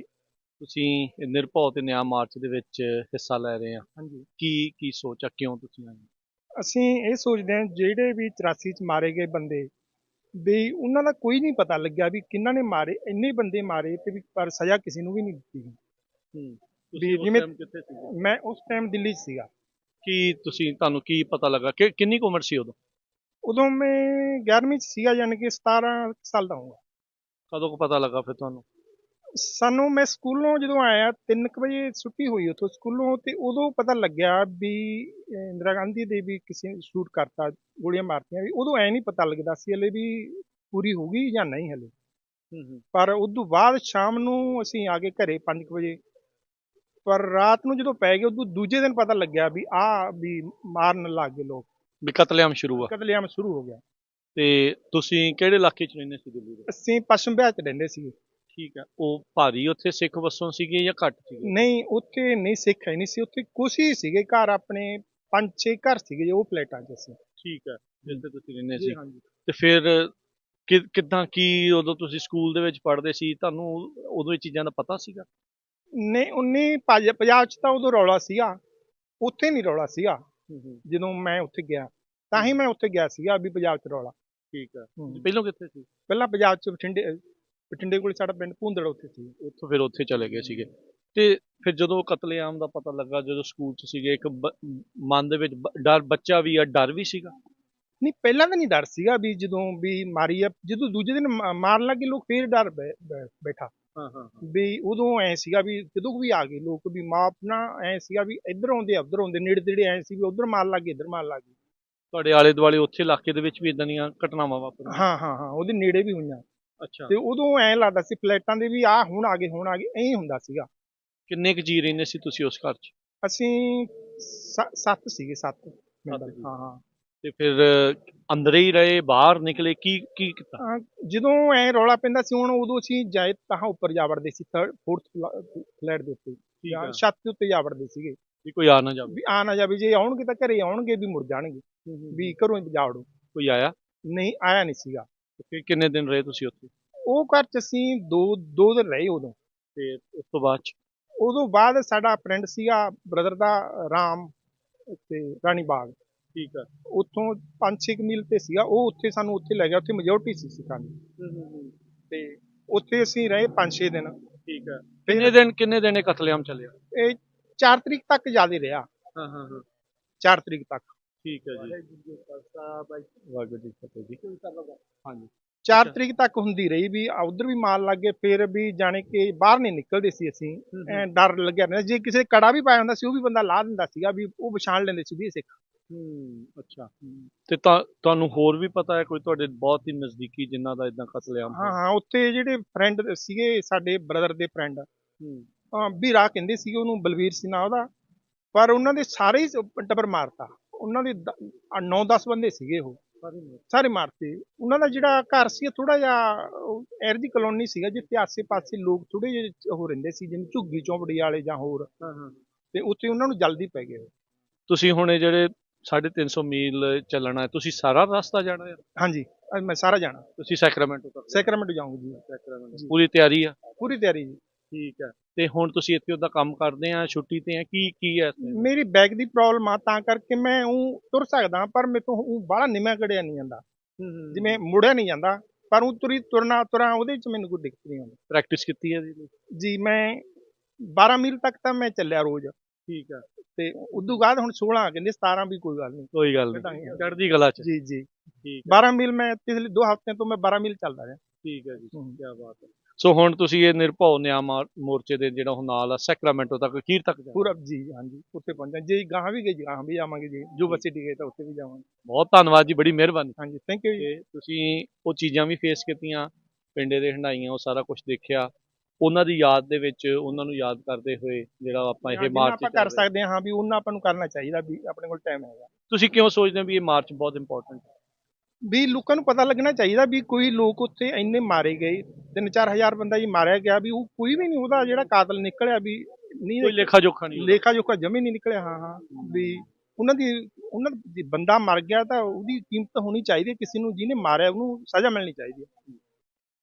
ਤੁਸੀਂ ਨਿਰਭਉ ਤੇ ਨਿਆਂ ਮਾਰਚ ਦੇ ਵਿੱਚ ਹਿੱਸਾ ਲੈ ਰਹੇ ਆ। ਹਾਂਜੀ। ਕੀ ਸੋਚ ਆ, ਕਿਉਂ ਤੁਸੀਂ ਆਏ? ਅਸੀਂ ਇਹ ਸੋਚਦੇ ਹਾਂ ਜਿਹੜੇ ਵੀ 84 ਚ ਮਾਰੇ ਗਏ ਬੰਦੇ ਵੀ ਉਹਨਾਂ ਦਾ ਕੋਈ ਨਹੀਂ ਪਤਾ ਲੱਗਿਆ ਵੀ ਕਿਹਨਾਂ ਨੇ ਮਾਰੇ, ਇੰਨੇ ਬੰਦੇ ਮਾਰੇ ਤੇ ਵੀ ਪਰ ਸਜ਼ਾ ਕਿਸੇ ਨੂੰ ਵੀ ਨਹੀਂ ਦਿੱਤੀ ਗਈ। ਤੁਸੀਂ ਉਸ ਟਾਈਮ ਕਿੱਥੇ ਸੀ? ਮੈਂ ਉਸ ਟਾਈਮ ਦਿੱਲੀ 'ਚ ਸੀਗਾ। ਤੁਹਾਨੂੰ ਕੀ ਪਤਾ ਲੱਗਾ ਕਿ ਕਿੰਨੀ ਕੁ ਉਮਰ ਸੀ ਉਦੋਂ? ਉਦੋਂ ਮੈਂ 11ਵੀਂ 'ਚ ਸੀਗਾ, ਯਾਨੀ ਕਿ 17 ਸਾਲ ਦਾ ਹੋਊਗਾ। ਕਦੋਂ ਕੁ ਪਤਾ ਲੱਗਾ ਫਿਰ ਤੁਹਾਨੂੰ? ਸਾਨੂੰ ਮੈਂ ਸਕੂਲੋਂ ਜਦੋਂ ਆਇਆ 3 ਵਜੇ ਛੁੱਟੀ ਹੋਈ ਉੱਥੋਂ ਸਕੂਲੋਂ, ਤੇ ਉਦੋਂ ਪਤਾ ਲੱਗਿਆ ਵੀ ਇੰਦਰਾ ਗਾਂਧੀ ਦੇ ਵੀ ਕਿਸੇ ਸ਼ੂਟ ਕਰਤਾ, ਗੋਲੀਆਂ ਮਾਰਤੀਆਂ। ਵੀ ਉਦੋਂ ਐ ਨਹੀਂ ਪਤਾ ਲੱਗਦਾ ਸੀ ਹਲੇ ਵੀ ਪੂਰੀ ਹੋ ਗਈ ਜਾਂ ਨਹੀਂ ਹਲੇ। ਪਰ ਉਦੋਂ ਬਾਅਦ ਸ਼ਾਮ ਨੂੰ ਅਸੀਂ ਆ ਗਏ ਘਰੇ 5 ਵਜੇ, ਪਰ ਰਾਤ ਨੂੰ ਜਦੋਂ ਪੈ ਗਏ ਉਦੋਂ ਦੂਜੇ ਦਿਨ ਪਤਾ ਲੱਗਿਆ ਵੀ ਵੀ ਮਾਰਨ ਲੱਗ ਗਏ ਲੋਕ, ਵੀ ਕਤਲੇਆਮ ਸ਼ੁਰੂ ਆ। ਕਤਲੇਆਮ ਸ਼ੁਰੂ ਹੋ ਗਿਆ। ਤੇ ਤੁਸੀਂ ਕਿਹੜੇ ਇਲਾਕੇ 'ਚ ਰਹਿੰਦੇ ਸੀ ਦਿੱਲੀ ਦੇ? ਅਸੀਂ ਪੱਛਮ ਬਿਹਾਰ ਚ ਰਹਿੰਦੇ ਸੀਗੇ। ਠੀਕ ਹੈ, ਉਹ ਭਾਰੀ ਉੱਥੇ ਸਿੱਖ ਵਸੋਂ ਸੀਗੇ ਜਾਂ ਘੱਟ ਸੀਗੇ? ਨਹੀਂ, ਉੱਥੇ ਨਹੀਂ ਸਿੱਖ ਹੈ ਨਹੀਂ ਸੀ, ਉੱਥੇ ਕੁਛ ਹੀ ਸੀਗੇ ਘਰ, ਆਪਣੇ 5-6 ਘਰ ਸੀਗੇ ਉਹ ਫਲੈਟਾਂ 'ਚ ਅਸੀਂ। ਠੀਕ ਹੈ, ਜਿੱਥੇ ਤੁਸੀਂ ਰਹਿੰਦੇ ਜੀ ਸੀ। ਹਾਂਜੀ। ਤੇ ਫਿਰ ਕਿੱਦਾਂ ਕੀ ਉਦੋਂ ਤੁਸੀਂ ਸਕੂਲ ਦੇ ਵਿੱਚ ਪੜ੍ਹਦੇ ਸੀ, ਤੁਹਾਨੂੰ ਉਦੋਂ ਇਹ ਚੀਜ਼ਾਂ ਦਾ ਪਤਾ ਸੀਗਾ? ਨਹੀਂ, ਪੰਜਾਬ 'ਚ ਤਾਂ ਉਦੋਂ ਰੌਲਾ ਸੀਗਾ, ਉੱਥੇ ਨਹੀਂ ਰੌਲਾ ਸੀਗਾ। ਜਦੋਂ ਮੈਂ ਉੱਥੇ ਗਿਆ ਤਾਂ ਹੀ ਮੈਂ ਉੱਥੇ ਗਿਆ ਸੀਗਾ ਵੀ ਪੰਜਾਬ 'ਚ ਰੌਲਾ। ਠੀਕ ਹੈ, ਹੂੰ। ਪਹਿਲਾਂ ਕਿੱਥੇ ਸੀ? ਪਹਿਲਾਂ ਪੰਜਾਬ 'ਚ ਬਠਿੰਡੇ ਕੋਲ ਸਾਡਾ ਪਿੰਡ ਭੂੰਦੜ, ਉੱਥੇ ਸੀ। ਉੱਥੋਂ ਫਿਰ ਉੱਥੇ ਚਲੇ ਗਏ ਸੀਗੇ। ਤੇ ਫਿਰ ਜਦੋਂ ਕਤਲੇਆਮ ਦਾ ਪਤਾ ਲੱਗਾ, ਜਦੋਂ ਸਕੂਲ 'ਚ ਸੀਗੇ, ਇੱਕ ਮਨ ਦੇ ਵਿੱਚ ਡਰ, ਬੱਚਾ ਵੀ ਆ, ਡਰ ਵੀ ਸੀਗਾ? ਨਹੀਂ, ਪਹਿਲਾਂ ਤਾਂ ਨਹੀਂ ਡਰ ਸੀਗਾ ਵੀ ਜਦੋਂ ਵੀ ਮਾਰੀ ਆ, ਜਦੋਂ ਦੂਜੇ ਦਿਨ ਮਾਰਨ ਲੱਗੇ ਲੋਕ ਫੇਰ ਡਰ ਬੈਠਾ। ਹਾਂ ਹਾਂ। ਵੀ ਉਦੋਂ ਐ ਸੀਗਾ ਵੀ ਜਦੋਂ ਵੀ ਆ ਗਏ ਲੋਕ ਵੀ ਮਾਂ ਆਪਣਾ ਐ ਸੀਗਾ ਵੀ ਇੱਧਰ ਆਉਂਦੇ ਉੱਧਰ ਆਉਂਦੇ, ਨੇੜੇ ਤੇੜੇ ਐ ਸੀ ਵੀ ਉੱਧਰ ਮਾਰ ਲੱਗ ਗਏ ਇੱਧਰ ਮਾਰ ਲੱਗ ਗਏ। ਤੁਹਾਡੇ ਆਲੇ ਦੁਆਲੇ ਉੱਥੇ ਇਲਾਕੇ ਦੇ ਵਿੱਚ ਵੀ ਇਦਾਂ ਦੀਆਂ ਘਟਨਾਵਾਂ ਵਾਪਰੀਆਂ? ਹਾਂ ਹਾਂ ਹਾਂ, ਉਹਦੇ ਨੇੜੇ ਵੀ ਹੋਈਆਂ। ਅੱਛਾ। ਤੇ ਉਦੋਂ ਐ ਲੱਗਦਾ ਸੀ ਫਲੈਟਾਂ ਦੇ ਵੀ ਆ ਹੁਣ ਆ ਗਏ ਹੁਣ ਆ ਗਏ, ਐਂ ਹੁੰਦਾ ਸੀਗਾ। ਕਿੰਨੇ ਕੁ ਜੀ ਰਹਿੰਦੇ ਸੀ ਤੁਸੀਂ ਉਸ ਘਰ 'ਚ? ਅਸੀਂ 7 ਸੀਗੇ, 7 ਮੈਂਬਰ। ਜੀ। ਹਾਂ ਹਾਂ। ਤੇ ਫਿਰ ਅੰਦਰੇ ਹੀ ਰਹੇ, ਬਾਹਰ ਨਿਕਲੇ, ਕੀ ਕੀ ਕੀਤਾ? ਜਦੋਂ ਐ ਰੌਲਾ ਪੈਂਦਾ ਸੀ ਹੁਣ ਉਦੋਂ ਅਸੀਂ ਜਾਏ ਤਾਂ ਉੱਪਰ ਜਾ ਵੜਦੇ ਸੀ, 4th ਫਲੈਟ ਦੇ ਉੱਤੇ, ਜਾਂ ਛੱਤ ਦੇ ਉੱਤੇ ਜਾ ਵੜਦੇ ਸੀਗੇ ਵੀ ਕੋਈ ਆ ਨਾ ਜਾਵੇ। ਵੀ ਆ ਨਾ ਜਾਵੇ, ਜੇ ਆਉਣਗੇ ਤਾਂ ਘਰੇ ਆਉਣਗੇ ਵੀ ਮੁੜ ਜਾਣਗੇ, ਵੀ ਘਰੋਂ ਹੀ ਜਾ ਵੜੋ। ਕੋਈ ਆਇਆ? ਨਹੀਂ ਆਇਆ ਨਹੀਂ ਸੀਗਾ। ਤੇ ਫਿਰ ਕਿੰਨੇ ਦਿਨ ਰਹੇ ਤੁਸੀਂ ਉੱਥੇ? ਉਹ ਘਰ 'ਚ ਅਸੀਂ ਦੋ ਦਿਨ ਰਹੇ ਉਦੋਂ। ਤੇ ਉਸ ਤੋਂ ਬਾਅਦ 'ਚ? ਉਦੋਂ ਬਾਅਦ ਸਾਡਾ ਫਰੈਂਡ ਸੀਗਾ ਬ੍ਰਦਰ ਦਾ, ਰਾਮ, ਤੇ ਰਾਣੀ ਬਾਗ, ਠੀਕ ਆ, ਉੱਥੋਂ 5-6 ਮੀਲ ਤੇ ਸੀਗਾ, ਉਹ ਉੱਥੇ ਸਾਨੂੰ ਉੱਥੇ ਲੈ ਗਿਆ, ਉੱਥੇ ਮੈਜੋਰਟੀ ਸੀ ਸਿੱਖਾਂ ਦੀ। ਤੇ ਉੱਥੇ ਅਸੀਂ ਰਹੇ 5-6 ਦਿਨ। ਠੀਕ ਆ। ਕਿੰਨੇ ਦਿਨ ਇਹ ਕਤਲੇਆਮ ਚੱਲਿਆ? ਇਹ 4 ਤਰੀਕ ਤੱਕ ਜ਼ਿਆਦਾ ਰਿਹਾ। ਹਾਂ ਹਾਂ ਹਾਂ। 4 ਤਰੀਕ ਤੱਕ। ਠੀਕ ਹੈ ਜੀ। ਵਾਹਿਗੁਰੂ ਜੀ ਕੀ ਫਤਿਹ ਜੀ। ਹਾਂਜੀ। 4 ਤਰੀਕ ਤੱਕ ਹੁੰਦੀ ਰਹੀ ਵੀ ਉਧਰ ਵੀ ਮਾਰ ਲੱਗ ਗਏ, ਫਿਰ ਵੀ ਜਾਣੇ ਕਿ ਬਾਹਰ ਨਹੀਂ ਨਿਕਲਦੇ ਸੀ ਅਸੀਂ, ਐ ਡਰ ਲੱਗਿਆ ਰਹਿੰਦਾ। ਜੇ ਕਿਸੇ ਕੜਾ ਵੀ ਪਾਇਆ ਹੁੰਦਾ ਸੀ ਉਹ ਵੀ ਬੰਦਾ ਲਾ ਦਿੰਦਾ ਸੀਗਾ, ਵੀ ਉਹ ਪਛਾਣ ਲੈਂਦੇ ਸੀ ਵੀ ਇਹ ਸਿੱਖ। ਅੱਛਾ। ਤੇ ਤੁਹਾਨੂੰ ਹੋਰ ਵੀ ਪਤਾ ਹੈ ਕੋਈ ਤੁਹਾਡੇ ਬਹੁਤ ਹੀ ਨਜ਼ਦੀਕੀ ਜਿਨ੍ਹਾਂ ਦਾ ਇਦਾਂ ਕਤਲੇਆਮ ਹਾਂ ਹਾਂ, ਉੱਥੇ ਜਿਹੜੇ ਫਰੈਂਡ ਸੀਗੇ ਸਾਡੇ ਬ੍ਰਦਰ ਦੇ ਫਰੈਂਡ, ਵੀਰਾ ਕਹਿੰਦੇ ਸੀਗੇ ਉਹਨੂੰ, ਬਲਵੀਰ ਸੀ ਨਾਂ ਉਹਦਾ, ਪਰ ਉਹਨਾਂ ਦੇ ਸਾਰੇ ਹੀ ਟੱਬਰ ਮਾਰਤਾ। ਉਹਨਾਂ ਦੇ 9-10 ਬੰਦੇ ਸੀਗੇ, ਉਹ ਸਾਰੇ ਮਾਰਤੇ। ਉਹਨਾਂ ਦਾ ਜਿਹੜਾ ਘਰ ਸੀ ਥੋੜਾ ਜਿਹਾ ਇਹੋ ਜਿਹੀ ਕਲੋਨੀ ਸੀਗਾ ਜਿੱਥੇ ਆਸੇ-ਪਾਸੇ ਲੋਕ ਥੋੜੇ ਜਿਹੇ ਉਹ ਰਹਿੰਦੇ ਸੀ, ਜਿਵੇਂ ਝੁੱਗੀ ਝੌਂਪੜੀ ਵਾਲੇ ਜਾਂ ਹੋਰ, ਤੇ ਉੱਥੇ ਉਹਨਾਂ ਨੂੰ ਜਲਦੀ ਪੈ ਗਏ। ਤੁਸੀਂ ਹੁਣ ਇਹ ਜਿਹੜੇ 350 ਮੀਲ ਚੱਲਣਾ ਹੈ, ਤੁਸੀਂ ਸਾਰਾ ਰਸਤਾ ਜਾਣਾ ਹੈ? ਹਾਂਜੀ, ਮੈਂ ਸਾਰਾ ਜਾਣਾ। ਤੁਸੀਂ ਸੈਕਰਾਮੈਂਟੋ ਤੱਕ? ਸੈਕਰਾਮੈਂਟੋ ਜਾਊਂਗਾ ਜੀ। ਸੈਕਰਾਮੈਂਟੋ ਪੂਰੀ ਤਿਆਰੀ ਆ? ਪੂਰੀ ਤਿਆਰੀ ਜੀ। ਠੀਕ ਹੈ। ਤੇ ਹੁਣ ਤੁਸੀਂ ਇੱਥੇ ਉਹਦਾ ਕੰਮ ਕਰਦੇ ਆ, ਛੁੱਟੀ ਤੇ ਆ, ਕੀ ਹੈ? ਮੇਰੀ ਬੈਕ ਦੀ ਪ੍ਰੋਬਲਮ ਆ, ਤਾਂ ਕਰਕੇ ਮੈਂ ਉਹ ਤੁਰ ਸਕਦਾ, ਪਰ ਮੇਰੇ ਤੋਂ ਉਹ ਬਾਹਲਾ ਨਿਮਿਆ ਕੜਿਆ ਨਹੀਂ ਜਾਂਦਾ, ਜਿਵੇਂ ਮੁੜਿਆ ਨਹੀਂ ਜਾਂਦਾ, ਪਰ ਉਹ ਤੁਰਾਂ ਉਹਦੇ 'ਚ ਮੈਨੂੰ ਕੋਈ ਦਿੱਕਤ ਨਹੀਂ ਆਉਂਦੀ। ਪ੍ਰੈਕਟਿਸ ਕੀਤੀ ਹੈ ਜੀ, ਮੈਂ 12 ਮੀਲ ਤੱਕ ਤਾਂ ਮੈਂ ਚੱਲਿਆ ਰੋਜ਼। ਠੀਕ ਆ। ਤੇ ਉਦੋਂ ਬਾਅਦ ਹੁਣ 16 ਕਹਿੰਦੇ, 17 ਵੀ ਕੋਈ ਗੱਲ ਨਹੀਂ। ਕੋਈ ਗੱਲ ਨਹੀਂ, ਚੜ੍ਹਦੀ ਕਲਾ 'ਚ। ਜੀ ਜੀ। ਠੀਕ 12 ਮੀਲ ਮੈਂ ਪਿਛਲੇ 2 ਹਫ਼ਤਿਆਂ ਤੋਂ ਮੈਂ 12 ਮੀਲ ਚੱਲਦਾ ਰਿਹਾ। ਠੀਕ ਹੈ ਜੀ, ਕੀ ਬਾਤ ਹੈ। ਸੋ ਹੁਣ ਤੁਸੀਂ ਇਹ ਨਿਰਭਉ ਨਿਆਂ ਮੋਰਚੇ ਦੇ ਜਿਹੜਾ ਹੁਣ ਨਾਲ ਆ, ਸੈਕਰਾਮੈਂਟੋ ਤੱਕ, ਅਖੀਰ ਤੱਕ ਪੂਰਾ ਜੀ, ਹਾਂਜੀ, ਉੱਥੇ ਪਹੁੰਚਾ। ਜੇ ਗਾਹਾਂ ਵੀ ਗਏ, ਗਾਹਾਂ ਵੀ ਜਾਵਾਂਗੇ, ਜੀ ਯੂਨੀਵਰਸਿਟੀ ਗਏ ਤਾਂ ਉੱਥੇ ਵੀ ਜਾਵਾਂਗੇ। ਬਹੁਤ ਧੰਨਵਾਦ ਜੀ, ਬੜੀ ਮਿਹਰਬਾਨੀ। ਹਾਂਜੀ, ਥੈਂਕ ਯੂ ਜੀ। ਤੁਸੀਂ ਉਹ ਚੀਜ਼ਾਂ ਵੀ ਫੇਸ ਕੀਤੀਆਂ, ਪਿੰਡੇ ਦੇ ਹੰਡਾਈਆਂ, ਉਹ ਸਾਰਾ ਕੁਝ ਦੇਖਿਆ, ਉਹਨਾਂ ਦੀ ਯਾਦ ਦੇ ਵਿੱਚ, ਉਹਨਾਂ ਨੂੰ ਯਾਦ ਕਰਦੇ ਹੋਏ ਜਿਹੜਾ ਆਪਾਂ ਇਹ ਮਾਰਚ ਆਪਾਂ ਕਰ ਸਕਦੇ ਹਾਂ ਵੀ ਉਹਨਾਂ ਆਪਾਂ ਨੂੰ ਕਰਨਾ ਚਾਹੀਦਾ, ਵੀ ਆਪਣੇ ਕੋਲ ਟਾਈਮ ਹੈਗਾ। ਤੁਸੀਂ ਕਿਉਂ ਸੋਚਦੇ ਹੋ ਵੀ ਇਹ ਮਾਰਚ ਬਹੁਤ ਇੰਪੋਰਟੈਂਟ ਹੈ? ਵੀ ਲੋਕਾਂ ਨੂੰ ਪਤਾ ਲੱਗਣਾ ਚਾਹੀਦਾ ਵੀ ਕੋਈ ਲੋਕ ਉੱਥੇ ਇੰਨੇ ਮਾਰੇ ਗਏ, 3-4 ਹਜ਼ਾਰ ਬੰਦਾ ਜੀ ਮਾਰਿਆ ਗਿਆ, ਵੀ ਉਹ ਕੋਈ ਵੀ ਨਹੀਂ ਉਹਦਾ ਜਿਹੜਾ ਕਾਤਲ ਨਿਕਲਿਆ, ਵੀ ਨਹੀਂ ਕੋਈ ਲੇਖਾ ਜੋਖਾ ਨਹੀਂ, ਲੇਖਾ ਜੋਖਾ ਜਮੀ ਨਹੀਂ ਨਿਕਲਿਆ। ਹਾਂ ਹਾਂ, ਵੀ ਉਹਨਾਂ ਦੀ ਬੰਦਾ ਮਰ ਗਿਆ ਤਾਂ ਉਹਦੀ ਕੀਮਤ ਹੋਣੀ ਚਾਹੀਦੀ ਹੈ, ਕਿਸੇ ਨੂੰ ਜਿਹਨੇ ਮਾਰਿਆ ਉਹਨੂੰ ਸਜ਼ਾ ਮਿਲਣੀ ਚਾਹੀਦੀ ਹੈ।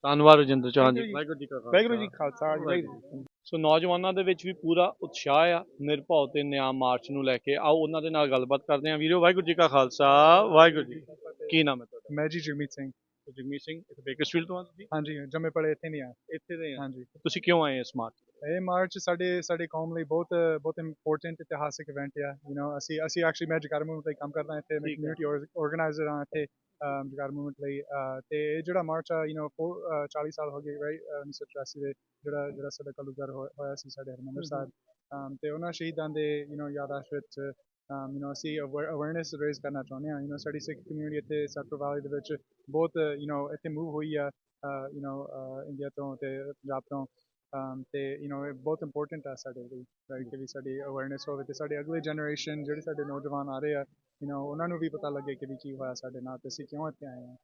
ਧੰਨਵਾਦ ਰਜਿੰਦਰ ਚੌਹਾਨ ਜੀ। ਵਾਹਿਗੁਰੂ ਜੀ ਕਾ ਖਾਲਸਾ। ਵਾਹਿਗੁਰੂ ਜੀ ਖਾਲਸਾ। ਸੋ ਨੌਜਵਾਨਾਂ ਦੇ ਵਿੱਚ ਵੀ ਪੂਰਾ ਉਤਸ਼ਾਹ ਆ ਨਿਰਭਉ ਤੇ ਨਿਆਂ ਮਾਰਚ ਨੂੰ ਲੈ ਕੇ। ਆਓ ਉਹਨਾਂ ਦੇ ਨਾਲ ਗੱਲਬਾਤ ਕਰਦੇ ਹਾਂ। ਵੀਰੋ, ਵਾਹਿਗੁਰੂ ਜੀ ਕਾ ਖਾਲਸਾ, ਵਾਹਿਗੁਰੂ ਜੀ। ਕੀ ਨਾਮ ਹੈ ਤੁਹਾਡਾ? ਮੈਂ ਜੀ ਜਗਮੀਤ ਸਿੰਘ। ਜਗਮੀਤ ਸਿੰਘ, ਇੱਥੇ ਬੇਕਰਸਫੀਲਡ ਤੋਂ ਆ ਤੁਸੀਂ? ਹਾਂਜੀ, ਜੰਮੇ ਪਲੇ ਇੱਥੇ ਨਹੀਂ ਆ। ਇੱਥੇ ਦੇ ਆ। ਹਾਂਜੀ। ਤੁਸੀਂ ਕਿਉਂ ਆਏ ਇਸ ਮਾਰਚ? ਇਹ ਮਾਰਚ ਸਾਡੀ ਕੌਮ ਲਈ ਬਹੁਤ ਇੰਪੋਰਟੈਂਟ ਇਤਿਹਾਸਿਕ ਇਵੈਂਟ ਆ। ਅਸੀਂ ਐਕਚੁਅਲੀ ਮੈਂ ਜਗਾਰ ਮੂਵਮੈਂਟ ਲਈ ਕੰਮ ਕਰਦਾ ਇੱਥੇ, ਮੈਂ ਕਮਿਊਨਿਟੀ ਆਰਗੇਨਾਈਜ਼ਰ ਹਾਂ ਇੱਥੇ ਜਗਾਰ ਮੂਵਮੈਂਟ ਲਈ। ਤੇ ਇਹ ਜਿਹੜਾ ਮਾਰਚ ਆ 40 ਸਾਲ ਹੋ ਗਏ, ਰਾਈਟ, 1984 ਦੇ ਜਿਹੜਾ ਸਾਡਾ ਘੱਲੂਘਾਰ ਹੋਇਆ ਸੀ ਸਾਡੇ ਹਰਿਮੰਦਰ ਸਾਹਿਬ, ਤੇ ਉਹਨਾਂ ਸ਼ਹੀਦਾਂ ਦੇ ਯਾਦਾਸ਼ਤ ਵਿੱਚ ਅਸੀਂ ਅਵੇਅਰਨੈਸ ਰੇਜ਼ ਕਰਨਾ ਚਾਹੁੰਦੇ ਹਾਂ। ਸਾਡੀ ਸਿੱਖ ਕਮਿਊਨਿਟੀ ਇੱਥੇ ਸੈਕਟਰ ਵੈਲੀ ਦੇ ਵਿੱਚ ਬਹੁਤ ਇੱਥੇ ਮੂਵ ਹੋਈ ਆ ਇੰਡੀਆ ਤੋਂ ਤੇ ਪੰਜਾਬ ਤੋਂ, ਤੇ ਇਹ ਬਹੁਤ ਇੰਪੋਰਟੈਂਟ ਆ ਸਾਡੇ ਲਈ, ਰਾਈਟ, ਕਿ ਵੀ ਸਾਡੀ ਅਵੇਅਰਨੈਸ ਹੋਵੇ ਤੇ ਸਾਡੇ ਅਗਲੇ ਜਨਰੇਸ਼ਨ ਜਿਹੜੇ ਸਾਡੇ ਨੌਜਵਾਨ ਆ ਰਹੇ ਆ ਉਹਨਾਂ ਨੂੰ ਵੀ ਪਤਾ ਲੱਗੇ ਕਿ ਵੀ ਕੀ ਹੋਇਆ ਸਾਡੇ ਨਾਲ ਤੇ ਅਸੀਂ ਕਿਉਂ ਇੱਥੇ ਆਏ ਹਾਂ।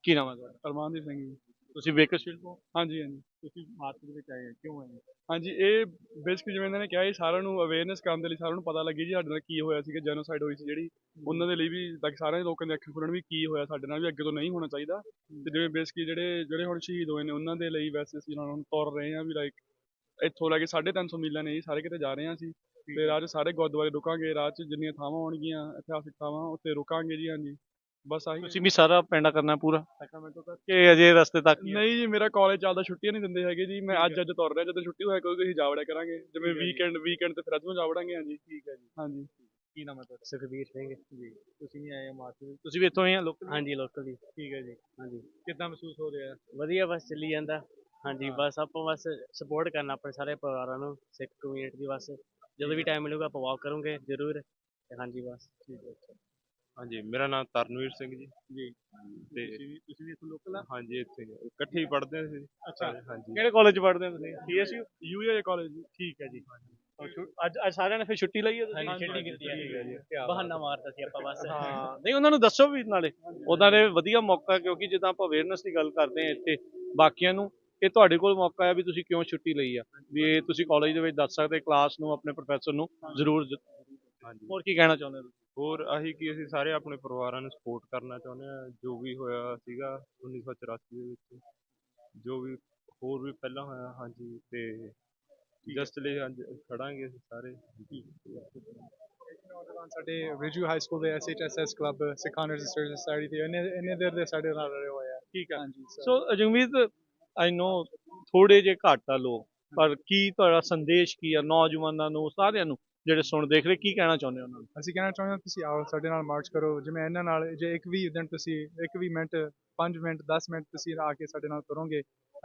ਕੀ ਨਾਮ ਹੈ ਤੁਹਾਡਾ? ਅਰਮਾਨਦੀਪ ਸਿੰਘ ਜੀ। ਤੁਸੀਂ ਬੇਕਰਸਫੀਲਡ ਤੋਂ? ਹਾਂਜੀ ਹਾਂਜੀ ਤੁਸੀਂ ਮਾਰਚ ਦੇ ਵਿੱਚ ਆਏ ਹੋ, ਕਿਉਂ ਆਏ ਹੋ? ਹਾਂਜੀ, ਇਹ ਬੇਸਿਕਲੀ ਜਿਵੇਂ ਇਹਨਾਂ ਨੇ ਕਿਹਾ ਸੀ, ਸਾਰਿਆਂ ਨੂੰ ਅਵੇਅਰਨੈਸ ਕਰਨ ਦੇ ਲਈ, ਸਾਰਿਆਂ ਨੂੰ ਪਤਾ ਲੱਗੇ ਜੀ ਸਾਡੇ ਨਾਲ ਕੀ ਹੋਇਆ ਸੀਗਾ, ਜੈਨੋਸਾਈਡ ਹੋਈ ਸੀ ਜਿਹੜੀ, ਉਹਨਾਂ ਦੇ ਲਈ ਵੀ ਤਾਂ ਕਿ ਸਾਰਿਆਂ ਲੋਕਾਂ ਦੇ ਅੱਖਾਂ ਖੁੱਲਣ ਵੀ ਕੀ ਹੋਇਆ ਸਾਡੇ ਨਾਲ, ਵੀ ਅੱਗੇ ਤੋਂ ਨਹੀਂ ਹੋਣਾ ਚਾਹੀਦਾ। ਤੇ ਜਿਵੇਂ ਬੇਸਿਕਲੀ ਜਿਹੜੇ ਹੁਣ ਸ਼ਹੀਦ ਹੋਏ ਨੇ ਉਹਨਾਂ ਦੇ ਲਈ ਵੈਸੇ ਅਸੀਂ ਉਹਨਾਂ ਨੂੰ ਤੁਰ ਰਹੇ ਹਾਂ ਵੀ ਲਾਈਕ ਇੱਥੋਂ ਲੈ ਕੇ 350 ਮੀਲਾਂ ਨੇ ਜੀ, ਸਾਰੇ ਕਿਤੇ ਜਾ ਰਹੇ ਹਾਂ ਅਸੀਂ। ਤੇ ਰਾਹ 'ਚ ਸਾਰੇ ਗੁਰਦੁਆਰੇ ਰੁਕਾਂਗੇ, ਰਾਹ 'ਚ ਜਿੰਨੀਆਂ ਥਾਵਾਂ ਹੋਣਗੀਆਂ ਇਤਿਹਾਸਿਕ ਥਾਵਾਂ ਉੱਥੇ ਰੁਕਾਂਗੇ ਜੀ। ਹਾਂਜੀ, ਬਸ ਆਹੀ। ਤੁਸੀਂ ਵੀ ਸਾਰਾ ਪਿੰਡ ਕਰਨਾ ਪੂਰਾ ਸੈਕਰਾਮੈਂਟੋ ਤੱਕ ਕਿ ਅਜੇ ਰਸਤੇ ਤੱਕ ਹੀ ਆ? ਨਹੀਂ ਜੀ, ਮੇਰਾ ਕਾਲਜ ਚੱਲਦਾ, ਛੁੱਟੀਆਂ ਨਹੀਂ ਦਿੰਦੇ ਹੈਗੇ ਜੀ। ਮੈਂ ਅੱਜ ਤੁਰ ਰਿਹਾ, ਜਦੋਂ ਛੁੱਟੀ ਹੋਇਆ ਕਰੂਗੀ ਅਸੀਂ ਜਾ ਵੜਿਆ ਕਰਾਂਗੇ, ਜਿਵੇਂ ਵੀਕਐਂਡ ਤੇ ਫਿਰ ਅੱਜ ਨੂੰ ਜਾ ਵੜਾਂਗੇ। ਹਾਂਜੀ ਠੀਕ ਹੈ ਜੀ। ਹਾਂਜੀ। ਕੀ ਨਾਮ ਹੈ ਤੁਹਾਡਾ? ਸੁਖਬੀਰ ਸਿੰਘ ਜੀ, ਤੁਸੀਂ ਵੀ ਆਏ ਹੋ ਮਾਰਚ ਵਿੱਚ? ਤੁਸੀਂ ਵੀ ਇੱਥੋਂ ਹੀ ਆ ਲੋਕਲ? ਹਾਂਜੀ, ਲੋਕਲ ਜੀ। ਠੀਕ ਹੈ ਜੀ। ਹਾਂਜੀ, ਕਿੱਦਾਂ ਮਹਿਸੂਸ ਹੋ ਰਿਹਾ? ਵਧੀਆ, ਬਸ ਚੱਲੀ ਜਾਂਦਾ। ਹਾਂਜੀ, ਬਸ ਆਪਾਂ ਬਸ ਸਪੋਰਟ ਕਰਨਾ ਆਪਣੇ ਸਾਰੇ ਪਰਿਵਾਰਾਂ ਨੂੰ, ਸਿੱਖ ਕਮਿਊਨਿਟੀ ਦੀ। ਬਸ ਜਦੋਂ ਵੀ ਟਾਈਮ ਮਿਲੂਗਾ ਆਪਾਂ ਵਾਕ ਕਰੂੰਗੇ ਜ਼ਰੂਰ। ਤੇ ਹਾਂਜੀ, ਬਸ ਠੀਕ ਹੈ। ਅੱਛਾ ਹਾਂਜੀ, ਮੇਰਾ ਨਾਮ ਤਰਨਵੀਰ ਸਿੰਘ ਜੀ। ਜੀ, ਤੇ ਤੁਸੀਂ ਵੀ ਇੱਥੋਂ ਲੋਕਲ ਆ? ਹਾਂਜੀ, ਇੱਥੇ ਇਕੱਠੇ ਹੀ ਪੜ੍ਹਦੇ ਸੀ। ਅੱਛਾ, ਹਾਂਜੀ। ਕਿਹੜੇ ਕਾਲਜ 'ਚ ਪੜ੍ਹਦੇ ਹੋ ਤੁਸੀਂ? CSU UAA ਕਾਲਜ ਜੀ। ਠੀਕ ਹੈ ਜੀ। ਅੱਜ ਸਾਰਿਆਂ ਨੇ ਫਿਰ ਛੁੱਟੀ ਲਈ ਹੈ? ਹਾਂਜੀ, ਛੁੱਟੀ ਕੀਤੀ ਹੈ। ਠੀਕ ਹੈ ਜੀ। ਬਹਾਨਾ ਮਾਰਤਾ ਸੀ ਆਪਾਂ ਬਸ। ਹਾਂ, ਨਹੀਂ ਉਹਨਾਂ ਨੂੰ ਦੱਸੋ ਵੀ ਨਾਲੇ ਉਹਦਾ ਦੇ ਵਧੀਆ ਮੌਕਾ, ਕਿਉਂਕਿ ਜਿੱਦਾਂ ਆਪਾਂ ਅਵੇਅਰਨੈਸ ਦੀ ਗੱਲ ਕਰਦੇ ਹਾਂ ਇੱਥੇ ਬਾਕੀਆਂ ਨੂੰ, ਇਹ ਤੁਹਾਡੇ ਕੋਲ ਮੌਕਾ ਆ ਵੀ ਤੁਸੀਂ ਕਿਉਂ ਛੁੱਟੀ ਲਈ ਆ, ਵੀ ਇਹ ਤੁਸੀਂ ਕਾਲਜ ਦੇ ਵਿੱਚ ਦੱਸ ਸਕਦੇ, ਕਲਾਸ ਨੂੰ, ਆਪਣੇ ਪ੍ਰੋਫੈਸਰ ਨੂੰ ਜ਼ਰੂਰ। ਹਾਂਜੀ, ਹੋਰ ਕੀ ਕਹਿਣਾ ਚਾਹੁੰਦੇ ਹੋ? ਹੋਰ ਆਹੀ ਕਿ ਅਸੀਂ ਸਾਰੇ ਆਪਣੇ ਪਰਿਵਾਰਾਂ ਨੂੰ ਸਪੋਰਟ ਕਰਨਾ ਚਾਹੁੰਦੇ ਹਾਂ, ਜੋ ਵੀ ਹੋਇਆ ਸੀਗਾ 1984 ਦੇ ਵਿੱਚ, ਜੋ ਵੀ ਹੋਰ ਵੀ ਪਹਿਲਾਂ ਹੋਇਆ। ਹਾਂਜੀ, ਤੇ ਜਸਟ ਲਈ ਅੱਜ ਖੜਾਂਗੇ ਅਸੀਂ ਸਾਰੇ। ਨੌਜਵਾਨ ਸਾਡੇ ਰਿਜੂ ਹਾਈ ਸਕੂਲ ਦੇ SHSS ਕਲੱਬ, ਸਿੱਖ ਆਨਰਜ਼ ਸੋਸਾਇਟੀ ਦੇ ਇੰਨੇ ਦੇਰ ਦੇ ਸਾਡੇ ਨਾਲ ਰਹੇ ਹੋਏ ਆ। ਠੀਕ ਹੈ। ਹਾਂਜੀ, ਸੋ ਜਗਮੀਤ, ਆਈ ਨੋ ਥੋੜੇ ਜਿਹੇ ਘੱਟ ਆ ਲੋਕ, ਪਰ ਕੀ ਤੁਹਾਡਾ ਸੰਦੇਸ਼ ਕੀ ਆ ਨੌਜਵਾਨਾਂ ਨੂੰ, ਸਾਰਿਆਂ ਨੂੰ ਜਿਹੜੇ ਸੁਣ ਦੇਖ ਰਹੇ, ਕੀ ਕਹਿਣਾ ਚਾਹੁੰਦੇ ਹੋ ਉਹਨਾਂ ਨੂੰ? ਅਸੀਂ ਕਹਿਣਾ ਚਾਹੁੰਦੇ ਹਾਂ ਤੁਸੀਂ ਆਓ ਸਾਡੇ ਨਾਲ ਮਾਰਚ ਕਰੋ। ਜਿਵੇਂ ਇਹਨਾਂ ਨਾਲ ਜੇ ਇੱਕ ਵੀ ਦਿਨ ਤੁਸੀਂ 1 ਵੀ ਮਿੰਟ, 5 ਮਿੰਟ, 10 ਮਿੰਟ ਤੁਸੀਂ ਆ ਕੇ ਸਾਡੇ ਨਾਲ ਕਰੋਗੇ,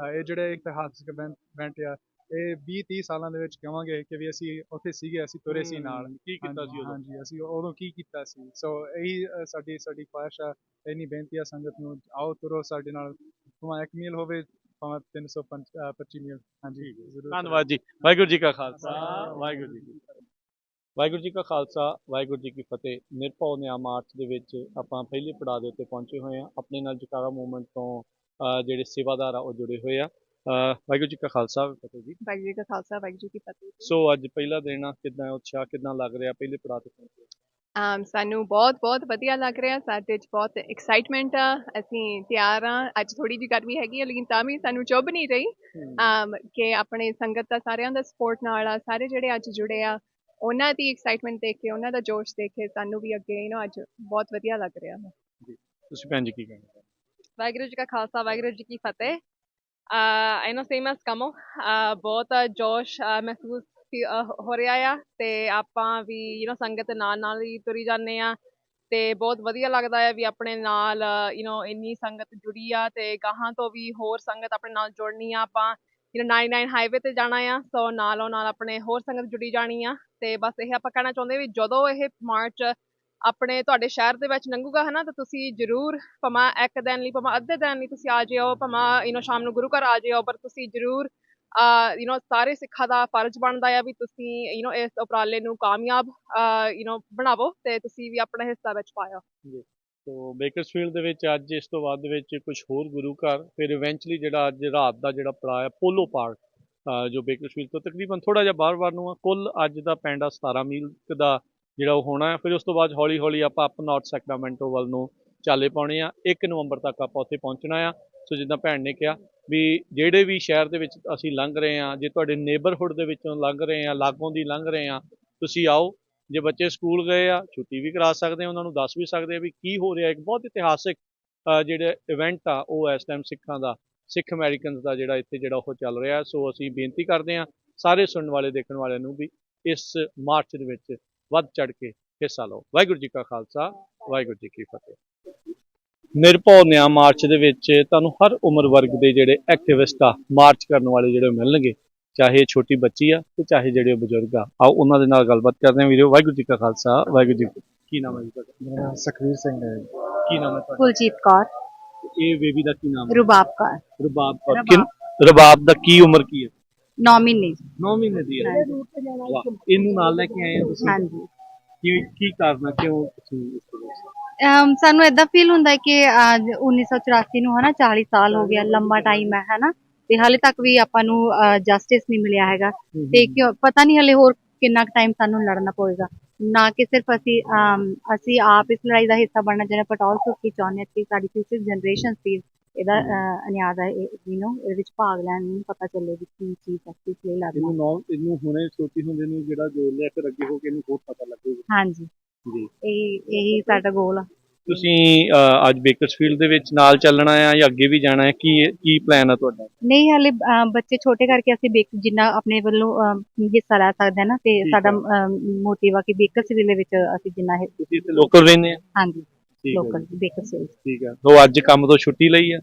ਇਹ ਜਿਹੜੇ ਇਤਿਹਾਸਕ ਇਵੈਂਟ ਆ, ਇਹ 20-30 ਸਾਲਾਂ ਦੇ ਵਿੱਚ ਕਹਾਂਗੇ ਕਿ ਵੀ ਅਸੀਂ ਉੱਥੇ ਸੀਗੇ, ਅਸੀਂ ਤੁਰੇ ਸੀ ਨਾਲ। ਕੀ ਕੀਤਾ ਸੀ ਉਦੋਂ? ਹਾਂਜੀ, ਅਸੀਂ ਉਦੋਂ ਕੀ ਕੀਤਾ ਸੀ। ਸੋ ਇਹੀ ਸਾਡੀ ਖੁਆਇਸ਼ ਆ, ਇੰਨੀ ਬੇਨਤੀ ਆ ਸੰਗਤ ਨੂੰ, ਆਓ ਤੁਰੋ ਸਾਡੇ ਨਾਲ, ਭਾਵੇਂ 1 ਮੀਲ ਹੋਵੇ, ਭਾਵੇਂ 325 ਮੀਲ। ਹਾਂਜੀ, ਜ਼ਰੂਰ। ਧੰਨਵਾਦ ਜੀ। ਵਾਹਿਗੁਰੂ ਜੀ ਕਾ ਖਾਲਸਾ, ਵਾਹਿਗੁਰੂ ਜੀ ਕੀ ਫਤਿਹ। ਵਾਹਿਗੁਰੂ ਜੀ ਕਾ ਖਾਲਸਾ, ਵਾਹਿਗੁਰੂ ਜੀ ਕੀ ਫਤਿਹ। ਨਿਰਭਉ ਨਿਆਂ ਮਾਰਚ ਦੇ ਵਿੱਚ ਆਪਾਂ ਪਹਿਲੇ ਪੜਾਅ ਦੇ ਉੱਤੇ ਪਹੁੰਚੇ ਹੋਏ ਹਾਂ। ਆਪਣੇ ਨਾਲ ਜਕਾਰਾ ਮੂਵਮੈਂਟ ਤੋਂ ਜਿਹੜੇ ਸੇਵਾਦਾਰ ਆ ਉਹ ਜੁੜੇ ਹੋਏ ਆ। ਵਾਹਿਗੁਰੂ ਜੀ ਕਾ ਖਾਲਸਾ, ਫਤਿਹ ਜੀ। ਵਾਹਿਗੁਰੂ ਜੀ ਕਾ ਖਾਲਸਾ, ਵਾਹਿਗੁਰੂ ਜੀ ਕੀ ਫਤਿਹ। ਸੋ ਅੱਜ ਪਹਿਲਾ ਦਿਨ ਆ, ਕਿੱਦਾਂ ਉਤਸ਼ਾਹ, ਕਿੱਦਾਂ ਲੱਗ ਰਿਹਾ ਪਹਿਲੇ ਪੜਾਅ ਤੇ ਪਹੁੰਚੇ? ਸਾਨੂੰ ਬਹੁਤ ਵਧੀਆ ਲੱਗ ਰਿਹਾ, ਸਾਡੇ 'ਚ ਬਹੁਤ ਐਕਸਾਈਟਮੈਂਟ ਆ, ਅਸੀਂ ਤਿਆਰ ਆ। ਅੱਜ ਥੋੜੀ ਜਿਹੀ ਗਰਮੀ ਹੈਗੀ ਆ, ਲੇਕਿਨ ਤਾਂ ਵੀ ਸਾਨੂੰ ਚੁੱਭ ਨਹੀਂ ਰਹੀ ਕਿ ਆਪਣੇ ਸੰਗਤ ਦਾ ਸਾਰਿਆਂ ਦਾ ਸਪੋਰਟ ਨਾਲ ਆ, ਸਾਰੇ ਜਿਹੜੇ ਅੱਜ ਜੁੜੇ ਆ ਉਹਨਾਂ ਦੀ ਐਕਸਾਈਟਮੈਂਟ ਦੇਖ ਕੇ, ਉਹਨਾਂ ਦਾ ਜੋਸ਼ ਦੇਖ ਕੇ ਸਾਨੂੰ ਵੀ ਅੱਗੇ ਅੱਜ ਬਹੁਤ ਵਧੀਆ ਲੱਗ ਰਿਹਾ ਵਾ। ਜੀ, ਤੁਸੀਂ ਭੈਣ ਜੀ ਕੀ ਕਹਿਣਾ? ਵਾਹਿਗੁਰੂ ਜੀ ਕਾ ਖਾਲਸਾ, ਵਾਹਿਗੁਰੂ ਜੀ ਕੀ ਫਤਿਹ। I know same as ਕਮਲ, ਬਹੁਤ ਜੋਸ਼ ਮਹਿਸੂਸ ਹੋ ਰਿਹਾ ਆ, ਤੇ ਆਪਾਂ ਵੀ ਸੰਗਤ ਨਾਲ ਹੀ ਤੁਰੀ ਜਾਂਦੇ ਆ, ਤੇ ਬਹੁਤ ਵਧੀਆ ਲੱਗਦਾ ਆ ਵੀ ਆਪਣੇ ਨਾਲ ਇੰਨੀ ਸੰਗਤ ਜੁੜੀ ਆ, ਤੇ ਗਾਹਾਂ ਤੋਂ ਵੀ ਹੋਰ ਸੰਗਤ ਆਪਣੇ ਨਾਲ ਜੁੜਨੀ ਆ। ਆਪਾਂ 99 ਹਾਈਵੇ ਤੇ ਜਾਣਾ ਆ, ਸੋ ਨਾਲੋਂ ਨਾਲ ਆਪਣੇ ਹੋਰ ਸੰਗਤ ਜੁੜੀ ਜਾਣੀ ਆ। ਤੇ ਬਸ ਇਹ ਆਪਾਂ ਕਹਿਣਾ ਚਾਹੁੰਦੇ ਵੀ ਜਦੋਂ ਇਹ ਮਾਰਚ ਆਪਣੇ ਤੁਹਾਡੇ ਸ਼ਹਿਰ ਦੇ ਵਿੱਚ ਲੰਘੂਗਾ ਹਨਾ, ਤਾਂ ਤੁਸੀਂ ਜ਼ਰੂਰ, ਭਾਵੇਂ 1 ਦਿਨ ਲਈ, ਭਾਵੇਂ ਅੱਧੇ ਦਿਨ ਲਈ ਤੁਸੀਂ ਆ ਜਿਓ, ਭਾਵੇਂ ਸ਼ਾਮ ਨੂੰ ਗੁਰੂ ਘਰ ਆ ਜਿਓ, ਪਰ ਤੁਸੀਂ ਜ਼ਰੂਰ ਸਾਰੇ ਸਿੱਖਾਂ ਦਾ ਫਰਜ਼ ਬਣਦਾ ਆ ਵੀ ਤੁਸੀਂ ਇਸ ਉਪਰਾਲੇ ਨੂੰ ਕਾਮਯਾਬ ਬਣਾਵੋ, ਤੇ ਤੁਸੀਂ ਵੀ ਆਪਣਾ ਹਿੱਸਾ ਵਿੱਚ ਪਾਇਓ। ਜੀ, ਸੋ ਬੇਕਰਸਫੀਲਡ ਦੇ ਵਿੱਚ ਅੱਜ ਇਸ ਤੋਂ ਬਾਅਦ ਦੇ ਵਿੱਚ ਕੁਝ ਹੋਰ ਗੁਰੂ ਘਰ, ਫਿਰ ਇਵੈਂਚੁਅਲੀ ਜਿਹੜਾ ਅੱਜ ਰਾਤ ਦਾ ਜਿਹੜਾ ਪੜਾਅ ਆ ਪੋਲੋ ਪਾਰਕ, ਜੋ ਬੇਕਰਸਫੀਲਡ ਤੋਂ ਤਕਰੀਬਨ ਥੋੜਾ ਜਿਹਾ ਬਾਹਰ ਨੂੰ ਆ। ਕੁੱਲ ਅੱਜ ਦਾ ਪਿੰਡ ਆ 17 ਮੀਲ ਦਾ ਜਿਹੜਾ ਉਹ ਹੋਣਾ ਹੈ। ਫਿਰ ਉਸ ਤੋਂ ਬਾਅਦ ਹੌਲੀ ਹੌਲੀ ਆਪਾਂ ਅਪ ਨਾਰਥ ਸੈਕਰਾਮੈਂਟੋ ਵੱਲ ਨੂੰ ਚਾਲੇ ਪਾਉਣੇ ਆ। 1 ਨਵੰਬਰ ਤੱਕ ਆਪਾਂ ਉੱਥੇ ਪਹੁੰਚਣਾ ਆ। ਸੋ ਜਿੱਦਾਂ ਭੈਣ ਨੇ ਕਿਹਾ ਵੀ ਜਿਹੜੇ ਵੀ ਸ਼ਹਿਰ ਦੇ ਵਿੱਚ ਅਸੀਂ ਲੰਘ ਰਹੇ ਹਾਂ, ਜੇ ਤੁਹਾਡੇ ਨੇਬਰਹੁੱਡ ਦੇ ਵਿੱਚੋਂ ਲੰਘ ਰਹੇ ਹਾਂ, ਲਾਗੋਂ ਦੀ ਲੰਘ ਰਹੇ ਹਾਂ, ਤੁਸੀਂ ਆਓ। ਜੇ ਬੱਚੇ ਸਕੂਲ ਗਏ ਆ, ਛੁੱਟੀ ਵੀ ਕਰਾ ਸਕਦੇ ਆ, ਉਹਨਾਂ ਨੂੰ ਦੱਸ ਵੀ ਸਕਦੇ ਆ ਵੀ ਕੀ ਹੋ ਰਿਹਾ। ਇੱਕ ਬਹੁਤ ਇਤਿਹਾਸਿਕ ਜਿਹੜਾ ਇਵੈਂਟ ਆ ਉਹ ਇਸ ਟਾਈਮ ਸਿੱਖਾਂ ਦਾ, ਸਿੱਖ ਅਮੈਰੀਕਨਸ ਦਾ ਜਿਹੜਾ ਇੱਥੇ ਜਿਹੜਾ ਉਹ ਚੱਲ ਰਿਹਾ। ਸੋ ਅਸੀਂ ਬੇਨਤੀ ਕਰਦੇ ਹਾਂ ਸਾਰੇ ਸੁਣਨ ਵਾਲੇ, ਦੇਖਣ ਵਾਲਿਆਂ ਨੂੰ ਵੀ ਇਸ ਮਾਰਚ ਦੇ ਵਿੱਚ ਵੱਧ ਚੜ੍ਹ ਕੇ ਹਿੱਸਾ ਲਓ। ਵਾਹਿਗੁਰੂ ਜੀ ਕਾ ਖਾਲਸਾ, ਵਾਹਿਗੁਰੂ ਜੀ ਕੀ ਫਤਿਹ। ਨਿਰਭਉ ਨਿਆਂ ਮਾਰਚ ਦੇ ਵਿੱਚ ਤੁਹਾਨੂੰ ਹਰ ਉਮਰ ਵਰਗ ਦੇ ਜਿਹੜੇ ਐਕਟਿਵਿਸਟ ਆ, ਮਾਰਚ ਕਰਨ ਵਾਲੇ ਜਿਹੜੇ ਮਿਲਣਗੇ, ਚਾਹੇ ਛੋਟੀ ਬੱਚੀ ਆ ਤੇ ਚਾਹੇ ਜਿਹੜੇ ਬਜ਼ੁਰਗ ਆ। ਆਓ ਉਹਨਾਂ ਦੇ ਨਾਲ ਗੱਲਬਾਤ ਕਰਦੇ ਹਾਂ ਵੀਰੋ। ਵਾਹਿਗੁਰੂ ਜੀ ਕਾ ਖਾਲਸਾ, ਵਾਹਿਗੁਰੂ ਜੀ ਕੀ ਨਾਮ ਹੈ ਜੀ ਤੁਹਾਡਾ? ਮੇਰਾ ਨਾਮ ਸੁਖਵੀਰ ਸਿੰਘ ਹੈ। ਕੀ ਨਾਮ ਹੈ ਤੁਹਾਡਾ? ਕੁਲਜੀਤ ਕੌਰ। ਇਹ ਬੇਬੀ ਦਾ ਕੀ ਨਾਮ ਹੈ? ਰੁਬਾਬ ਕੌਰ। ਰੁਬਾਬ ਕੌਰ। ਰੁਬਾਬ ਦਾ ਕੀ ਉਮਰ ਕੀ ਹੈ? 9 ਮਹੀਨੇ। 9 ਮਹੀਨੇ ਦੀ ਹੈ। ਇਹਨੂੰ ਨਾਲ ਲੈ ਕੇ ਆਏ ਹੋ ਤੁਸੀਂ? ਹਾਂਜੀ। ਕੀ ਕਾਰਨ ਹੈ ਕਿਉਂ ਤੁਸੀਂ ਇਸ ਤਰ੍ਹਾਂ? ਸਾਨੂੰ ਏਦਾਂ ਫੀਲ ਹੁੰਦਾ ਹੈ ਕਿ 1984 ਨੂੰ ਹਨਾ 40 ਸਾਲ ਹੋ ਗਿਆ, ਲੰਬਾ ਟਾਈਮ ਹੈ ਹਨਾ, ਤੇ ਹਾਲੇ ਤੱਕ ਵੀ ਆਪਾਂ ਨੂੰ ਜਸਟਿਸ ਨਹੀਂ ਮਿਲਿਆ ਹੈਗਾ, ਤੇ ਕਿਉਂ ਪਤਾ ਨਹੀਂ ਹਲੇ ਹੋਰ ਕਿੰਨਾ ਕੁ ਟਾਈਮ ਸਾਨੂੰ ਲੜਨਾ ਪਵੇਗਾ। ਨਾ ਕਿ ਸਿਰਫ ਅਸੀਂ ਆਪ ਇਸ ਲੜਾਈ ਦਾ ਹਿੱਸਾ ਬਣਨਾ ਚਾਹੁੰਦੇ, ਬਟ ਆਲਸੋ ਕੀ ਚਾਹੁੰਦੇ ਕਿ ਸਾਡੀ ਫਿਊਚਰ ਜਨਰੇਸ਼ਨ ਵੀ ਇਹਦਾ ਅਨਿਆਂ ਦਾ ਇਹਦੇ ਵਿੱਚ ਭਾਗ ਲੈਣ ਨੂੰ ਪਤਾ ਚੱਲੇ ਵੀ ਕੀ ਚੀਜ਼ ਹੈ, ਕਿਸ ਲਈ ਲੜਨਾ। ਇਹਨੂੰ ਹੁਣੇ ਛੋਟੀ ਹੁੰਦੇ ਨੂੰ ਜਿਹੜਾ ਜੋੜ ਲਿਆ, ਫਿਰ ਅੱਗੇ ਹੋ ਕੇ ਇਹਨੂੰ ਹੋਰ ਪਤਾ ਲੱਗੇਗਾ। ਹਾਂਜੀ, ਜੀ, ਇਹੀ ਸਾਡਾ ਗੋਲ ਆ। ਤੁਸੀਂ ਅੱਜ ਬੇਕਰਸਫੀਲਡ ਦੇ ਵਿੱਚ ਨਾਲ ਚੱਲਣਾ ਆ ਜਾਂ ਅੱਗੇ ਵੀ ਜਾਣਾ ਹੈ, ਕੀ ਪਲਾਨ ਆ ਤੁਹਾਡਾ? ਨਹੀਂ ਹਾਲੇ ਬੱਚੇ ਛੋਟੇ ਕਰਕੇ ਅਸੀਂ ਜਿੰਨਾ ਆਪਣੇ ਵੱਲੋਂ ਹਿੱਸਾ ਲੈ ਸਕਦੇ ਹਾਂ ਨਾ, ਤੇ ਸਾਡਾ ਮੋਟਿਵ ਆ ਕਿ ਬੇਕਰਸਫੀਲਡ ਦੇ ਵਿੱਚ ਅਸੀਂ ਜਿੰਨਾ ਤੁਸੀਂ ਇੱਥੇ ਲੋਕਲ ਰਹਿੰਦੇ ਆ? ਹਾਂਜੀ, ਲੋਕਲ ਬੇਕਰਸਫੀਲਡ। ਠੀਕ ਹੈ, ਉਹ ਅੱਜ ਕੰਮ ਤੋਂ ਛੁੱਟੀ ਲਈ ਆ?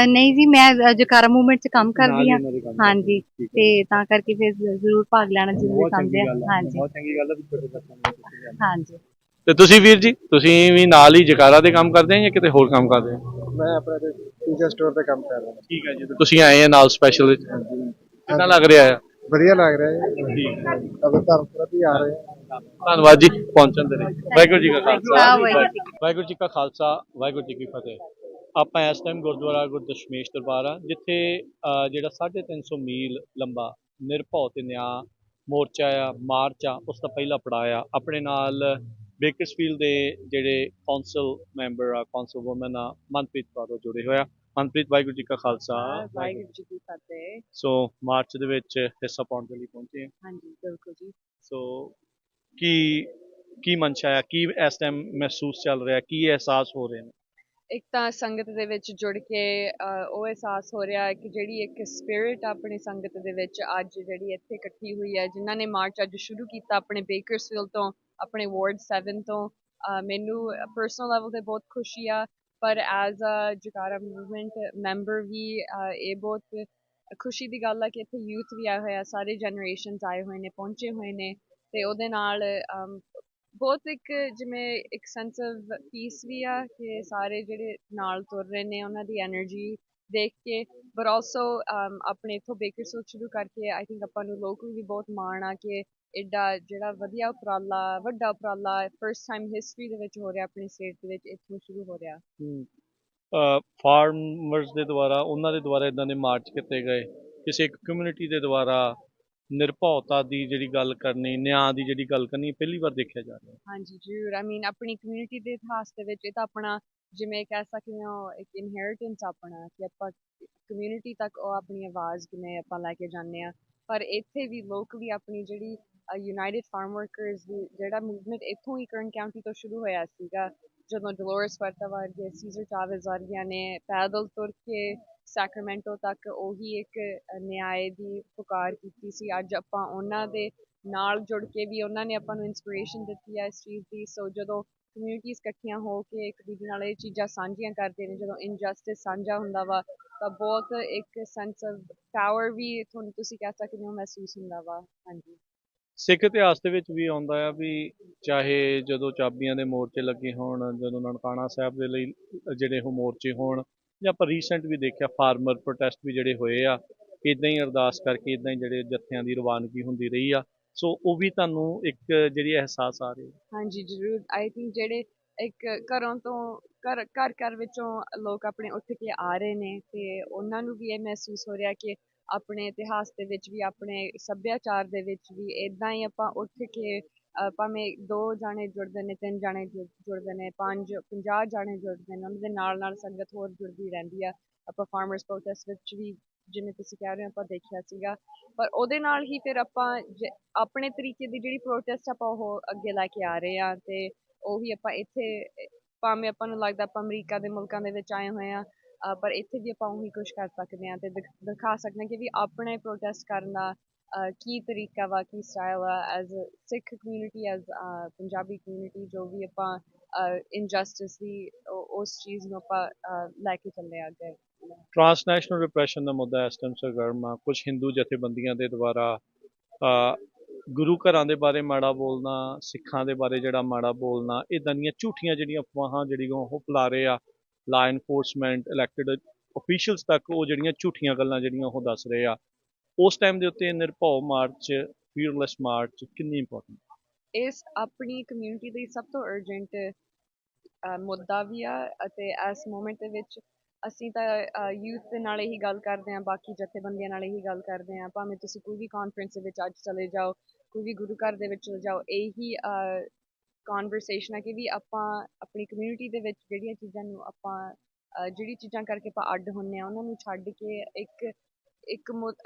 ਨਹੀਂ ਜੀ, ਮੈਂ ਜਕਾਰਾ ਮੂਵਮੈਂਟ 'ਚ ਕੰਮ ਕਰਦੀ ਹਾਂ। ਹਾਂਜੀ, ਤੇ ਤਾਂ ਕਰਕੇ ਫਿਰ ਜ਼ਰੂਰ ਭਾਗ ਲੈਣਾ ਜ਼ਰੂਰੀ ਸਮਝਿਆ। ਹਾਂਜੀ, ਬਹੁਤ ਚੰਗੀ ਗੱਲ ਹੈ। ਹਾਂਜੀ। ਤੇ ਤੁਸੀਂ ਵੀਰ ਜੀ, ਤੁਸੀਂ ਵੀ ਨਾਲ ਹੀ ਜਕਾਰਾ ਦੇ ਕੰਮ ਕਰਦੇ ਆ ਜਾਂ ਕਿਤੇ ਹੋਰ ਕੰਮ ਕਰਦੇ ਆ? ਮੈਂ ਆਪਣੇ ਪੀਜ਼ਾ ਸਟੋਰ ਤੇ ਕੰਮ ਕਰ ਰਿਹਾ। ਠੀਕ ਹੈ ਜੀ, ਤੇ ਤੁਸੀਂ ਆਏ ਆ ਨਾਲ ਸਪੈਸ਼ਲ, ਕਿੱਦਾਂ ਲੱਗ ਰਿਹਾ ਆ? ਵਧੀਆ ਲੱਗ ਰਿਹਾ ਹੈ। ਠੀਕ ਹੈ, ਅਗਰ ਧਰਮ ਪ੍ਰਤੀ ਆ ਰਹੇ ਹਾਂ। ਧੰਨਵਾਦ ਜੀ ਪਹੁੰਚਣ ਦੇ ਲਈ। ਵਾਹਿਗੁਰੂ ਜੀ ਕਾ ਖਾਲਸਾ, ਵਾਹਿਗੁਰੂ ਜੀ ਕਾ ਖਾਲਸਾ, ਵਾਹਿਗੁਰੂ ਜੀ ਕੀ ਫਤਿਹ। ਆਪਾਂ ਇਸ ਟਾਈਮ ਗੁਰਦੁਆਰਾ ਗੁਰਦਸ਼ਮੇਸ਼ ਦਰਬਾਰ ਆ, ਜਿੱਥੇ ਜਿਹੜਾ 350 ਮੀਲ ਲੰਬਾ ਨਿਰਭਉ ਤੇ ਨਿਆਂ ਮੋਰਚਾ ਆ, ਮਾਰਚ ਆ, ਉਸ ਦਾ ਪਹਿਲਾ ਪੜਾਅ ਆ। ਆਪਣੇ ਨਾਲ ਬੇਕਰਸਫੀਲਡ ਦੇ ਜਿਹੜੇ ਕੌਂਸਲ ਮੈਂਬਰ ਆ, ਕੌਂਸਲ ਵੂਮਨ ਆ, ਮਨਪ੍ਰੀਤ ਕੌਰ ਜੁੜੇ ਹੋਇਆ। ਮਨਪ੍ਰੀਤ, ਵਾਹਿਗੁਰੂ ਜੀ ਕਾ ਖਾਲਸਾ, ਵਾਹਿਗੁਰੂ ਜੀ ਕੀ ਫਤਿਹ। ਸੋ ਮਾਰਚ ਦੇ ਵਿੱਚ ਹਿੱਸਾ ਪਾਉਣ ਦੇ ਲਈ ਪਹੁੰਚੇ ਆ। ਹਾਂਜੀ, ਬਿਲਕੁਲ ਜੀ। ਸੋ ਕੀ ਮਨਸ਼ਾ ਆ, ਕੀ ਇਸ ਟਾਈਮ ਮਹਿਸੂਸ ਚੱਲ ਰਿਹਾ, ਕੀ ਅਹਿਸਾਸ ਹੋ ਰਹੇ ਨੇ? ਇੱਕ ਤਾਂ ਸੰਗਤ ਦੇ ਵਿੱਚ ਜੁੜ ਕੇ ਉਹ ਅਹਿਸਾਸ ਹੋ ਰਿਹਾ ਹੈ ਕਿ ਜਿਹੜੀ ਇੱਕ ਸਪਿਰਿਟ ਆਪਣੀ ਸੰਗਤ ਦੇ ਵਿੱਚ ਅੱਜ ਜਿਹੜੀ ਇੱਥੇ ਇਕੱਠੀ ਹੋਈ ਹੈ, ਜਿਨ੍ਹਾਂ ਨੇ ਮਾਰਚ ਅੱਜ ਸ਼ੁਰੂ ਕੀਤਾ ਆਪਣੇ ਬੇਕਰਸਫੀਲਡ ਤੋਂ, ਆਪਣੇ ਵਾਰਡ 7 ਤੋਂ। ਮੈਨੂੰ ਪਰਸਨਲ ਲੈਵਲ 'ਤੇ ਬਹੁਤ ਖੁਸ਼ੀ ਆ, ਪਰ as a Jakara movement member ਵੀ ਇਹ ਬਹੁਤ ਖੁਸ਼ੀ ਦੀ ਗੱਲ ਆ ਕਿ ਇੱਥੇ ਯੂਥ ਵੀ ਆਇਆ ਹੋਇਆ, ਸਾਰੇ ਜਨਰੇਸ਼ਨਸ ਆਏ ਹੋਏ ਨੇ, ਪਹੁੰਚੇ ਹੋਏ ਨੇ, ਅਤੇ ਉਹਦੇ ਨਾਲ ਬਹੁਤ ਇੱਕ ਜਿਵੇਂ ਇੱਕ ਸੈਂਸ ਆਫ ਪੀਸ ਵੀ ਆ ਕਿ ਸਾਰੇ ਜਿਹੜੇ ਨਾਲ ਤੁਰ ਰਹੇ ਨੇ ਉਹਨਾਂ ਦੀ ਐਨਰਜੀ ਦੇਖ ਕੇ, ਬਟ ਆਲਸੋ ਆਪਣੇ ਇੱਥੋਂ ਬੇਕਰਸਫੀਲਡ ਸ਼ੁਰੂ ਕਰਕੇ ਆਈ ਥਿੰਕ ਆਪਾਂ ਨੂੰ ਲੋਕਲ ਵੀ ਬਹੁਤ ਮਾਣ ਆ ਕਿ ਐਡਾ ਜਿਹੜਾ ਵਧੀਆ ਉਪਰਾਲਾ, ਵੱਡਾ ਉਪਰਾਲਾ ਫਸਟ ਟਾਈਮ ਹਿਸਟਰੀ ਦੇ ਵਿੱਚ ਹੋ ਰਿਹਾ ਆਪਣੀ ਸਟੇਟ ਦੇ ਵਿੱਚ, ਇੱਥੋਂ ਸ਼ੁਰੂ ਹੋ ਰਿਹਾ। ਫਾਰਮਰਸ ਦੇ ਦੁਆਰਾ, ਉਹਨਾਂ ਦੇ ਦੁਆਰਾ ਇੱਦਾਂ ਦੇ ਮਾਰਚ ਕੀਤੇ ਗਏ, ਕਿਸੇ ਇੱਕ ਕਮਿਊਨਿਟੀ ਦੇ ਦੁਆਰਾ ਨਿਰਭਉਤਾ ਦੀ ਜਿਹੜੀ ਗੱਲ ਕਰਨੀ, ਨਿਆਂ ਦੀ ਜਿਹੜੀ ਗੱਲ ਕਰਨੀ, ਪਹਿਲੀ ਵਾਰ ਦੇਖਿਆ ਜਾ ਰਿਹਾ। ਹਾਂਜੀ, ਜ਼ਰੂਰ। ਆਈ ਮੀਨ ਆਪਣੀ ਕਮਿਊਨਿਟੀ ਦੇ ਇਤਿਹਾਸ ਦੇ ਵਿੱਚ ਇਹ ਤਾਂ ਆਪਣਾ ਜਿਵੇਂ ਕਹਿ ਸਕਦੇ ਹੋ ਇੱਕ ਇਨਹੈਰੀਟੈਂਸ ਆਪਣਾ, ਕਿ ਆਪਾਂ ਕਮਿਊਨਿਟੀ ਤੱਕ ਉਹ ਆਪਣੀ ਆਵਾਜ਼ ਕਿਵੇਂ ਆਪਾਂ ਲੈ ਕੇ ਜਾਂਦੇ ਹਾਂ। ਪਰ ਇੱਥੇ ਵੀ ਲੋਕਲੀ ਆਪਣੀ ਜਿਹੜੀ ਯੂਨਾਈਟਿਡ ਫਾਰਮ ਵਰਕਰਸ ਦੀ ਜਿਹੜਾ ਮੂਵਮੈਂਟ ਇੱਥੋਂ ਹੀ ਕਰਨ ਕਾਊਂਟੀ ਤੋਂ ਸ਼ੁਰੂ ਹੋਇਆ ਸੀਗਾ, ਜਦੋਂ ਡੋਲੋਰਸ ਵਰਤਾ ਵਰਗੇ, ਸੀਜ਼ਰ ਚਾਵੇਜ਼ ਵਰਗਿਆਂ ਨੇ ਪੈਦਲ ਤੁਰ ਕੇ ਸੈਕਰਾਮੈਂਟੋ ਤੱਕ ਉਹੀ ਇੱਕ ਨਿਆਂ ਦੀ ਪੁਕਾਰ ਕੀਤੀ ਸੀ। ਅੱਜ ਆਪਾਂ ਉਹਨਾਂ ਦੇ ਨਾਲ ਜੁੜ ਕੇ ਵੀ ਉਹਨਾਂ ਨੇ ਆਪਾਂ ਨੂੰ ਇੰਸਪੀਰੇਸ਼ਨ ਦਿੱਤੀ ਹੈ ਇਸ ਚੀਜ਼ ਦੀ। ਸੋ ਜਦੋਂ ਕਮਿਊਨਿਟੀਜ਼ ਇਕੱਠੀਆਂ ਹੋ ਕੇ ਇੱਕ ਦੂਜੇ ਨਾਲ ਇਹ ਚੀਜ਼ਾਂ ਸਾਂਝੀਆਂ ਕਰਦੇ ਨੇ, ਜਦੋਂ ਇਨਜਸਟਿਸ ਸਾਂਝਾ ਹੁੰਦਾ ਵਾ, ਤਾਂ ਬਹੁਤ ਇੱਕ ਸੈਂਸ ਆਫ ਪਾਵਰ ਵੀ ਤੁਹਾਨੂੰ ਤੁਸੀਂ ਕਹਿ ਸਕਦੇ ਹੋ ਮਹਿਸੂਸ ਹੁੰਦਾ ਵਾ। ਹਾਂਜੀ, ਸਿੱਖ ਇਤਿਹਾਸ ਦੇ ਵਿੱਚ ਵੀ ਆਉਂਦਾ ਆ ਵੀ ਚਾਹੇ ਜਦੋਂ ਚਾਬੀਆਂ ਦੇ ਮੋਰਚੇ ਲੱਗੇ ਹੋਣ, ਜਦੋਂ ਨਨਕਾਣਾ ਸਾਹਿਬ ਦੇ ਲਈ ਜਿਹੜੇ ਉਹ ਮੋਰਚੇ ਹੋਣ, ਜਾਂ ਆਪਾਂ ਰੀਸੈਂਟ ਵੀ ਦੇਖਿਆ ਫਾਰਮਰ ਪ੍ਰੋਟੈਸਟ ਵੀ ਜਿਹੜੇ ਹੋਏ ਆ, ਇੱਦਾਂ ਹੀ ਅਰਦਾਸ ਕਰਕੇ, ਇੱਦਾਂ ਹੀ ਜਿਹੜੇ ਜੱਥਿਆਂ ਦੀ ਰਵਾਨਗੀ ਹੁੰਦੀ ਰਹੀ ਆ। ਸੋ ਉਹ ਵੀ ਤੁਹਾਨੂੰ ਇੱਕ ਜਿਹੜੀ ਅਹਿਸਾਸ ਆ ਰਹੀ? ਹਾਂਜੀ, ਜ਼ਰੂਰ। ਆਈ ਥਿੰਕ ਜਿਹੜੇ ਇੱਕ ਘਰੋਂ ਤੋਂ ਘਰ ਵਿੱਚੋਂ ਲੋਕ ਆਪਣੇ ਉੱਠ ਕੇ ਆ ਰਹੇ ਨੇ, ਅਤੇ ਉਹਨਾਂ ਨੂੰ ਵੀ ਇਹ ਮਹਿਸੂਸ ਹੋ ਰਿਹਾ ਕਿ ਆਪਣੇ ਇਤਿਹਾਸ ਦੇ ਵਿੱਚ ਵੀ, ਆਪਣੇ ਸੱਭਿਆਚਾਰ ਦੇ ਵਿੱਚ ਵੀ ਇੱਦਾਂ ਹੀ ਆਪਾਂ ਉੱਠ ਕੇ ਭਾਵੇਂ 2 ਜਾਣੇ ਜੁੜਦੇ ਨੇ, 3 ਜਾਣੇ ਜੁੜਦੇ ਨੇ, 50 ਜਾਣੇ ਜੁੜਦੇ ਨੇ, ਉਹਨਾਂ ਦੇ ਨਾਲ ਸੰਗਤ ਹੋਰ ਜੁੜਦੀ ਰਹਿੰਦੀ ਆ। ਆਪਾਂ ਫਾਰਮਰਸ ਪ੍ਰੋਟੈਸਟ ਵਿੱਚ ਵੀ ਜਿਵੇਂ ਤੁਸੀਂ ਕਹਿ ਰਹੇ ਹੋ ਆਪਾਂ ਦੇਖਿਆ ਸੀਗਾ, ਪਰ ਉਹਦੇ ਨਾਲ ਹੀ ਫਿਰ ਆਪਾਂ ਆਪਣੇ ਤਰੀਕੇ ਦੀ ਜਿਹੜੀ ਪ੍ਰੋਟੈਸਟ ਆਪਾਂ ਉਹ ਅੱਗੇ ਲੈ ਕੇ ਆ ਰਹੇ ਹਾਂ, ਅਤੇ ਉਹੀ ਆਪਾਂ ਇੱਥੇ ਭਾਵੇਂ ਆਪਾਂ ਨੂੰ ਲੱਗਦਾ ਆਪਾਂ ਅਮਰੀਕਾ ਦੇ ਮੁਲਕਾਂ ਦੇ ਵਿੱਚ ਆਏ ਹੋਏ ਹਾਂ, ਪਰ ਇੱਥੇ ਵੀ ਆਪਾਂ ਉਹੀ ਕੁਛ ਕਰ ਸਕਦੇ ਹਾਂ ਅਤੇ ਦਿਖਾ ਸਕਦੇ ਹਾਂ ਕਿ ਵੀ ਆਪਣੇ ਪ੍ਰੋਟੈਸਟ ਕਰਨ ਦਾ ਕੀ ਤਰੀਕਾ ਵਾ, ਕੀ ਸਟਾਈਲ ਆ, ਐਜ਼ ਸਿੱਖ ਕਮਿਊਨਿਟੀ, ਐਜ਼ ਪੰਜਾਬੀ ਕਮਿਊਨਿਟੀ, ਜੋ ਵੀ ਆਪਾਂ ਇਨਜਸਟਿਸ ਦੀ ਉਸ ਚੀਜ਼ ਨੂੰ ਆਪਾਂ ਲੈ ਕੇ ਚੱਲੇ ਆ ਅੱਗੇ। ਟਰਾਂਸਨੈਸ਼ਨਲ ਰਿਪਰੈਸ਼ਨ ਦਾ ਮੁੱਦਾ ਇਸ ਟਾਈਮ ਸਰਗਰਮ ਆ। ਕੁਝ ਹਿੰਦੂ ਜਥੇਬੰਦੀਆਂ ਦੇ ਦੁਆਰਾ ਗੁਰੂ ਘਰਾਂ ਦੇ ਬਾਰੇ ਮਾੜਾ ਬੋਲਣਾ, ਸਿੱਖਾਂ ਦੇ ਬਾਰੇ ਜਿਹੜਾ ਮਾੜਾ ਬੋਲਣਾ, ਇੱਦਾਂ ਦੀਆਂ ਝੂਠੀਆਂ ਜਿਹੜੀਆਂ ਅਫਵਾਹਾਂ ਜਿਹੜੀਆਂ ਉਹ ਫੈਲਾ ਰਹੇ ਆ। ਲਾ ਇਨਫੋਰਸਮੈਂਟ, ਇਲੈਕਟਡ ਅਫੀਸ਼ੀਅਲਸ ਤੱਕ ਉਹ ਜਿਹੜੀਆਂ ਝੂਠੀਆਂ ਗੱਲਾਂ ਜਿਹੜੀਆਂ ਉਹ ਦੱਸ ਰਹੇ ਆ। ਉਸ ਟਾਈਮ ਦੇ ਉੱਤੇ ਨਿਰਭਉ ਮਾਰਚ, ਫੀਅਰਲੈਸ ਮਾਰਚ ਕਿੰਨੀ ਇੰਪੋਰਟੈਂਟ? ਇਸ ਆਪਣੀ ਕਮਿਊਨਿਟੀ ਲਈ ਸਭ ਤੋਂ ਅਰਜੈਂਟ ਮੁੱਦਾ ਵੀ ਆ ਅਤੇ ਇਸ ਮੂਮੈਂਟ ਦੇ ਵਿੱਚ ਅਸੀਂ ਤਾਂ ਯੂਥ ਦੇ ਨਾਲ ਇਹੀ ਗੱਲ ਕਰਦੇ ਹਾਂ, ਬਾਕੀ ਜਥੇਬੰਦੀਆਂ ਨਾਲ ਇਹੀ ਗੱਲ ਕਰਦੇ ਹਾਂ, ਭਾਵੇਂ ਤੁਸੀਂ ਕੋਈ ਵੀ ਕਾਨਫਰੰਸ ਦੇ ਵਿੱਚ ਅੱਜ ਚਲੇ ਜਾਓ, ਕੋਈ ਵੀ ਗੁਰੂ ਘਰ ਦੇ ਵਿੱਚ ਚਲੇ ਜਾਓ, ਇਹੀ ਕਨਵਰਸੇਸ਼ਨ ਹੈ ਕਿ ਵੀ ਆਪਾਂ ਆਪਣੀ ਕਮਿਊਨਿਟੀ ਦੇ ਵਿੱਚ ਜਿਹੜੀਆਂ ਚੀਜ਼ਾਂ ਨੂੰ ਆਪਾਂ ਜਿਹੜੀ ਚੀਜ਼ਾਂ ਕਰਕੇ ਆਪਾਂ ਅੱਡ ਹੁੰਦੇ ਹਾਂ ਉਹਨਾਂ ਨੂੰ ਛੱਡ ਕੇ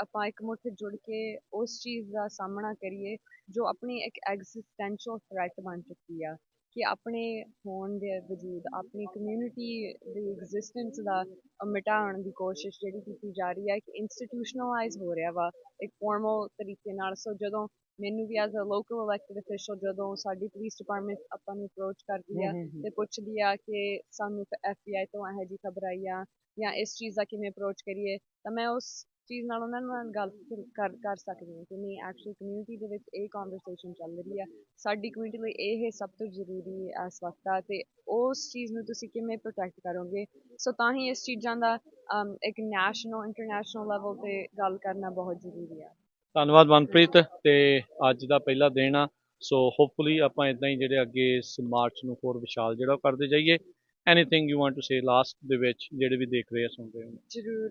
ਆਪਾਂ ਇੱਕ ਮੁੱਠ ਜੁੜ ਕੇ ਉਸ ਚੀਜ਼ ਦਾ ਸਾਹਮਣਾ ਕਰੀਏ ਜੋ ਆਪਣੀ ਇੱਕ ਐਗਜ਼ਿਸਟੈਂਸ਼ੀਅਲ ਥ੍ਰੈਟ ਬਣ ਚੁੱਕੀ ਆ, ਕਿ ਆਪਣੇ ਹੋਣ ਦੇ ਵਜੂਦ ਆਪਣੀ ਕਮਿਊਨਿਟੀ ਦੀ ਐਗਜ਼ਿਸਟੈਂਸ ਦਾ ਮਿਟਾਉਣ ਦੀ ਕੋਸ਼ਿਸ਼ ਜਿਹੜੀ ਕੀਤੀ ਜਾ ਰਹੀ ਹੈ, ਇੱਕ ਇੰਸਟੀਟਿਊਸ਼ਨਲਾਈਜ਼ ਹੋ ਰਿਹਾ ਵਾ ਇੱਕ ਫਾਰਮਲ ਤਰੀਕੇ ਨਾਲ। ਸੋ ਜਦੋਂ ਮੈਨੂੰ ਵੀ as a local elected official ਜਦੋਂ ਸਾਡੀ ਪੁਲਿਸ ਡਿਪਾਰਟਮੈਂਟ ਆਪਾਂ ਨੂੰ ਅਪਰੋਚ ਕਰਦੀ ਆ ਤੇ ਪੁੱਛਦੀ ਆ ਕਿ ਸਾਨੂੰ FBI ਤੋਂ ਇਹੋ ਜਿਹੀ ਖਬਰ ਆਈ ਆ ਜਾਂ ਇਸ ਚੀਜ਼ ਦਾ ਕਿਵੇਂ ਅਪਰੋਚ ਕਰੀਏ, ਤਾਂ ਮੈਂ ਉਸ ਚੀਜ਼ ਨਾਲ ਉਹਨਾਂ ਨਾਲ ਗੱਲ ਕਰ ਸਕਦੀ ਹਾਂ ਕਿ ਨਹੀਂ ਐਕਚੁਅਲੀ ਕਮਿਊਨਿਟੀ ਦੇ ਵਿੱਚ ਇਹ ਕਨਵਰਸੇਸ਼ਨ ਚੱਲ ਰਹੀ ਆ, ਸਾਡੀ ਕਮਿਊਨਿਟੀ ਲਈ ਇਹ ਸਭ ਤੋਂ ਜ਼ਰੂਰੀ ਇਸ ਵਕਤ ਆ ਤੇ ਉਸ ਚੀਜ਼ ਨੂੰ ਤੁਸੀਂ ਕਿਵੇਂ ਪ੍ਰੋਟੈਕਟ ਕਰੋਗੇ। ਸੋ ਤਾਂ ਹੀ ਇਸ ਚੀਜ਼ਾਂ ਦਾ ਇੱਕ ਨੈਸ਼ਨਲ ਇੰਟਰਨੈਸ਼ਨਲ ਲੈਵਲ ਤੇ ਗੱਲ ਕਰਨਾ ਬਹੁਤ ਜ਼ਰੂਰੀ ਆ। ਧੰਨਵਾਦ ਮਨਪ੍ਰੀਤ। ਤੇ ਅੱਜ ਦਾ ਪਹਿਲਾ ਦਿਨ ਆ, ਸੋ ਹੋਪਫੁਲੀ ਆਪਾਂ ਇਦਾਂ ਹੀ ਜਿਹੜੇ ਅੱਗੇ ਇਸ ਮਾਰਚ ਨੂੰ ਹੋਰ ਵਿਸ਼ਾਲ ਜਿਹੜਾ ਉਹ ਕਰਦੇ ਜਾਈਏ। Anything you want to say last ਦੇ ਵਿੱਚ ਜਿਹੜੇ ਵੀ ਦੇਖ ਰਹੇ ਆ ਸੁਣ ਰਹੇ ਹੋ? ਜ਼ਰੂਰ,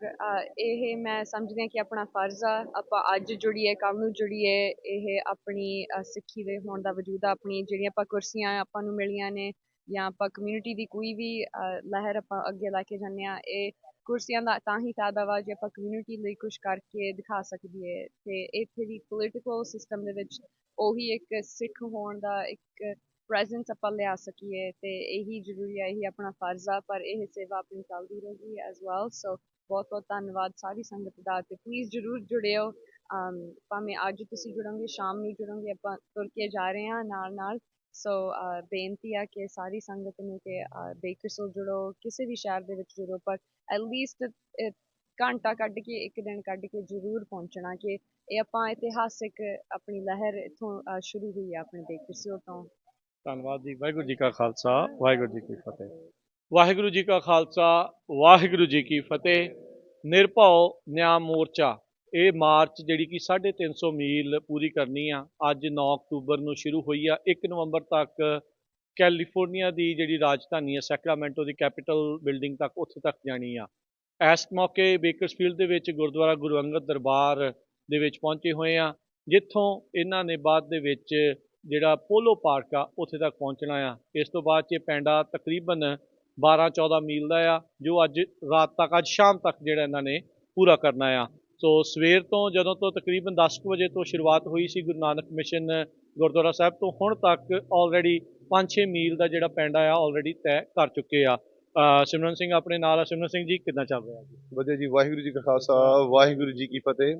ਇਹ ਮੈਂ ਸਮਝਦੀ ਹਾਂ ਕਿ ਆਪਣਾ ਫਰਜ਼ ਆ, ਆਪਾਂ ਅੱਜ ਜੁੜੀਏ ਕੱਲ੍ਹ ਨੂੰ ਜੁੜੀਏ, ਇਹ ਆਪਣੀ ਸਿੱਖੀ ਦੇ ਹੋਣ ਦਾ ਵਜੂਦ ਆ, ਆਪਣੀ ਜਿਹੜੀਆਂ ਆਪਾਂ ਕੁਰਸੀਆਂ ਆਪਾਂ ਨੂੰ ਮਿਲੀਆਂ ਨੇ ਜਾਂ ਆਪਾਂ ਕਮਿਊਨਿਟੀ ਦੀ ਕੋਈ ਵੀ ਲਹਿਰ ਆਪਾਂ ਅੱਗੇ ਲੈ ਕੇ ਜਾਂਦੇ ਹਾਂ, ਇਹ ਕੁਰਸੀਆਂ ਦਾ ਤਾਂ ਹੀ ਫਾਇਦਾ ਵਾ ਜੇ ਆਪਾਂ ਕਮਿਊਨਿਟੀ ਲਈ ਕੁਛ ਕਰਕੇ ਦਿਖਾ ਸਕੀਏ। ਅਤੇ ਇੱਥੇ ਦੀ ਪੋਲੀਟੀਕਲ ਸਿਸਟਮ ਦੇ ਵਿੱਚ ਉਹੀ ਇੱਕ ਸਿੱਖ ਹੋਣ ਦਾ ਇੱਕ ਪ੍ਰੈਜ਼ੈਂਸ ਆਪਾਂ ਲਿਆ ਸਕੀਏ ਅਤੇ ਇਹੀ ਜ਼ਰੂਰੀ ਆ, ਇਹੀ ਆਪਣਾ ਫਰਜ਼ ਆ, ਪਰ ਇਹ ਸੇਵਾ ਆਪਣੀ ਚੱਲਦੀ ਰਹੇਗੀ ਐਜ਼ ਵੈਲ। ਸੋ ਬਹੁਤ ਬਹੁਤ ਧੰਨਵਾਦ ਸਾਰੀ ਸੰਗਤ ਦਾ, ਅਤੇ ਪਲੀਜ਼ ਜ਼ਰੂਰ ਜੁੜਿਓ, ਭਾਵੇਂ ਅੱਜ ਤੁਸੀਂ ਜੁੜੋਗੇ ਸ਼ਾਮ ਨੂੰ ਜੁੜੋਗੇ, ਆਪਾਂ ਤੁਰ ਕੇ ਜਾ ਰਹੇ ਹਾਂ ਨਾਲ ਨਾਲ। ਸੋ ਬੇਨਤੀ ਆ ਕਿ ਸਾਰੀ ਸੰਗਤ ਨੂੰ ਕਿ ਬੇਕਰਸਫੀਲਡ ਜੁੜੋ, ਕਿਸੇ ਵੀ ਸ਼ਹਿਰ ਦੇ ਵਿੱਚ ਜੁੜੋ, ਪਰ ਐਟਲੀਸਟ ਘੰਟਾ ਕੱਢ ਕੇ ਇੱਕ ਦਿਨ ਕੱਢ ਕੇ ਜ਼ਰੂਰ ਪਹੁੰਚਣਾ, ਕਿ ਇਹ ਆਪਾਂ ਇਤਿਹਾਸਿਕ ਆਪਣੀ ਲਹਿਰ ਇੱਥੋਂ ਸ਼ੁਰੂ ਹੋਈ ਆ ਆਪਣੇ ਬੇਕਰਸਫੀਲਡ ਤੋਂ। ਧੰਨਵਾਦ ਜੀ। ਵਾਹਿਗੁਰੂ ਜੀ ਕਾ ਖਾਲਸਾ, ਵਾਹਿਗੁਰੂ ਜੀ ਕੀ ਫਤਿਹ। ਵਾਹਿਗੁਰੂ ਜੀ ਕਾ ਖਾਲਸਾ, ਵਾਹਿਗੁਰੂ ਜੀ ਕੀ ਫਤਿਹ। ਨਿਰਭਉ ਨਿਆਂ ਮੋਰਚਾ ਇਹ ਮਾਰਚ ਜਿਹੜੀ ਕਿ 350 ਮੀਲ ਪੂਰੀ ਕਰਨੀ ਆ, ਅੱਜ 9 ਅਕਤੂਬਰ ਨੂੰ ਸ਼ੁਰੂ ਹੋਈ ਆ, 1 ਨਵੰਬਰ ਤੱਕ ਕੈਲੀਫੋਰਨੀਆ ਦੀ ਜਿਹੜੀ ਰਾਜਧਾਨੀ ਹੈ ਸੈਕਰਾਮੈਂਟੋ ਦੀ ਕੈਪੀਟਲ ਬਿਲਡਿੰਗ ਤੱਕ, ਉੱਥੇ ਤੱਕ ਜਾਣੀ ਆ। ਇਸ ਮੌਕੇ ਬੇਕਰਸਫੀਲਡ ਦੇ ਵਿੱਚ ਗੁਰਦੁਆਰਾ ਗੁਰੂ ਅੰਗਦ ਦਰਬਾਰ ਦੇ ਵਿੱਚ ਪਹੁੰਚੇ ਹੋਏ ਆ, ਜਿੱਥੋਂ ਇਹਨਾਂ ਨੇ ਬਾਅਦ ਦੇ ਵਿੱਚ ਜਿਹੜਾ ਪੋਲੋ ਪਾਰਕ ਆ ਉੱਥੇ ਤੱਕ ਪਹੁੰਚਣਾ ਆ। ਇਸ ਤੋਂ ਬਾਅਦ 'ਚ ਇਹ ਪੈਂਡਾ ਤਕਰੀਬਨ 12-14 ਮੀਲ ਦਾ ਆ, ਜੋ ਅੱਜ ਰਾਤ ਤੱਕ, ਅੱਜ ਸ਼ਾਮ ਤੱਕ ਜਿਹੜਾ ਇਹਨਾਂ ਨੇ ਪੂਰਾ ਕਰਨਾ ਆ। ਸੋ ਸਵੇਰ ਤੋਂ ਜਦੋਂ ਤੋਂ ਤਕਰੀਬਨ 10 ਵਜੇ ਤੋਂ ਸ਼ੁਰੂਆਤ ਹੋਈ ਸੀ ਗੁਰੂ ਨਾਨਕ ਮਿਸ਼ਨ ਗੁਰਦੁਆਰਾ ਸਾਹਿਬ ਤੋਂ, ਹੁਣ ਤੱਕ ਆਲਰੇਡੀ 5-6 ਮੀਲ ਦਾ ਜਿਹੜਾ ਪੈਂਡਾ ਆ ਆਲਰੇਡੀ ਤੈਅ ਕਰ ਚੁੱਕੇ ਆ। ਸਿਮਰਨ ਸਿੰਘ ਆਪਣੇ ਨਾਲ ਆ। ਸਿਮਰਨ ਸਿੰਘ ਜੀ, ਕਿੱਦਾਂ ਚੱਲ ਰਿਹਾ ਜੀ? ਵਧੀਆ ਜੀ, ਵਾਹਿਗੁਰੂ ਜੀ ਕਾ ਖਾਲਸਾ, ਵਾਹਿਗੁਰੂ ਜੀ ਕੀ ਫਤਿਹ।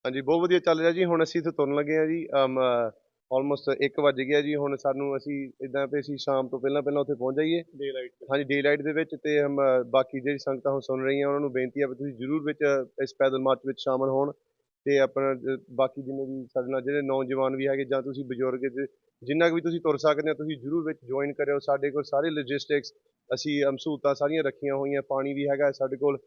ਹਾਂਜੀ, ਬਹੁਤ ਵਧੀਆ ਚੱਲ ਰਿਹਾ ਜੀ। ਹੁਣ ਅਸੀਂ ਇੱਥੇ ਤੁਰਨ ਲੱਗੇ ਹਾਂ ਜੀ, ਆਲਮੋਸਟ 1 ਵੱਜ ਗਿਆ ਜੀ। ਹੁਣ ਸਾਨੂੰ ਅਸੀਂ ਇੱਦਾਂ ਵੀ ਅਸੀਂ ਸ਼ਾਮ ਤੋਂ ਪਹਿਲਾਂ ਉੱਥੇ ਪਹੁੰਚ ਜਾਈਏ ਡੇ ਲਾਈਟ। ਹਾਂਜੀ, ਡੇ ਲਾਈਟ ਦੇ ਵਿੱਚ। ਅਤੇ ਬਾਕੀ ਜਿਹੜੀ ਸੰਗਤਾਂ ਹੁਣ ਸੁਣ ਰਹੀਆਂ ਉਹਨਾਂ ਨੂੰ ਬੇਨਤੀ ਆ ਵੀ ਤੁਸੀਂ ਜ਼ਰੂਰ ਵਿੱਚ ਇਸ ਪੈਦਲ ਮਾਰਚ ਵਿੱਚ ਸ਼ਾਮਲ ਹੋਣ, ਅਤੇ ਆਪਣਾ ਬਾਕੀ ਜਿੰਨੇ ਵੀ ਸਾਡੇ ਨਾਲ ਜਿਹੜੇ ਨੌਜਵਾਨ ਵੀ ਹੈਗੇ ਜਾਂ ਤੁਸੀਂ ਬਜ਼ੁਰਗ ਜਿੰਨਾ ਕੁ ਵੀ ਤੁਸੀਂ ਤੁਰ ਸਕਦੇ ਹੋ, ਤੁਸੀਂ ਜ਼ਰੂਰ ਵਿੱਚ ਜੁਆਇਨ ਕਰਿਓ। ਸਾਡੇ ਕੋਲ ਸਾਰੇ ਲੌਜਿਸਟਿਕਸ ਅਸੀਂ ਸਹੂਲਤਾਂ ਸਾਰੀਆਂ ਰੱਖੀਆਂ ਹੋਈਆਂ, ਪਾਣੀ ਵੀ ਹੈਗਾ ਸਾਡੇ ਕੋਲ,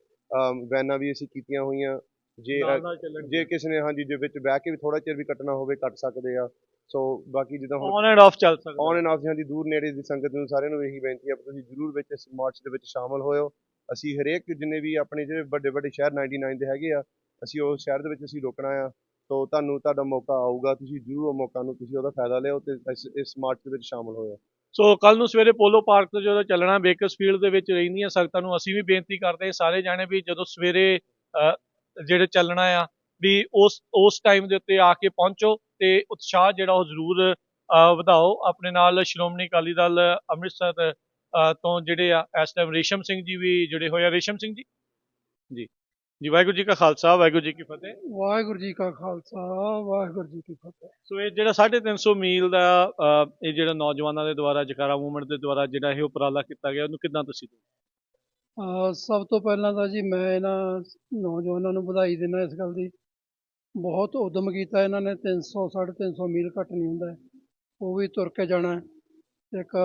ਵੈਨਾਂ ਵੀ ਅਸੀਂ ਕੀਤੀਆਂ ਹੋਈਆਂ। ਜੇ ਕਿਸੇ ਨੇ ਹਾਂਜੀ ਦੇ ਵਿੱਚ ਬਹਿ ਕੇ ਵੀ ਥੋੜ੍ਹਾ ਚਿਰ ਵੀ ਕੱਟਣਾ ਹੋਵੇ ਕੱਟ ਸਕਦੇ ਆ। ਸੋ ਬਾਕੀ ਜਿੱਦਾਂ ਹੁਣ ਔਨ ਐਂਡ ਆਫ ਚੱਲ ਸਕਦਾ, ਔਨ ਐਂਡ ਆਫ ਹਾਂਜੀ, ਦੂਰ ਨੇੜੇ ਦੀ ਸੰਗਤ ਨੂੰ ਸਾਰਿਆਂ ਨੂੰ ਇਹੀ ਬੇਨਤੀ ਆ ਤੁਸੀਂ ਜ਼ਰੂਰ ਵਿੱਚ ਇਸ ਮਾਰਚ ਦੇ ਵਿੱਚ ਸ਼ਾਮਲ ਹੋਇਓ। ਅਸੀਂ ਹਰੇਕ ਜਿੰਨੇ ਵੀ ਆਪਣੇ ਜਿਹੜੇ ਵੱਡੇ ਸ਼ਹਿਰ 99 ਦੇ ਹੈਗੇ ਆ, ਅਸੀਂ ਉਸ ਸ਼ਹਿਰ ਦੇ ਵਿੱਚ ਅਸੀਂ ਰੋਕਣਾ ਆ। ਸੋ ਤੁਹਾਡਾ ਮੌਕਾ ਆਊਗਾ, ਤੁਸੀਂ ਜ਼ਰੂਰ ਉਹ ਮੌਕਾ ਨੂੰ ਤੁਸੀਂ ਉਹਦਾ ਫਾਇਦਾ ਲਿਓ ਅਤੇ ਇਸ ਮਾਰਚ ਦੇ ਵਿੱਚ ਸ਼ਾਮਲ ਹੋਇਓ। ਸੋ ਕੱਲ ਨੂੰ ਸਵੇਰੇ ਪੋਲੋ ਪਾਰਕ ਤੋਂ ਜਦੋਂ ਚੱਲਣਾ, ਬੇਕਰਸਫੀਲਡ ਦੇ ਵਿੱਚ ਰਹਿੰਦੀਆਂ ਸੰਗਤਾਂ ਨੂੰ ਅਸੀਂ ਵੀ ਬੇਨਤੀ ਕਰਦੇ ਸਾਰੇ ਜਾਣੇ ਵੀ ਜਦੋਂ ਸਵੇਰੇ ਜਿਹੜੇ ਚੱਲਣਾ ਆ ਵੀ ਉਸ ਟਾਈਮ ਦੇ ਉੱਤੇ ਆ ਕੇ ਪਹੁੰਚੋ ਤੇ ਉਤਸ਼ਾਹ ਜਿਹੜਾ ਉਹ ਜ਼ਰੂਰ ਵਧਾਓ। ਆਪਣੇ ਨਾਲ ਸ਼੍ਰੋਮਣੀ ਅਕਾਲੀ ਦਲ ਅੰਮ੍ਰਿਤਸਰ ਤੋਂ ਜਿਹੜੇ ਆ ਇਸ ਟਾਈਮ ਰੇਸ਼ਮ ਸਿੰਘ ਜੀ ਵੀ ਜੁੜੇ ਹੋਏ ਆ। ਰੇਸ਼ਮ ਸਿੰਘ ਜੀ, ਜੀ ਵਾਹਿਗੁਰੂ ਜੀ ਕਾ ਖਾਲਸਾ, ਵਾਹਿਗੁਰੂ ਜੀ ਕੀ ਫਤਿਹ। ਵਾਹਿਗੁਰੂ ਜੀ ਕਾ ਖਾਲਸਾ, ਵਾਹਿਗੁਰੂ ਜੀ ਕੀ ਫਤਿਹ। ਸੋ ਇਹ ਜਿਹੜਾ 350 ਮੀਲ ਦਾ ਇਹ ਜਿਹੜਾ ਨੌਜਵਾਨਾਂ ਦੇ ਦੁਆਰਾ ਜਕਾਰਾ ਮੂਵਮੈਂਟ ਦੇ ਦੁਆਰਾ ਜਿਹੜਾ ਇਹ ਉਪਰਾਲਾ ਕੀਤਾ ਗਿਆ, ਉਹਨੂੰ ਕਿੱਦਾਂ ਤੁਸੀਂ? ਸਭ ਤੋਂ ਪਹਿਲਾਂ ਤਾਂ ਜੀ ਮੈਂ ਇਹਨਾਂ ਨੌਜਵਾਨਾਂ ਨੂੰ ਵਧਾਈ ਦਿੰਦਾ ਇਸ ਗੱਲ ਦੀ। ਬਹੁਤ ਉਦਮ ਕੀਤਾ ਇਹਨਾਂ ਨੇ, 300-350 ਮੀਲ ਘੱਟ ਨਹੀਂ ਹੁੰਦਾ, ਉਹ ਵੀ ਤੁਰ ਕੇ ਜਾਣਾ। ਇੱਕ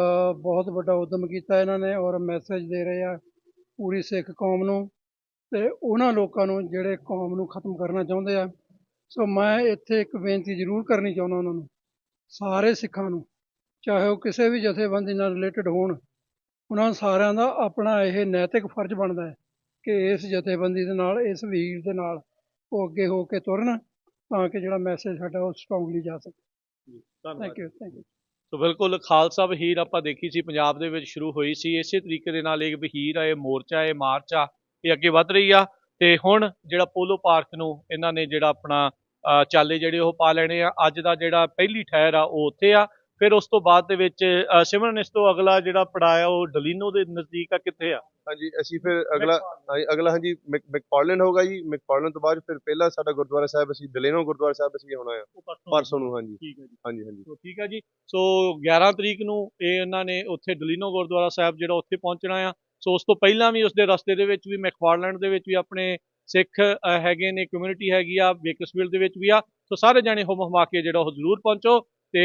ਬਹੁਤ ਵੱਡਾ ਉਦਮ ਕੀਤਾ ਇਹਨਾਂ ਨੇ, ਔਰ ਮੈਸੇਜ ਦੇ ਰਹੇ ਆ ਪੂਰੀ ਸਿੱਖ ਕੌਮ ਨੂੰ ਅਤੇ ਉਹਨਾਂ ਲੋਕਾਂ ਨੂੰ ਜਿਹੜੇ ਕੌਮ ਨੂੰ ਖਤਮ ਕਰਨਾ ਚਾਹੁੰਦੇ ਆ। ਸੋ ਮੈਂ ਇੱਥੇ ਇੱਕ ਬੇਨਤੀ ਜ਼ਰੂਰ ਕਰਨੀ ਚਾਹੁੰਦਾ ਉਹਨਾਂ ਨੂੰ, ਸਾਰੇ ਸਿੱਖਾਂ ਨੂੰ, ਚਾਹੇ ਉਹ ਕਿਸੇ ਵੀ ਜਥੇਬੰਦੀ ਨਾਲ ਰਿਲੇਟਡ ਹੋਣ, ਉਹਨਾਂ ਸਾਰਿਆਂ ਦਾ ਆਪਣਾ ਇਹ ਨੈਤਿਕ ਫਰਜ਼ ਬਣਦਾ ਹੈ ਕਿ ਇਸ ਜਥੇਬੰਦੀ ਦੇ ਨਾਲ, ਇਸ ਵੀਰ ਦੇ ਨਾਲ ਉਹ ਅੱਗੇ ਹੋ ਕੇ ਤੁਰਨ, ਤਾਂ ਕਿ ਜਿਹੜਾ ਮੈਸੇਜ ਸਾਡਾ ਉਹ ਸਟਰੋਂਗਲੀ ਜਾ ਸਕੇ। Thank you. ਸੋ ਬਿਲਕੁਲ ਖਾਲਸਾ ਵਹੀਰ ਆਪਾਂ ਦੇਖੀ ਸੀ ਪੰਜਾਬ ਦੇ ਵਿੱਚ ਸ਼ੁਰੂ ਹੋਈ ਸੀ, ਇਸੇ ਤਰੀਕੇ ਦੇ ਨਾਲ ਇਹ ਵਹੀਰ ਆ, ਇਹ ਮੋਰਚਾ, ਇਹ ਮਾਰਚ ਆ, ਇਹ ਅੱਗੇ ਵੱਧ ਰਹੀ ਆ। ਤੇ ਹੁਣ ਜਿਹੜਾ ਪੋਲੋ ਪਾਰਕ ਨੂੰ ਇਹਨਾਂ ਨੇ ਜਿਹੜਾ ਆਪਣਾ ਚਾਲੇ ਜਿਹੜੇ ਉਹ ਪਾ ਲੈਣੇ ਆ। ਅੱਜ ਦਾ ਜਿਹੜਾ ਪਹਿਲੀ ਠਹਿਰ ਆ ਉਹ ਉੱਥੇ ਆ। ਫਿਰ ਉਸ ਤੋਂ ਬਾਅਦ ਦੇ ਵਿੱਚ ਸਿਮਰਨ ਇਸ ਤੋਂ ਅਗਲਾ ਜਿਹੜਾ ਪੜਾਅ ਆ ਉਹ ਡਲੀਨੋ ਦੇ ਨਜ਼ਦੀਕ ਆ, ਕਿੱਥੇ ਆ? ਹਾਂਜੀ, ਅਸੀਂ ਫਿਰ ਅਗਲਾ ਹਾਂਜੀ ਮੈਕਫਾਰਲੈਂਡ ਹੋਗਾ ਜੀ। ਮੈਕਫਾਰਲੈਂਡ ਤੋਂ ਬਾਅਦ ਫਿਰ ਪਹਿਲਾ ਸਾਡਾ ਗੁਰਦੁਆਰਾ ਸਾਹਿਬ ਅਸੀਂ ਡਲੇਨੋ ਗੁਰਦੁਆਰਾ ਸਾਹਿਬ ਅਸੀਂ ਆਉਣਾ ਆ ਪਰਸੋਂ ਨੂੰ। ਹਾਂਜੀ ਠੀਕ ਹੈ ਜੀ, ਹਾਂਜੀ ਹਾਂਜੀ ਠੀਕ ਆ ਜੀ। ਸੋ 11 ਤਰੀਕ ਨੂੰ ਇਹ ਇਹਨਾਂ ਨੇ ਉੱਥੇ ਡਲੀਨੋ ਗੁਰਦੁਆਰਾ ਸਾਹਿਬ ਜਿਹੜਾ ਉੱਥੇ ਪਹੁੰਚਣਾ ਆ। ਸੋ ਉਸ ਤੋਂ ਪਹਿਲਾਂ ਵੀ ਉਸਦੇ ਰਸਤੇ ਦੇ ਵਿੱਚ ਵੀ ਮੈਕਫਾਰਲੈਂਡ ਦੇ ਵਿੱਚ ਵੀ ਆਪਣੇ ਸਿੱਖ ਹੈਗੇ ਨੇ, ਕਮਿਊਨਿਟੀ ਹੈਗੀ ਆ, ਬੇਕਰਸਫੀਲਡ ਦੇ ਵਿੱਚ ਵੀ ਆ। ਸੋ ਸਾਰੇ ਜਾਣੇ ਹੁਮ ਹੁਮਾ ਕੇ ਜਿਹੜਾ ਉਹ ਜ਼ਰੂਰ ਪਹੁੰਚੋ ਤੇ